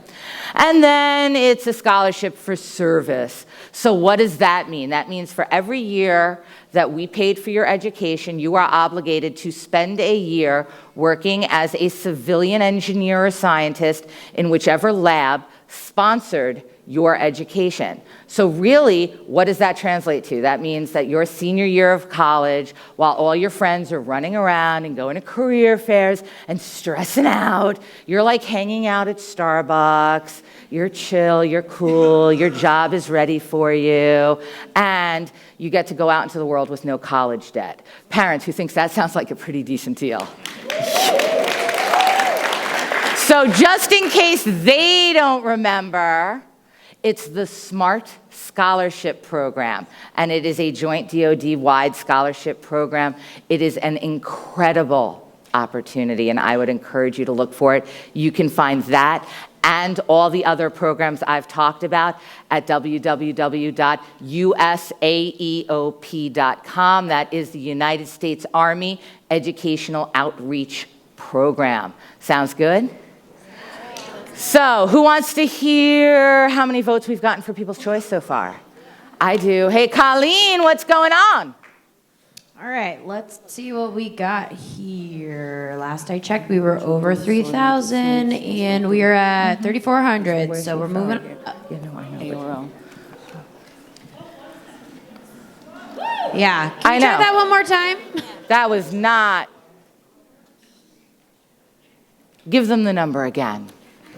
And then it's a scholarship for service. So what does that mean? That means for every year that we paid for your education, you are obligated to spend a year working as a civilian engineer or scientist in whichever lab sponsored your education. So really, what does that translate to? That means that your senior year of college, while all your friends are running around and going to career fairs and stressing out, you're like hanging out at Starbucks, you're chill, you're cool, your job is ready for you, and you get to go out into the world with no college debt. Parents, who thinks that sounds like a pretty decent deal? So just in case they don't remember, it's the SMART Scholarship Program, and it is a joint DoD-wide scholarship program. It is an incredible opportunity, and I would encourage you to look for it. You can find that and all the other programs I've talked about at www.usaeop.com. That is the United States Army Educational Outreach Program. Sounds good? So, who wants to hear how many votes we've gotten for People's Choice so far? I do. Hey, Colleen, what's going on? All right, let's see what we got here. Last I checked, we were over 3,000, and we are at 3,400, so we're moving up. Yeah, can you try that one more time? That was not. Give them the number again.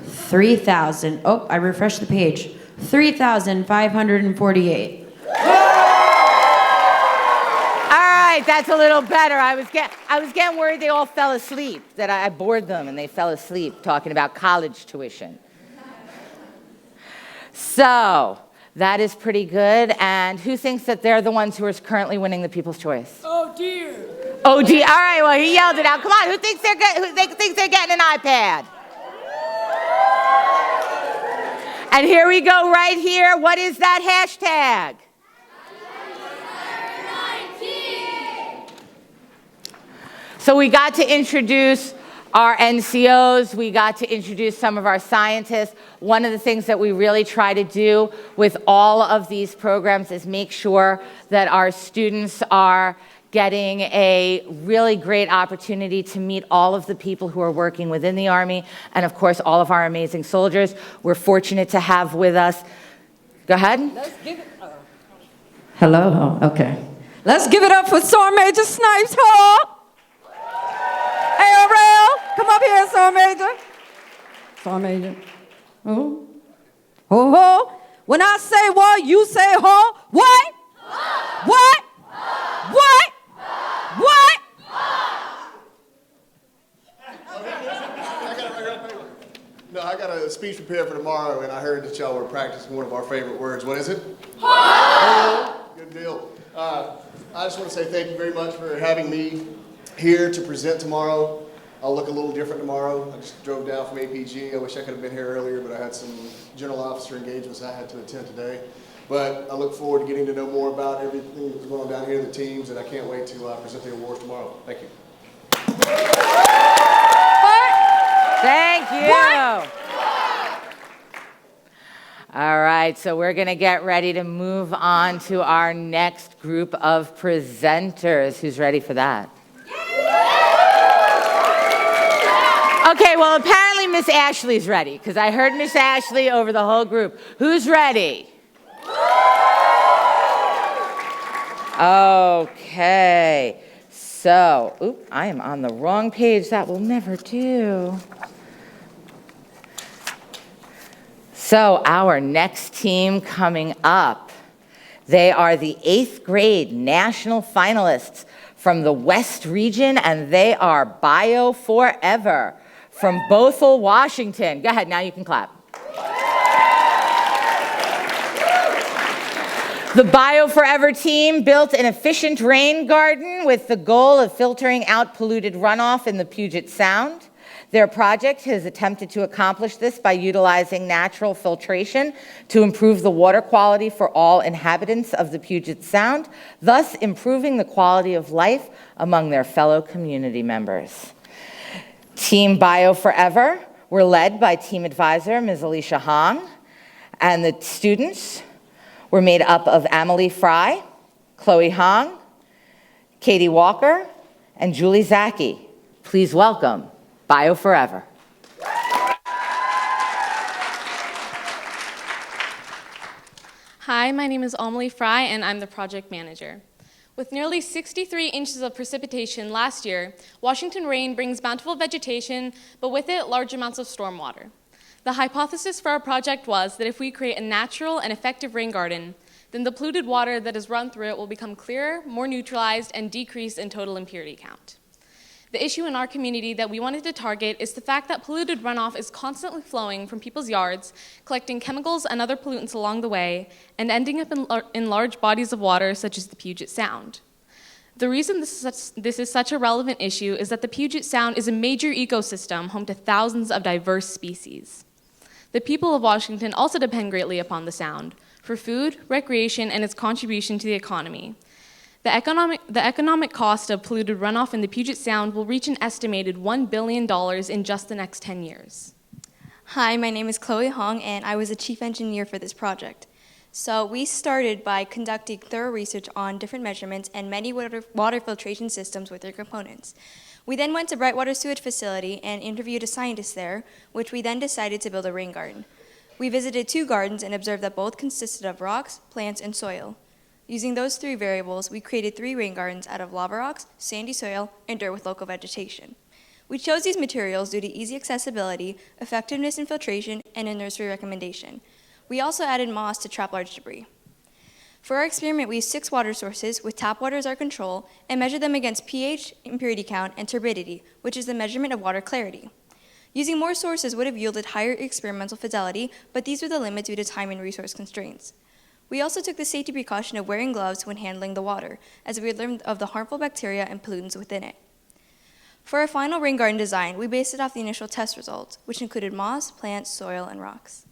3,000. Oh, I refreshed the page. 3,548. All right, that's a little better. I was getting worried they all fell asleep, that I bored them and they fell asleep talking about college tuition. So, that is pretty good. And who thinks that they're the ones who are currently winning the People's Choice? Oh, dear. Oh, dear. All right, well, he yelled it out. Come on, who thinks they're getting an iPad? And here we go right here. What is that hashtag? So we got to introduce our NCOs. We got to introduce some of our scientists. One of the things that we really try to do with all of these programs is make sure that our students are getting a really great opportunity to meet all of the people who are working within the Army, and of course all of our amazing soldiers. We're fortunate to have with us, go ahead. Hello? Oh, okay. Let's give it up for Sergeant Major Snipes, huh? Hey, Aurel, come up here, Sergeant Major. Sergeant Major. Oh. Ho, ho. When I say what, you say huh? What? What? What? What? No, I got a speech prepared for tomorrow, and I heard that y'all were practicing one of our favorite words. What is it? Good deal. I just want to say thank you very much for having me here to present tomorrow. I'll look a little different tomorrow. I just drove down from APG. I wish I could have been here earlier, but I had some general officer engagements I had to attend today. But I look forward to getting to know more about everything that's going on down here, the teams, and I can't wait to present the awards tomorrow. Thank you. Thank you. All right, so we're going to get ready to move on to our next group of presenters. Who's ready for that? Okay, well, apparently Miss Ashley's ready, because I heard Miss Ashley over the whole group. Who's ready? Okay, so, I am on the wrong page. That will never do. So, our next team coming up, they are the 8th grade national finalists from the West region, and they are Bio Forever from Bothell, Washington. Go ahead, now you can clap. The Bio Forever team built an efficient rain garden with the goal of filtering out polluted runoff in the Puget Sound. Their project has attempted to accomplish this by utilizing natural filtration to improve the water quality for all inhabitants of the Puget Sound, thus improving the quality of life among their fellow community members. Team Bio Forever were led by team advisor Ms. Alicia Hong, and the students were made up of Amelie Fry, Chloe Hong, Katie Walker, and Julie Zaki. Please welcome Bio Forever. Hi, my name is Amelie Fry, and I'm the project manager. With nearly 63 inches of precipitation last year, Washington rain brings bountiful vegetation, but with it, large amounts of stormwater. The hypothesis for our project was that if we create a natural and effective rain garden, then the polluted water that is run through it will become clearer, more neutralized, and decrease in total impurity count. The issue in our community that we wanted to target is the fact that polluted runoff is constantly flowing from people's yards, collecting chemicals and other pollutants along the way, and ending up in large bodies of water such as the Puget Sound. The reason this is such a relevant issue is that the Puget Sound is a major ecosystem home to thousands of diverse species. The people of Washington also depend greatly upon the Sound for food, recreation, and its contribution to the economy. The economic cost of polluted runoff in the Puget Sound will reach an estimated $1 billion in just the next 10 years. Hi, my name is Chloe Hong, and I was the chief engineer for this project. So we started by conducting thorough research on different measurements and many water filtration systems with their components. We then went to Brightwater Sewage Facility and interviewed a scientist there, which we then decided to build a rain garden. We visited 2 gardens and observed that both consisted of rocks, plants, and soil. Using those 3 variables, we created 3 rain gardens out of lava rocks, sandy soil, and dirt with local vegetation. We chose these materials due to easy accessibility, effectiveness in filtration, and a nursery recommendation. We also added moss to trap large debris. For our experiment, we used 6 water sources with tap water as our control and measured them against pH, impurity count, and turbidity, which is the measurement of water clarity. Using more sources would have yielded higher experimental fidelity, but these were the limit due to time and resource constraints. We also took the safety precaution of wearing gloves when handling the water, as we had learned of the harmful bacteria and pollutants within it. For our final rain garden design, we based it off the initial test results, which included moss, plants, soil, and rocks.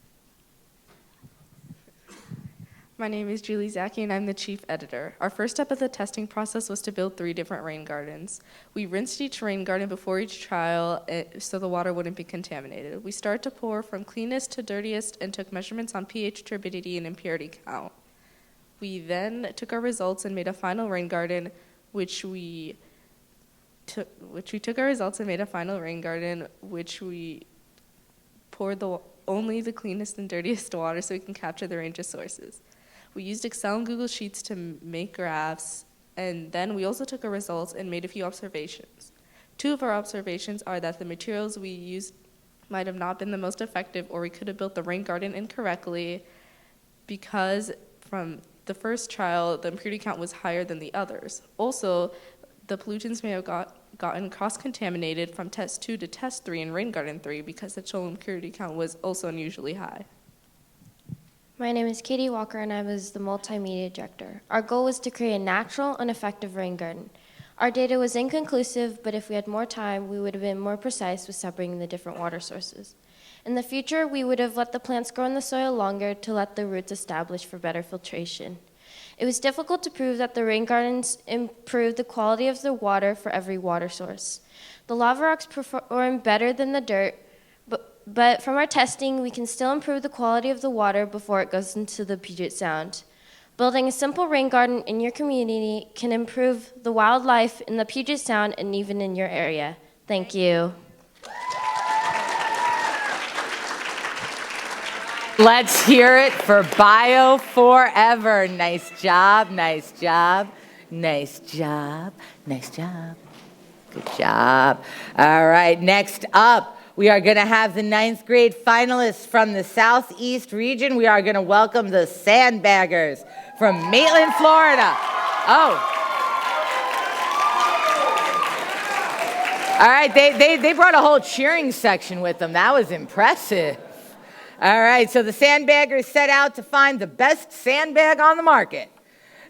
My name is Julie Zaki, and I'm the chief editor. Our first step of the testing process was to build 3 different rain gardens. We rinsed each rain garden before each trial so the water wouldn't be contaminated. We started to pour from cleanest to dirtiest and took measurements on pH, turbidity, and impurity count. We then took our results and made a final rain garden, which we poured only the cleanest and dirtiest water so we can capture the range of sources. We used Excel and Google Sheets to make graphs, and then we also took our results and made a few observations. 2 of our observations are that the materials we used might have not been the most effective, or we could have built the rain garden incorrectly because from the first trial, the impurity count was higher than the others. Also, the pollutants may have gotten cross-contaminated from test 2 to test 3 in rain garden 3 because the total impurity count was also unusually high. My name is Katie Walker, and I was the multimedia director. Our goal was to create a natural and effective rain garden. Our data was inconclusive, but if we had more time, we would have been more precise with separating the different water sources. In the future, we would have let the plants grow in the soil longer to let the roots establish for better filtration. It was difficult to prove that the rain gardens improved the quality of the water for every water source. The lava rocks perform better than the dirt, but from our testing, we can still improve the quality of the water before it goes into the Puget Sound. Building a simple rain garden in your community can improve the wildlife in the Puget Sound and even in your area. Thank you. Let's hear it for Bio Forever. Nice job, nice job, nice job, nice job. Good job. All right, next up, we are going to have the 9th grade finalists from the Southeast region. We are going to welcome the Sandbaggers from Maitland, Florida. Oh. All right, they brought a whole cheering section with them. That was impressive. All right, so the sandbaggers set out to find the best sandbag on the market.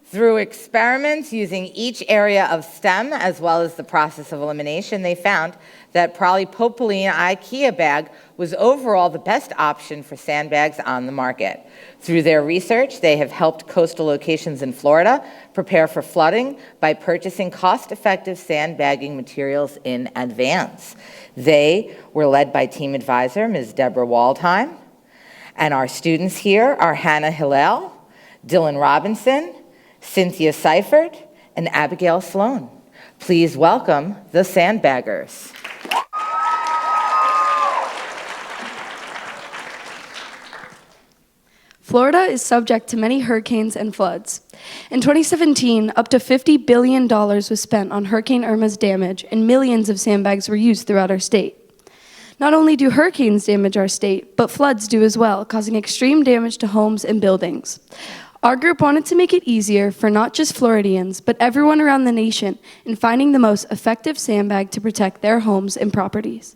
Through experiments using each area of STEM as well as the process of elimination, they found that polypropylene IKEA bag was overall the best option for sandbags on the market. Through their research, they have helped coastal locations in Florida prepare for flooding by purchasing cost-effective sandbagging materials in advance. They were led by team advisor, Ms. Deborah Waldheim, and our students here are Hannah Hillel, Dylan Robinson, Cynthia Seifert, and Abigail Sloan. Please welcome the sandbaggers. Florida is subject to many hurricanes and floods. In 2017, up to $50 billion was spent on Hurricane Irma's damage, and millions of sandbags were used throughout our state. Not only do hurricanes damage our state, but floods do as well, causing extreme damage to homes and buildings. Our group wanted to make it easier for not just Floridians, but everyone around the nation in finding the most effective sandbag to protect their homes and properties.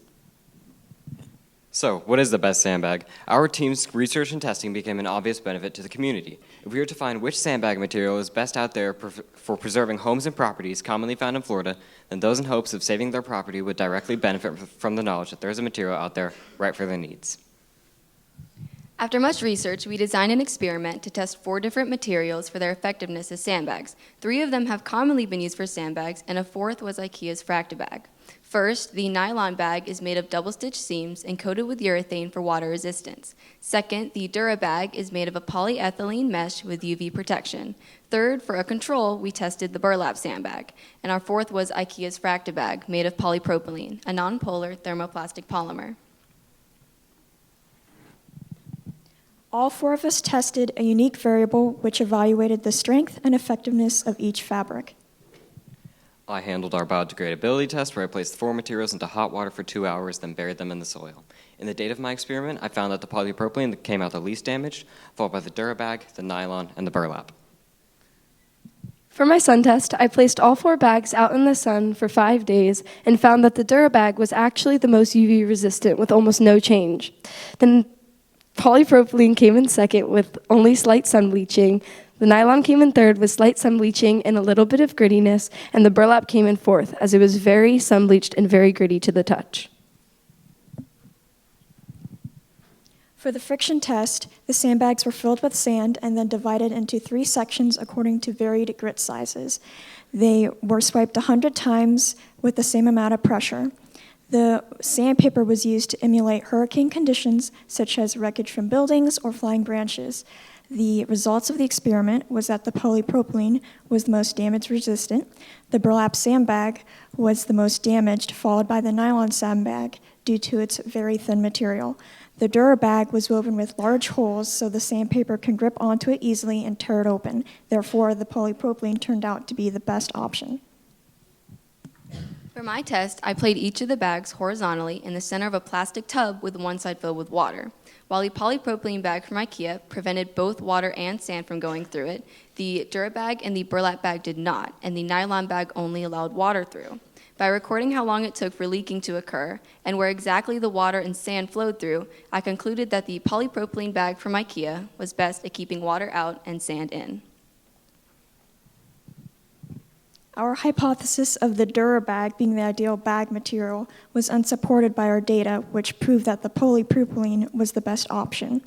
So, what is the best sandbag? Our team's research and testing became an obvious benefit to the community. If we were to find which sandbag material is best out there for preserving homes and properties commonly found in Florida, then those in hopes of saving their property would directly benefit from the knowledge that there is a material out there right for their needs. After much research, we designed an experiment to test 4 different materials for their effectiveness as sandbags. 3 of them have commonly been used for sandbags, and a 4th was IKEA's Fractabag. First, the nylon bag is made of double-stitch seams and coated with urethane for water resistance. Second, the Durabag is made of a polyethylene mesh with UV protection. Third, for a control, we tested the burlap sandbag. And our 4th was IKEA's Fractabag, made of polypropylene, a non-polar thermoplastic polymer. All 4 of us tested a unique variable which evaluated the strength and effectiveness of each fabric. I handled our biodegradability test where I placed 4 materials into hot water for 2 hours, then buried them in the soil. In the data of my experiment, I found that the polypropylene came out the least damaged, followed by the Durabag, the nylon, and the burlap. For my sun test, I placed all 4 bags out in the sun for 5 days and found that the Durabag was actually the most UV resistant with almost no change. Then polypropylene came in second with only slight sun bleaching. The nylon came in third with slight sun bleaching and a little bit of grittiness, and the burlap came in fourth as it was very sun bleached and very gritty to the touch. For the friction test, the sandbags were filled with sand and then divided into 3 sections according to varied grit sizes. They were swiped 100 times with the same amount of pressure. The sandpaper was used to emulate hurricane conditions, such as wreckage from buildings or flying branches. The results of the experiment was that the polypropylene was the most damage resistant, the burlap sandbag was the most damaged, followed by the nylon sandbag due to its very thin material. The Durabag was woven with large holes so the sandpaper can grip onto it easily and tear it open. Therefore, the polypropylene turned out to be the best option. For my test, I played each of the bags horizontally in the center of a plastic tub with one side filled with water. While the polypropylene bag from IKEA prevented both water and sand from going through it, the Durabag and the burlap bag did not, and the nylon bag only allowed water through. By recording how long it took for leaking to occur and where exactly the water and sand flowed through, I concluded that the polypropylene bag from IKEA was best at keeping water out and sand in. Our hypothesis of the Durabag being the ideal bag material was unsupported by our data, which proved that the polypropylene was the best option.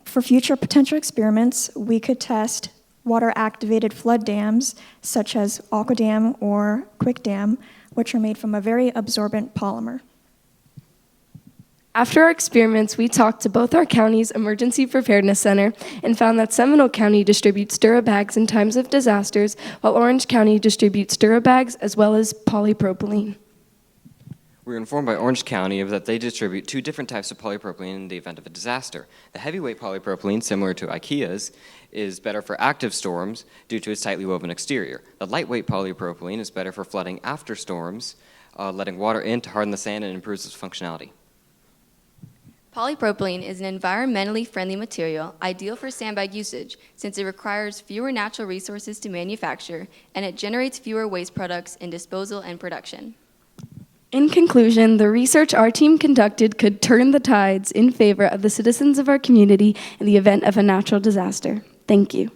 For future potential experiments, we could test water-activated flood dams, such as Aquadam or QuickDam, which are made from a very absorbent polymer. After our experiments, we talked to both our county's Emergency Preparedness Center and found that Seminole County distributes Durabags in times of disasters, while Orange County distributes Durabags as well as polypropylene. We were informed by Orange County that they distribute 2 different types of polypropylene in the event of a disaster. The heavyweight polypropylene, similar to IKEA's, is better for active storms due to its tightly woven exterior. The lightweight polypropylene is better for flooding after storms, letting water in to harden the sand and improves its functionality. Polypropylene is an environmentally friendly material ideal for sandbag usage since it requires fewer natural resources to manufacture and it generates fewer waste products in disposal and production. In conclusion, the research our team conducted could turn the tides in favor of the citizens of our community in the event of a natural disaster. Thank you.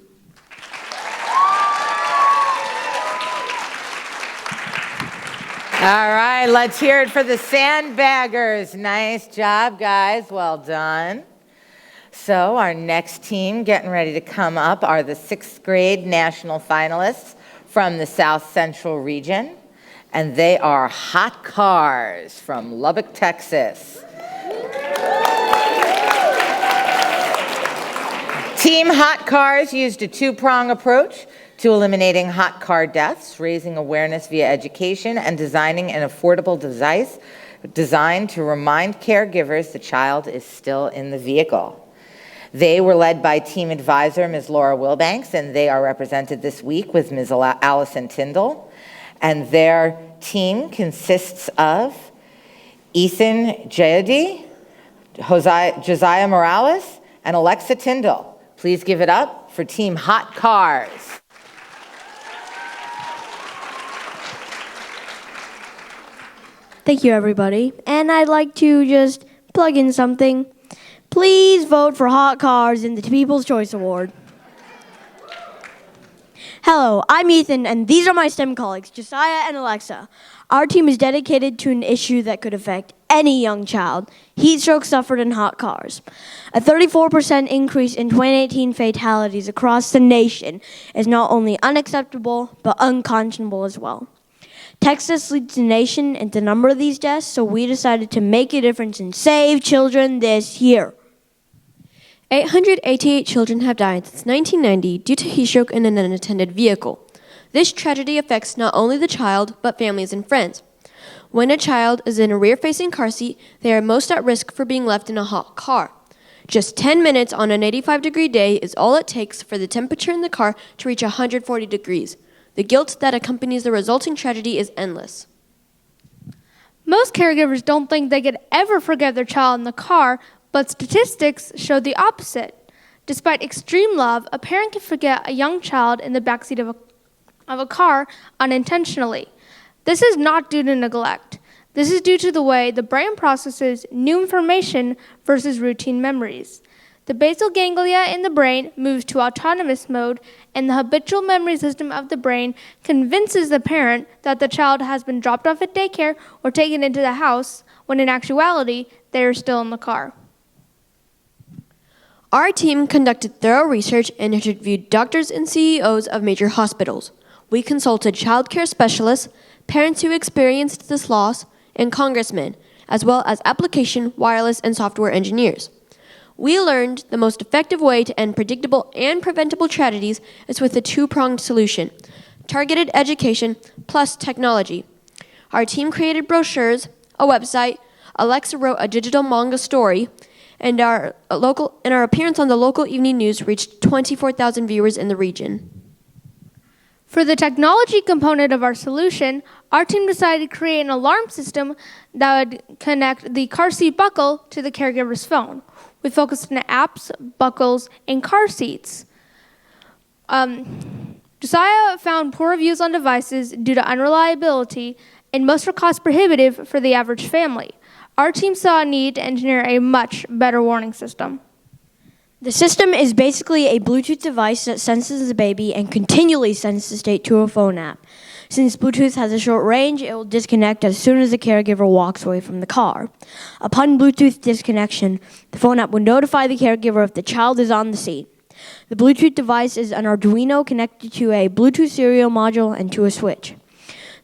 All right, let's hear it for the sandbaggers. Nice job, guys. Well done. So our next team getting ready to come up are the 6th grade national finalists from the South Central region, and they are Hot Cars from Lubbock, Texas. Team Hot Cars used a two-prong approach to eliminating hot car deaths, raising awareness via education, and designing an affordable device designed to remind caregivers the child is still in the vehicle. They were led by team advisor, Ms. Laura Wilbanks, and they are represented this week with Ms. Allison Tyndall. And their team consists of Ethan Jayadi, Josiah Morales, and Alexa Tyndall. Please give it up for Team Hot Cars. Thank you, everybody. And I'd like to just plug in something. Please vote for Hot Cars in the People's Choice Award. Hello, I'm Ethan, and these are my STEM colleagues, Josiah and Alexa. Our team is dedicated to an issue that could affect any young child: heat stroke suffered in hot cars. A 34% increase in 2018 fatalities across the nation is not only unacceptable, but unconscionable as well. Texas leads the nation in the number of these deaths, so we decided to make a difference and save children this year. 888 children have died since 1990 due to heat stroke in an unattended vehicle. This tragedy affects not only the child, but families and friends. When a child is in a rear-facing car seat, they are most at risk for being left in a hot car. Just 10 minutes on an 85-degree day is all it takes for the temperature in the car to reach 140 degrees. The guilt that accompanies the resulting tragedy is endless. Most caregivers don't think they could ever forget their child in the car, but statistics show the opposite. Despite extreme love, a parent can forget a young child in the backseat of a car unintentionally. This is not due to neglect. This is due to the way the brain processes new information versus routine memories. The basal ganglia in the brain moves to autonomous mode, and the habitual memory system of the brain convinces the parent that the child has been dropped off at daycare or taken into the house, when in actuality, they are still in the car. Our team conducted thorough research and interviewed doctors and CEOs of major hospitals. We consulted child care specialists, parents who experienced this loss, and congressmen, as well as application, wireless, and software engineers. We learned the most effective way to end predictable and preventable tragedies is with a two-pronged solution: targeted education plus technology. Our team created brochures, a website, Alexa wrote a digital manga story, and our appearance on the local evening news reached 24,000 viewers in the region. For the technology component of our solution, our team decided to create an alarm system that would connect the car seat buckle to the caregiver's phone. We focused on apps, buckles, and car seats. Josiah found poor reviews on devices due to unreliability, and most were cost prohibitive for the average family. Our team saw a need to engineer a much better warning system. The system is basically a Bluetooth device that senses the baby and continually sends the state to a phone app. Since Bluetooth has a short range, it will disconnect as soon as the caregiver walks away from the car. Upon Bluetooth disconnection, the phone app will notify the caregiver if the child is on the seat. The Bluetooth device is an Arduino connected to a Bluetooth serial module and to a switch.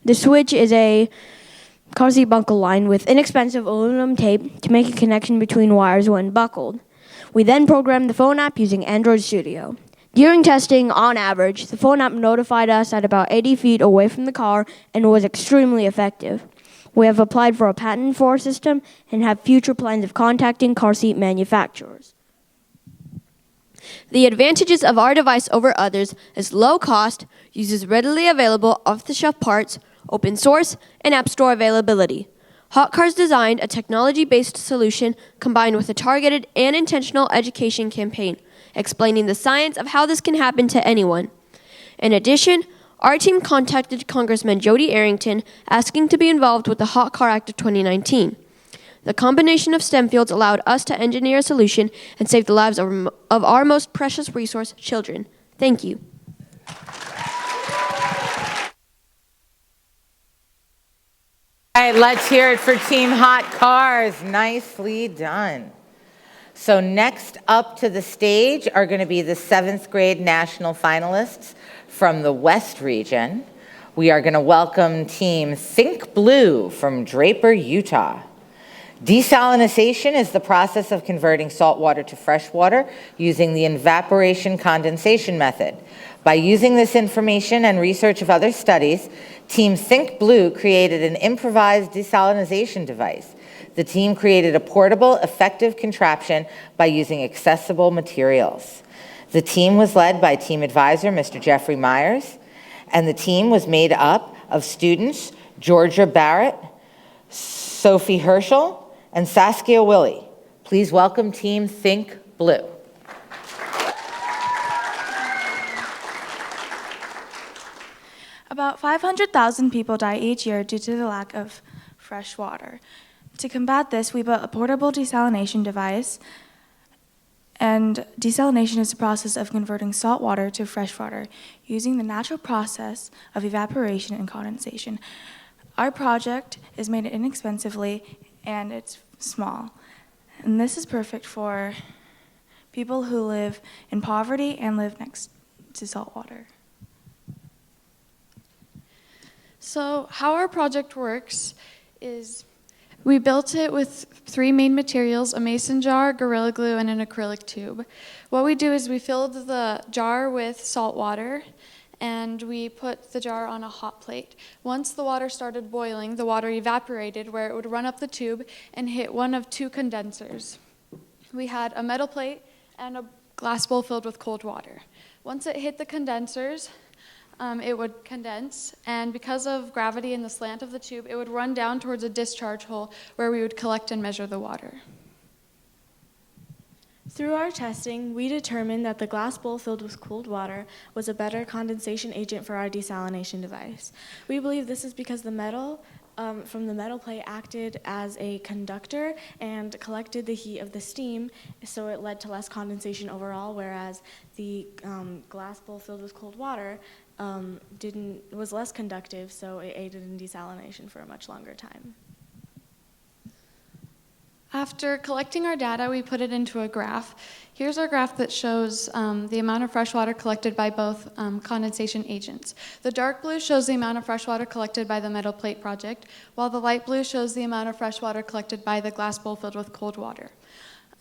The switch is a car seat buckle line with inexpensive aluminum tape to make a connection between wires when buckled. We then programmed the phone app using Android Studio. During testing, on average, the phone app notified us at about 80 feet away from the car and was extremely effective. We have applied for a patent for our system and have future plans of contacting car seat manufacturers. The advantages of our device over others is low cost, uses readily available off-the-shelf parts, open source, and App Store availability. Hot Cars designed a technology-based solution combined with a targeted and intentional education campaign, explaining the science of how this can happen to anyone. In addition, Our team contacted Congressman Jody Arrington asking to be involved with the Hot Car Act of 2019. The combination of STEM fields allowed us to engineer a solution and save the lives of our most precious resource, children. Thank you. All right, let's hear it for Team Hot Cars. Nicely done. So next up to the stage are going to be the 7th grade national finalists from the West region. We are going to welcome Team Think Blue from Draper, Utah. Desalination is the process of converting salt water to fresh water using the evaporation condensation method. By using this information and research of other studies, Team Think Blue created an improvised desalination device. The team created a portable, effective contraption by using accessible materials. The team was led by team advisor, Mr. Jeffrey Myers, and the team was made up of students Georgia Barrett, Sophie Herschel, and Saskia Willie. Please welcome Team Think Blue. About 500,000 people die each year due to the lack of fresh water. To combat this, we built a portable desalination device, and desalination is the process of converting salt water to fresh water using the natural process of evaporation and condensation. Our project is made inexpensively and it's small. And this is perfect for people who live in poverty and live next to salt water. So how our project works is we built it with 3 main materials, a mason jar, Gorilla Glue, and an acrylic tube. What we do is we filled the jar with salt water, and we put the jar on a hot plate. Once the water started boiling, the water evaporated where it would run up the tube and hit one of 2 condensers. We had a metal plate and a glass bowl filled with cold water. Once it hit the condensers, it would condense, and because of gravity and the slant of the tube, it would run down towards a discharge hole where we would collect and measure the water. Through our testing, we determined that the glass bowl filled with cooled water was a better condensation agent for our desalination device. We believe this is because the metal from the metal plate acted as a conductor and collected the heat of the steam, so it led to less condensation overall, whereas the glass bowl filled with cold water was less conductive, so it aided in desalination for a much longer time. After collecting our data, we put it into a graph. Here's our graph that shows the amount of fresh water collected by both condensation agents. The dark blue shows the amount of fresh water collected by the metal plate project, while the light blue shows the amount of fresh water collected by the glass bowl filled with cold water.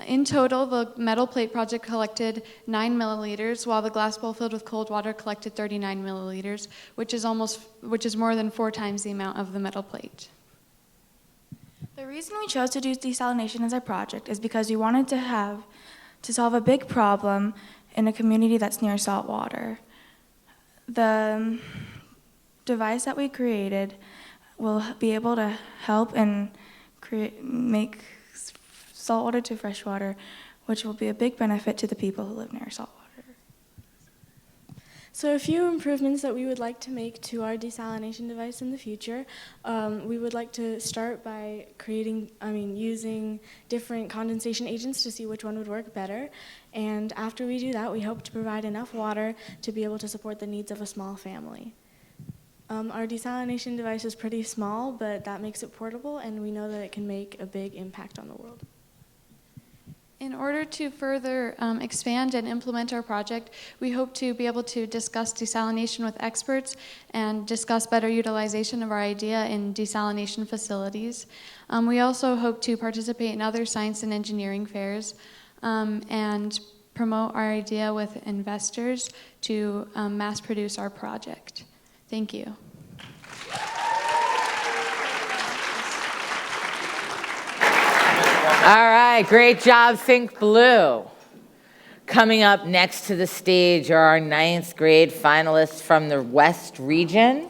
In total, the metal plate project collected 9 milliliters, while the glass bowl filled with cold water collected 39 milliliters, which is more than 4 times the amount of the metal plate. The reason we chose to do desalination as our project is because we wanted to solve a big problem in a community that's near salt water. The device that we created will be able to help and make salt water to fresh water, which will be a big benefit to the people who live near salt water. So a few improvements that we would like to make to our desalination device in the future. We would like to start by using different condensation agents to see which one would work better. And after we do that, we hope to provide enough water to be able to support the needs of a small family. Our desalination device is pretty small, but that makes it portable, and we know that it can make a big impact on the world. In order to further expand and implement our project, we hope to be able to discuss desalination with experts and discuss better utilization of our idea in desalination facilities. We also hope to participate in other science and engineering fairs and promote our idea with investors to mass produce our project. Thank you. All right, great job, Think Blue. Coming up next to the stage are our 9th grade finalists from the West region,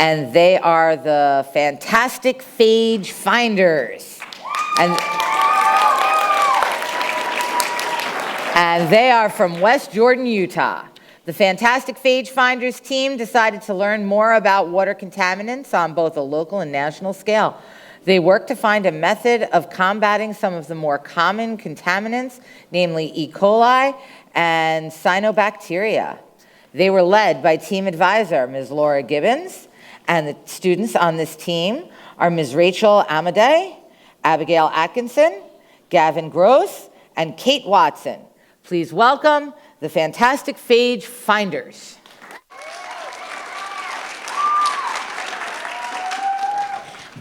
and they are the Fantastic Phage Finders. And they are from West Jordan, Utah. The fantastic Phage Finders team decided to learn more about water contaminants on both a local and national scale. They worked to find a method of combating some of the more common contaminants, namely E. coli and cyanobacteria. They were led by team advisor, Ms. Laura Gibbons, and the students on this team are Ms. Rachel Amadei, Abigail Atkinson, Gavin Gross, and Kate Watson. Please welcome the fantastic Phage Finders.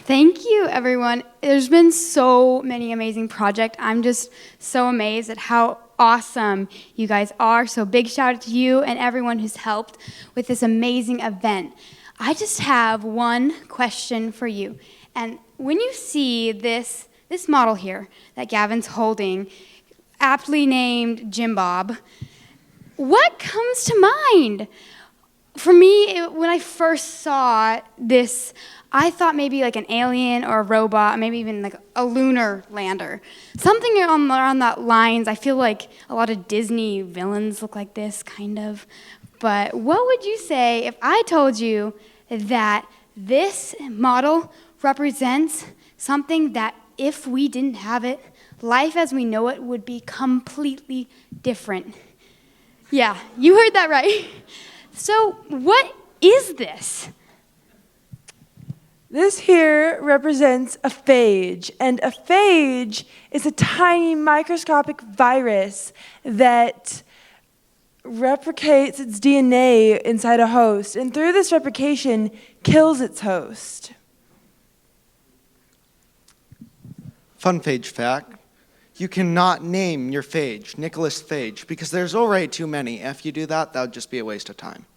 Thank you, everyone. There's been so many amazing projects. I'm just so amazed at how awesome you guys are. So big shout out to you and everyone who's helped with this amazing event. I just have one question for you. And when you see this model here that Gavin's holding, aptly named Jim Bob, what comes to mind? For me, when I first saw this, I thought maybe like an alien or a robot, maybe even like a lunar lander. Something around that lines. I feel like a lot of Disney villains look like this, kind of. But what would you say if I told you that this model represents something that if we didn't have it, life as we know it would be completely different? Yeah, you heard that right. So what is this? This here represents a phage, and a phage is a tiny microscopic virus that replicates its DNA inside a host, and through this replication, kills its host. Fun phage fact. You cannot name your phage Nicholas Phage because there's already too many. If you do that, that would just be a waste of time.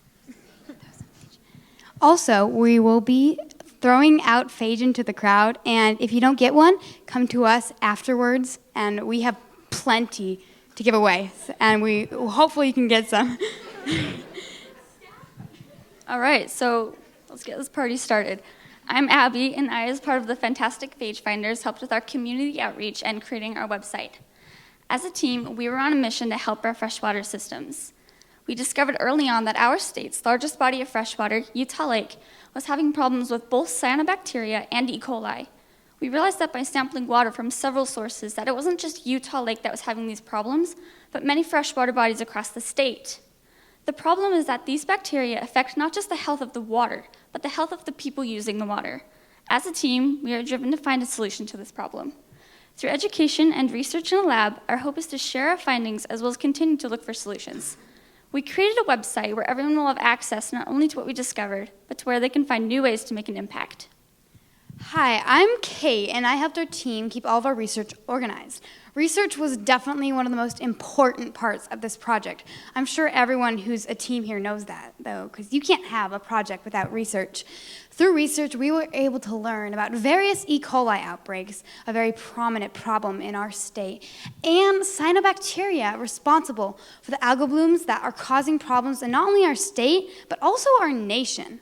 Also, we will be throwing out phage into the crowd, and if you don't get one, come to us afterwards, and we have plenty to give away, and we hopefully you can get some. All right, so let's get this party started. I'm Abby, and I, as part of the fantastic Phage Finders, helped with our community outreach and creating our website. As a team, we were on a mission to help our freshwater systems. We discovered early on that our state's largest body of freshwater, Utah Lake, was having problems with both cyanobacteria and E. coli. We realized that by sampling water from several sources that it wasn't just Utah Lake that was having these problems, but many freshwater bodies across the state. The problem is that these bacteria affect not just the health of the water, but the health of the people using the water. As a team, we are driven to find a solution to this problem. Through education and research in a lab, our hope is to share our findings as well as continue to look for solutions. We created a website where everyone will have access not only to what we discovered, but to where they can find new ways to make an impact. Hi, I'm Kate, and I helped our team keep all of our research organized. Research was definitely one of the most important parts of this project. I'm sure everyone who's a team here knows that, though, because you can't have a project without research. Through research, we were able to learn about various E. coli outbreaks, a very prominent problem in our state, and cyanobacteria responsible for the algal blooms that are causing problems in not only our state, but also our nation.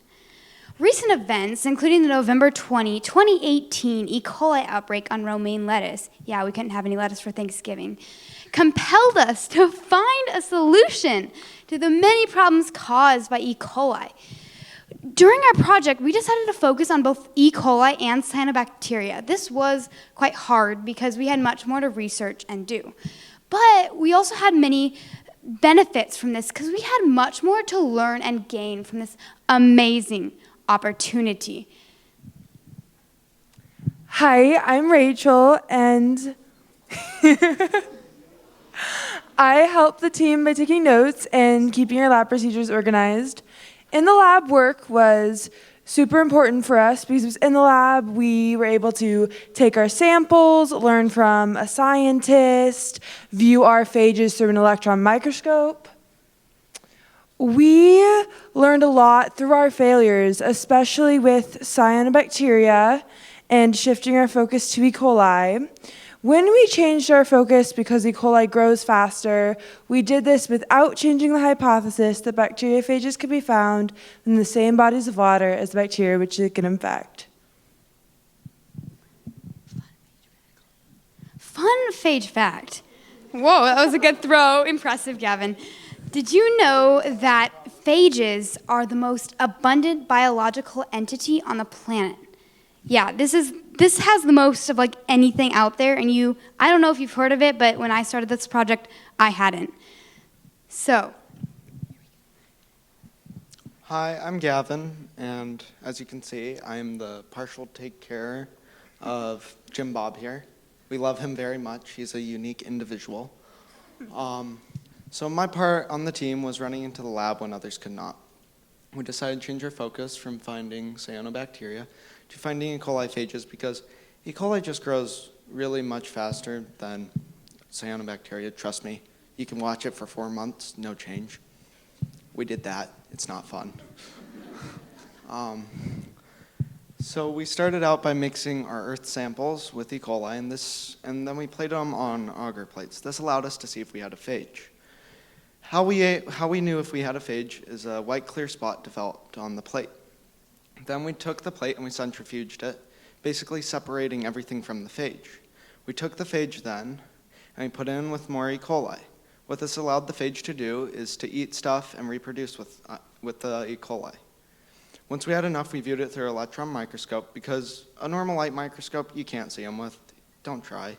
Recent events, including the November 2018 E. coli outbreak on romaine lettuce, yeah, we couldn't have any lettuce for Thanksgiving, compelled us to find a solution to the many problems caused by E. coli. During our project, we decided to focus on both E. coli and cyanobacteria. This was quite hard because we had much more to research and do. But we also had many benefits from this because we had much more to learn and gain from this amazing opportunity. Hi, I'm Rachel, and I help the team by taking notes and keeping our lab procedures organized. In the lab, work was super important for us because in the lab we were able to take our samples, learn from a scientist, view our phages through an electron microscope. We learned a lot through our failures, especially with cyanobacteria and shifting our focus to E. coli. When we changed our focus because E. coli grows faster, we did this without changing the hypothesis that bacteriophages could be found in the same bodies of water as the bacteria which they can infect. Fun phage fact. Whoa, that was a good throw. Impressive, Gavin. Did you know that phages are the most abundant biological entity on the planet? Yeah, this has the most of like anything out there, and I don't know if you've heard of it, but when I started this project, I hadn't. So. Hi, I'm Gavin, and as you can see, I'm the partial take care of Jim Bob here. We love him very much. He's a unique individual. So my part on the team was running into the lab when others could not. We decided to change our focus from finding cyanobacteria to finding E. coli phages because E. coli just grows really much faster than cyanobacteria. Trust me, you can watch it for 4 months, no change. We did that. It's not fun. So we started out by mixing our earth samples with E. coli, and then we plated them on agar plates. This allowed us to see if we had a phage. How we knew if we had a phage is a white clear spot developed on the plate. Then we took the plate and we centrifuged it, basically separating everything from the phage. We took the phage then, and we put it in with more E. coli. What this allowed the phage to do is to eat stuff and reproduce with the E. coli. Once we had enough, we viewed it through an electron microscope because a normal light microscope you can't see them with. Don't try.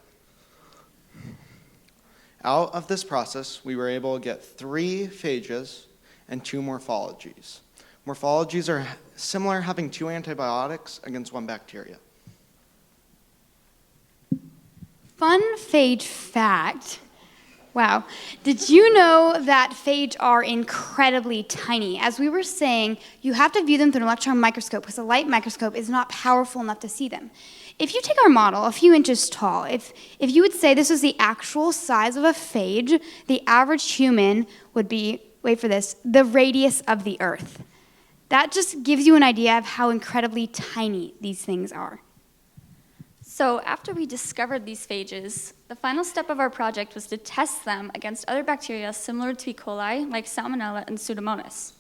Out of this process, we were able to get 3 phages and 2 morphologies. Morphologies are similar, having 2 antibiotics against 1 bacteria. Fun phage fact. Wow. Did you know that phage are incredibly tiny? As we were saying, you have to view them through an electron microscope because a light microscope is not powerful enough to see them. If you take our model, a few inches tall, if you would say this was the actual size of a phage, the average human would be, wait for this, the radius of the Earth. That just gives you an idea of how incredibly tiny these things are. So after we discovered these phages, the final step of our project was to test them against other bacteria similar to E. coli, like Salmonella and Pseudomonas.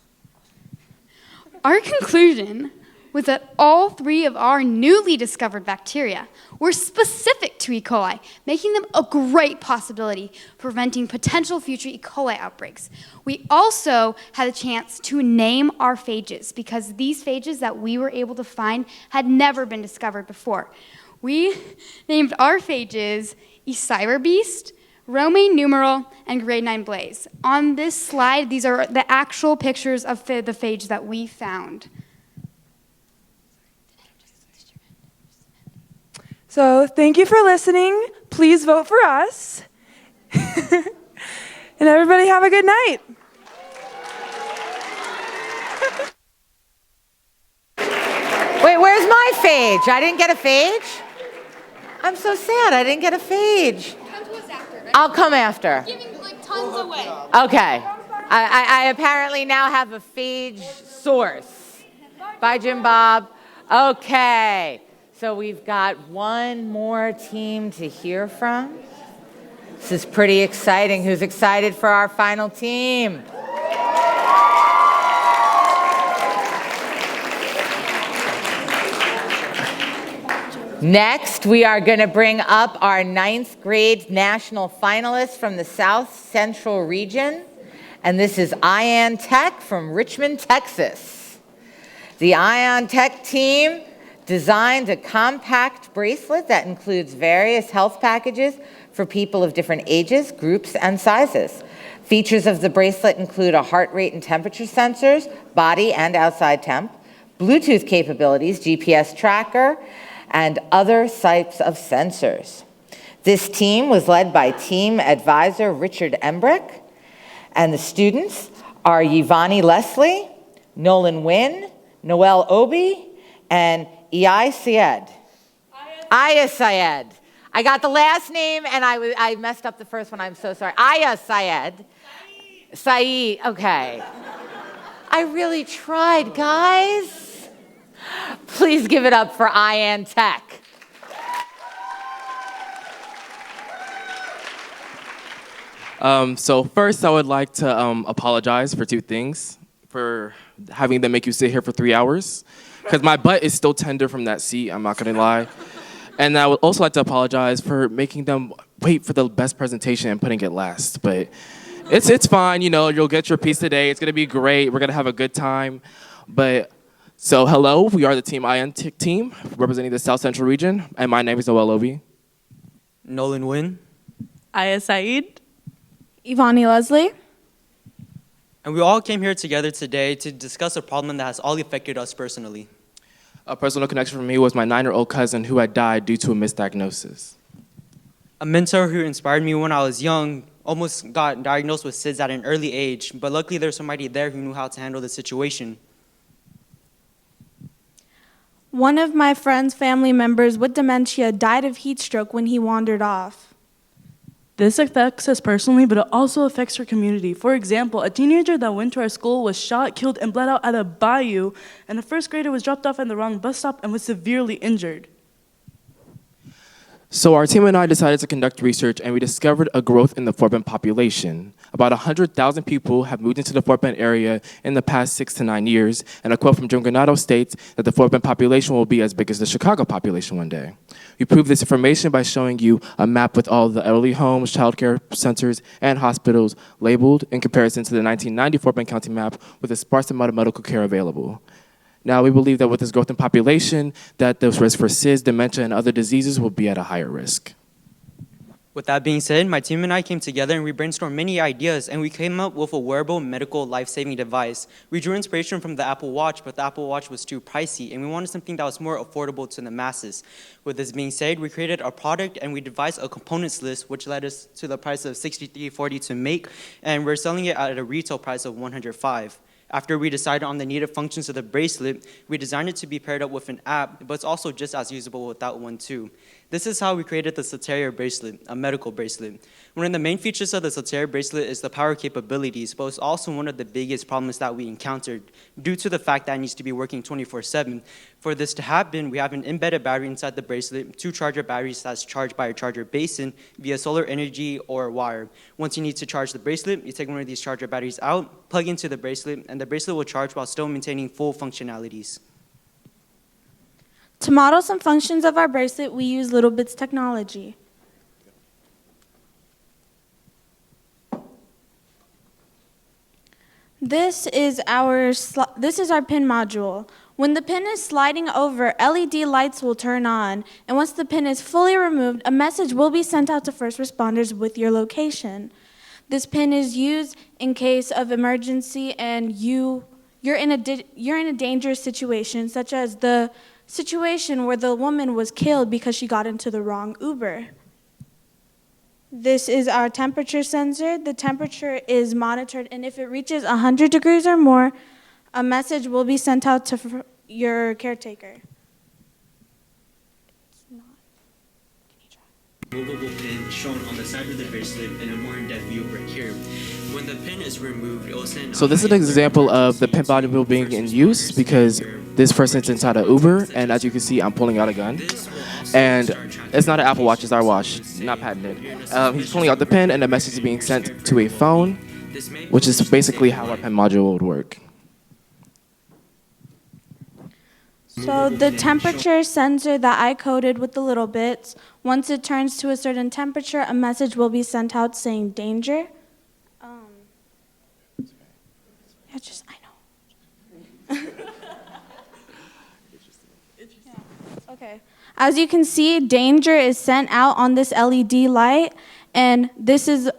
Our conclusion was that all 3 of our newly discovered bacteria were specific to E. coli, making them a great possibility for preventing potential future E. coli outbreaks. We also had a chance to name our phages because these phages that we were able to find had never been discovered before. We named our phages eCYBERBEAST, Romaine numeral, and grade 9 blaze. On this slide, these are the actual pictures of the phage that we found. So thank you for listening. Please vote for us. And everybody have a good night. Wait, where's my phage? I didn't get a phage? I'm so sad I didn't get a phage. Come to us after, right? I'll come after. Giving like tons away. Okay. I apparently now have a phage source. Bye, Jim Bob. Okay. So we've got one more team to hear from. This is pretty exciting. Who's excited for our final team? Next, we are going to bring up our 9th grade national finalists from the South Central region. And this is Ion Tech from Richmond, Texas. The Ion Tech team designed a compact bracelet that includes various health packages for people of different ages, groups, and sizes. Features of the bracelet include a heart rate and temperature sensors, body and outside temp, Bluetooth capabilities, GPS tracker, and other types of sensors. This team was led by team advisor Richard Embrick, and the students are Yvonne Leslie, Nolan Wynn, Noel Obi, and Iyai Syed. Aya Syed. I got the last name and I messed up the first one. I'm so sorry. Aya Syed. Saeed. Okay. I really tried, guys. Please give it up for Ion Tech. So first, I would like to apologize for 2 things. For having them make you sit here for 3 hours. Because my butt is still tender from that seat, I'm not going to lie. And I would also like to apologize for making them wait for the best presentation and putting it last. But It's fine, you know, you'll get your piece today. It's gonna be great. We're gonna have a good time. But so hello, we are the Team INTIC team representing the South Central region, and my name is Noel Obi. Nolan Wynn. Aya Saeed. Ivani Leslie. And we all came here together today to discuss a problem that has all affected us personally. A personal connection for me was my 9-year-old cousin who had died due to a misdiagnosis. A mentor who inspired me when I was young almost got diagnosed with SIDS at an early age, but luckily there was somebody there who knew how to handle the situation. One of my friend's family members with dementia died of heat stroke when he wandered off. This affects us personally, but it also affects our community. For example, a teenager that went to our school was shot, killed, and bled out at a bayou, and a first grader was dropped off at the wrong bus stop and was severely injured. So our team and I decided to conduct research, and we discovered a growth in the Fort Bend population. About 100,000 people have moved into the Fort Bend area in the past 6 to 9 years, and a quote from Jim Granado states that the Fort Bend population will be as big as the Chicago population one day. We proved this information by showing you a map with all the elderly homes, child care centers, and hospitals labeled in comparison to the 1990 Fort Bend County map with a sparse amount of medical care available. Now, we believe that with this growth in population, that the risk for SIDS, dementia, and other diseases will be at a higher risk. With that being said, my team and I came together and we brainstormed many ideas, and we came up with a wearable medical life-saving device. We drew inspiration from the Apple Watch, but the Apple Watch was too pricey, and we wanted something that was more affordable to the masses. With this being said, we created a product and we devised a components list, which led us to the price of $63.40 to make, and we're selling it at a retail price of $105. After we decided on the needed functions of the bracelet, we designed it to be paired up with an app, but it's also just as usable without one too. This is how we created the Soteria bracelet, a medical bracelet. One of the main features of the Soteria bracelet is the power capabilities, but it's also one of the biggest problems that we encountered due to the fact that it needs to be working 24/7. For this to happen, we have an embedded battery inside the bracelet, 2 charger batteries that's charged by a charger basin via solar energy or wire. Once you need to charge the bracelet, you take one of these charger batteries out, plug into the bracelet, and the bracelet will charge while still maintaining full functionalities. To model some functions of our bracelet, we use Little Bits technology. This is our pin module. When the pin is sliding over, LED lights will turn on, and once the pin is fully removed, a message will be sent out to first responders with your location. This pin is used in case of emergency and you're in a dangerous situation, such as the situation where the woman was killed because she got into the wrong Uber. This is our temperature sensor. The temperature is monitored, and if it reaches 100 degrees or more, a message will be sent out to your caretaker. Movable pin shown on the side of the bracelet in a more in-depth view right here. When the pin is removed, it will send. So this is an example of the pin module being in use because this person's inside an Uber, and as you can see, I'm pulling out a gun. And it's not an Apple Watch, it's our watch, not patented. He's pulling out the pin, and the message is being sent to a phone, which is basically how our pin module would work. So the temperature sensor that I coded with the little bits, once it turns to a certain temperature, a message will be sent out saying danger. Okay. As you can see, danger is sent out on this LED light, and this is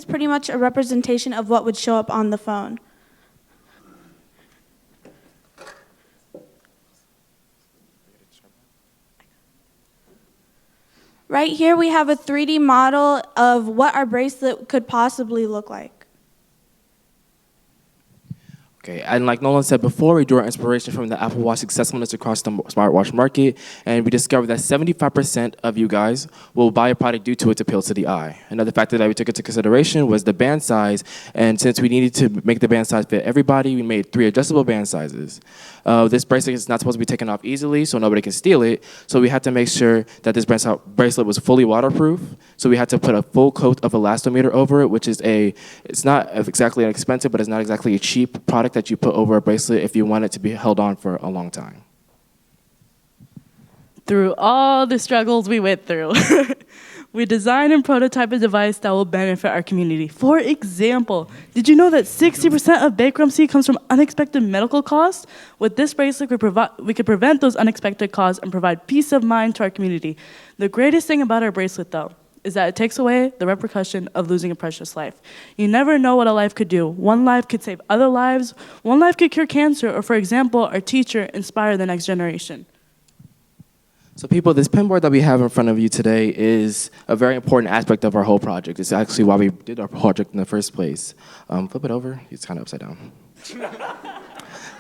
pretty much a representation of what would show up on the phone. Right here we have a 3D model of what our bracelet could possibly look like. Okay, and like Nolan said before, we drew our inspiration from the Apple Watch successfulness across the smartwatch market, and we discovered that 75% of you guys will buy a product due to its appeal to the eye. Another factor that we took into consideration was the band size, and since we needed to make the band size fit everybody, we made 3 adjustable band sizes. This bracelet is not supposed to be taken off easily, so nobody can steal it, so we had to make sure that this bracelet was fully waterproof, so we had to put a full coat of elastomer over it, which is it's not exactly inexpensive, but it's not exactly a cheap product that you put over a bracelet if you want it to be held on for a long time. through all the struggles we went through. We designed and prototyped a device that will benefit our community. For example, did you know that 60% of bankruptcy comes from unexpected medical costs? With this bracelet, we could prevent those unexpected costs and provide peace of mind to our community. The greatest thing about our bracelet, though, is that it takes away the repercussion of losing a precious life. You never know what a life could do. One life could save other lives. One life could cure cancer, or for example, our teacher inspire the next generation. So people, this pinboard that we have in front of you today is a very important aspect of our whole project. It's actually why we did our project in the first place. Flip it over. It's kind of upside down.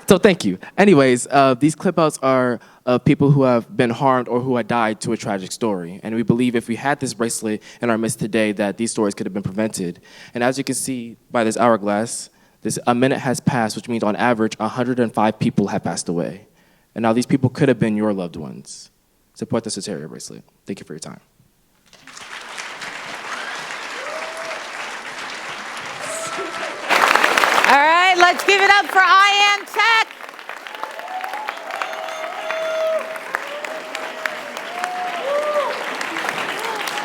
So thank you. Anyways, these clip outs are people who have been harmed or who had died to a tragic story. And we believe if we had this bracelet in our midst today that these stories could have been prevented. And as you can see by this hourglass, a minute has passed, which means on average 105 people have passed away. And now these people could have been your loved ones. Support the Soteria bracelet. Thank you for your time. All right, let's give it up for I Am Tech.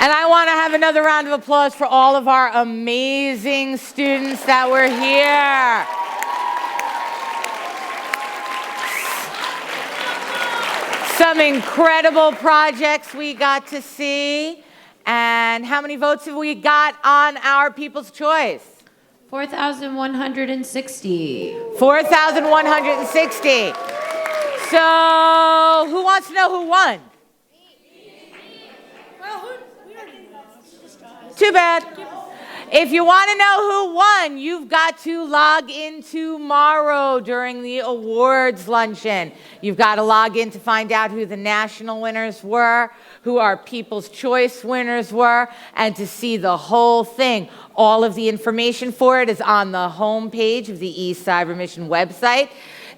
And I want to have another round of applause for all of our amazing students that were here. Some incredible projects we got to see. And how many votes have we got on our People's Choice? 4,160. 4,160. So, who wants to know who won? Too bad. If you want to know who won, you've got to log in tomorrow during the awards luncheon. You've got to log in to find out who the national winners were, who our People's Choice winners were, and to see the whole thing. All of the information for it is on the homepage of the eCYBERMISSION website.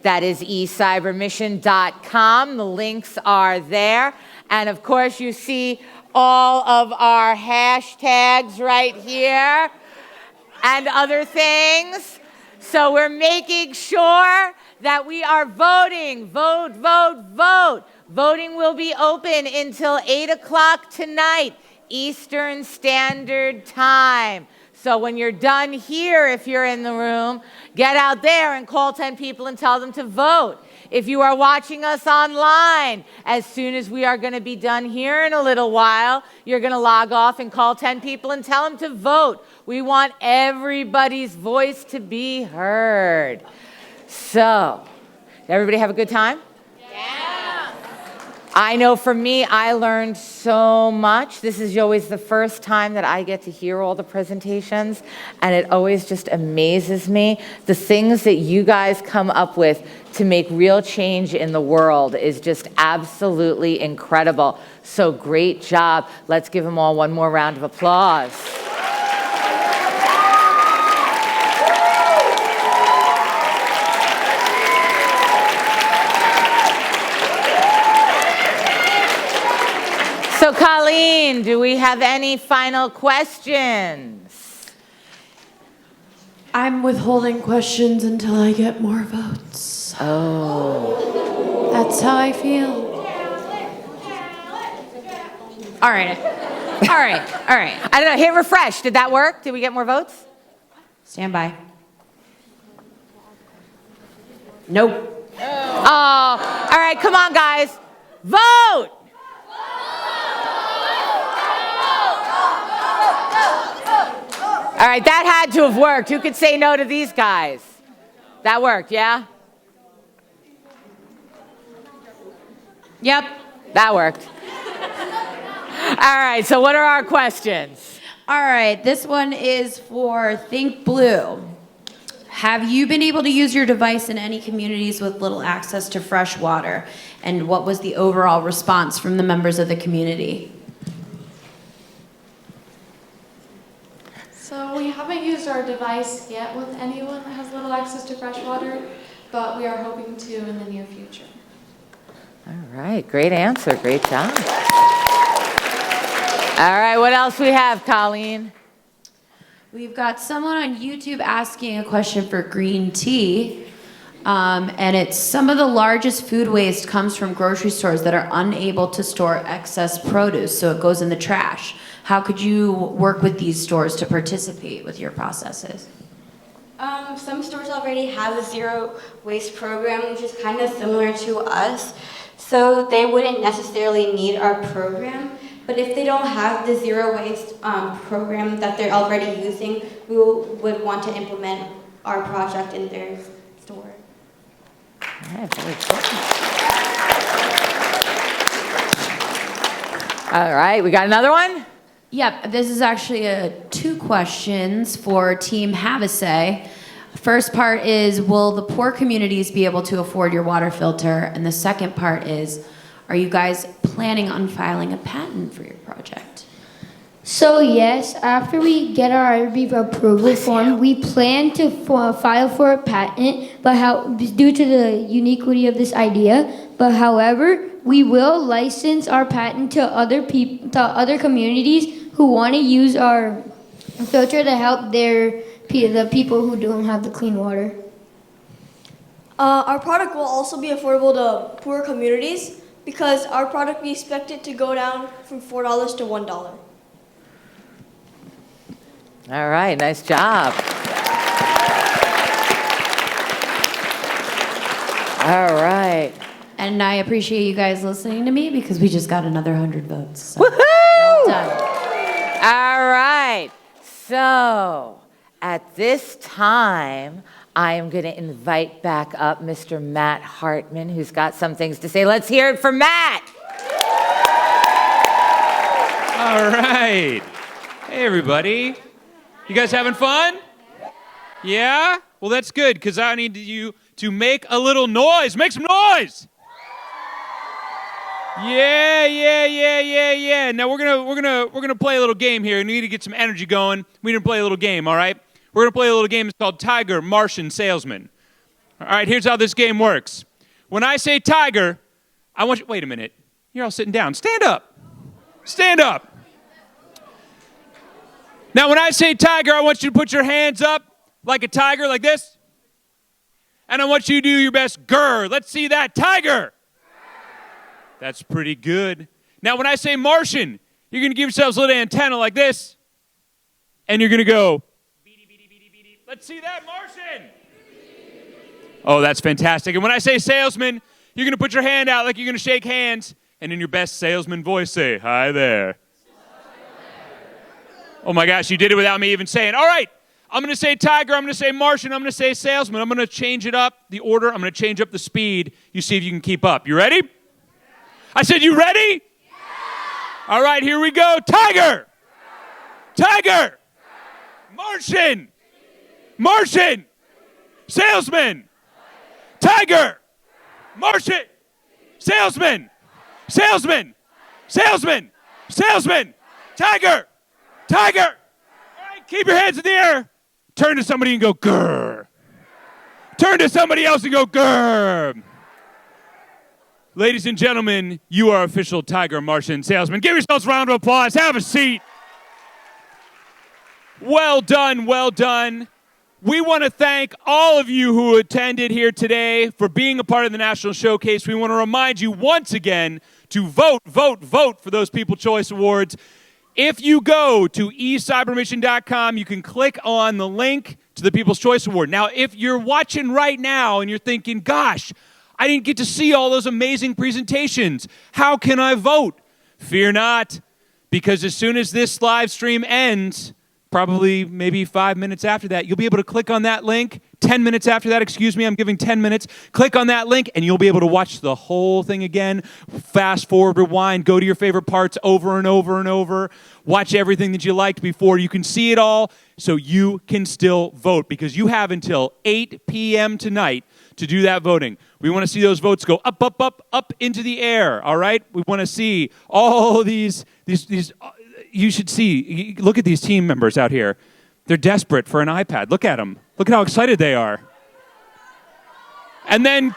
That is eCYBERMISSION.com. The links are there. And of course, you see all of our hashtags right here and other things. So we're making sure that we are voting. Vote, vote, vote. Voting will be open until 8 o'clock tonight, Eastern Standard Time. So when you're done here, if you're in the room, get out there and call 10 people and tell them to vote. If you are watching us online, as soon as we are going to be done here in a little while, you're going to log off and call 10 people and tell them to vote. We want everybody's voice to be heard. So, did everybody have a good time? Yeah. I know for me, I learned so much. This is always the first time that I get to hear all the presentations, and it always just amazes me. The things that you guys come up with to make real change in the world is just absolutely incredible. So great job. Let's give them all one more round of applause. So Colleen, do we have any final questions? I'm withholding questions until I get more votes. Oh. That's how I feel. All right. All right. All right. I don't know. Hit refresh. Did that work? Did we get more votes? Stand by. Nope. Oh. All right. Come on, guys. Vote. All right, that had to have worked. Who could say no to these guys? That worked, yeah? Yep. That worked. All right, so what are our questions? All right, this one is for Think Blue. Have you been able to use your device in any communities with little access to fresh water? And what was the overall response from the members of the community? So we haven't used our device yet with anyone that has little access to fresh water, but we are hoping to in the near future. All right, great answer, great job. All right, what else we have, Colleen? We've got someone on YouTube asking a question for green tea. And it's some of the largest food waste comes from grocery stores that are unable to store excess produce, so it goes in the trash. How could you work with these stores to participate with your processes? Some stores already have a zero waste program, which is kind of similar to us. So they wouldn't necessarily need our program. But if they don't have the zero waste program that they're already using, we would want to implement our project in their store. All right, we got another one? Yep, this is actually 2 questions for Team Have a Say. First part is, will the poor communities be able to afford your water filter? And the second part is, are you guys planning on filing a patent for your project? So yes, after we get our IRB approval form, we plan to file for a patent, but due to the uniquity of this idea. But however, we will license our patent to other communities who want to use our filter to help the people who don't have the clean water. Our product will also be affordable to poor communities because our product we expect it to go down from $4 to $1. All right, nice job. All right. And I appreciate you guys listening to me because we just got another 100 votes. So. Woohoo! Well done. All right. So, at this time, I am going to invite back up Mr. Matt Hartman, who's got some things to say. Let's hear it for Matt. All right. Hey, everybody. You guys having fun? Yeah? Well, that's good, because I need you to make a little noise. Make some noise! Yeah. Now we're gonna play a little game here. We need to get some energy going. We need to play a little game, all right? We're gonna play a little game. It's called Tiger, Martian, Salesman. All right, here's how this game works. When I say tiger, I want you. Wait a minute. You're all sitting down. Stand up. Stand up. Now, when I say tiger, I want you to put your hands up like a tiger, like this. And I want you to do your best grr. Let's see that tiger. That's pretty good. Now, when I say Martian, you're going to give yourselves a little antenna like this. And you're going to go, beady, beady, beady, beady. Let's see that Martian. Oh, that's fantastic. And when I say salesman, you're going to put your hand out like you're going to shake hands. And in your best salesman voice, say, hi there. Oh my gosh, you did it without me even saying. All right, I'm going to say tiger, I'm going to say Martian, I'm going to say salesman. I'm going to change it up, the order. I'm going to change up the speed. You see if you can keep up. You ready? I said, you ready? Yeah. All right, here we go. Tiger. Tiger. Martian. Martian. Salesman. Tiger. Martian. Salesman. Salesman. Salesman. Salesman. Tiger. Tiger. All right, keep your hands in the air. Turn to somebody and go, grr. Turn to somebody else and go, grr. Ladies and gentlemen, you are official Tiger, Martian, Salesman. Give yourselves a round of applause. Have a seat. Well done, well done. We want to thank all of you who attended here today for being a part of the National Showcase. We want to remind you once again to vote for those People's Choice Awards. If you go to eCYBERMISSION.com, you can click on the link to the People's Choice Award. Now, if you're watching right now and you're thinking, gosh, I didn't get to see all those amazing presentations. How can I vote? Fear not, because as soon as this live stream ends, probably maybe 5 minutes after that, you'll be able to click on that link. 10 minutes after that, I'm giving 10 minutes. Click on that link and you'll be able to watch the whole thing again. Fast forward, rewind, go to your favorite parts over and over and over. Watch everything that you liked before. You can see it all so you can still vote because you have until 8 p.m. tonight to do that voting. We want to see those votes go up, up, up, up into the air, all right? We want to see all these you should see, look at these team members out here. They're desperate for an iPad. Look at them. Look at how excited they are. And then...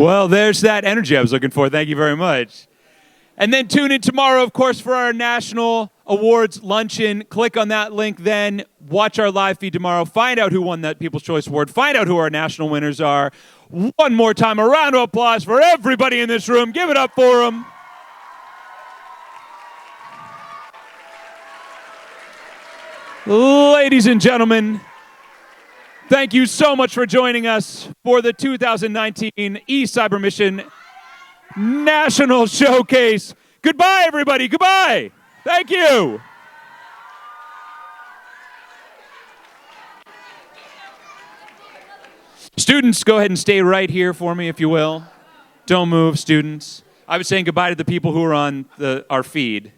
Well, there's that energy I was looking for. Thank you very much. And then tune in tomorrow, of course, for our National Awards Luncheon. Click on that link then. Watch our live feed tomorrow. Find out who won that People's Choice Award. Find out who our national winners are. One more time, a round of applause for everybody in this room. Give it up for them. Ladies and gentlemen, thank you so much for joining us for the 2019 eCYBERMISSION National Showcase. Goodbye, everybody. Goodbye. Thank you. Students, go ahead and stay right here for me, if you will. Don't move, students. I was saying goodbye to the people who are on our feed.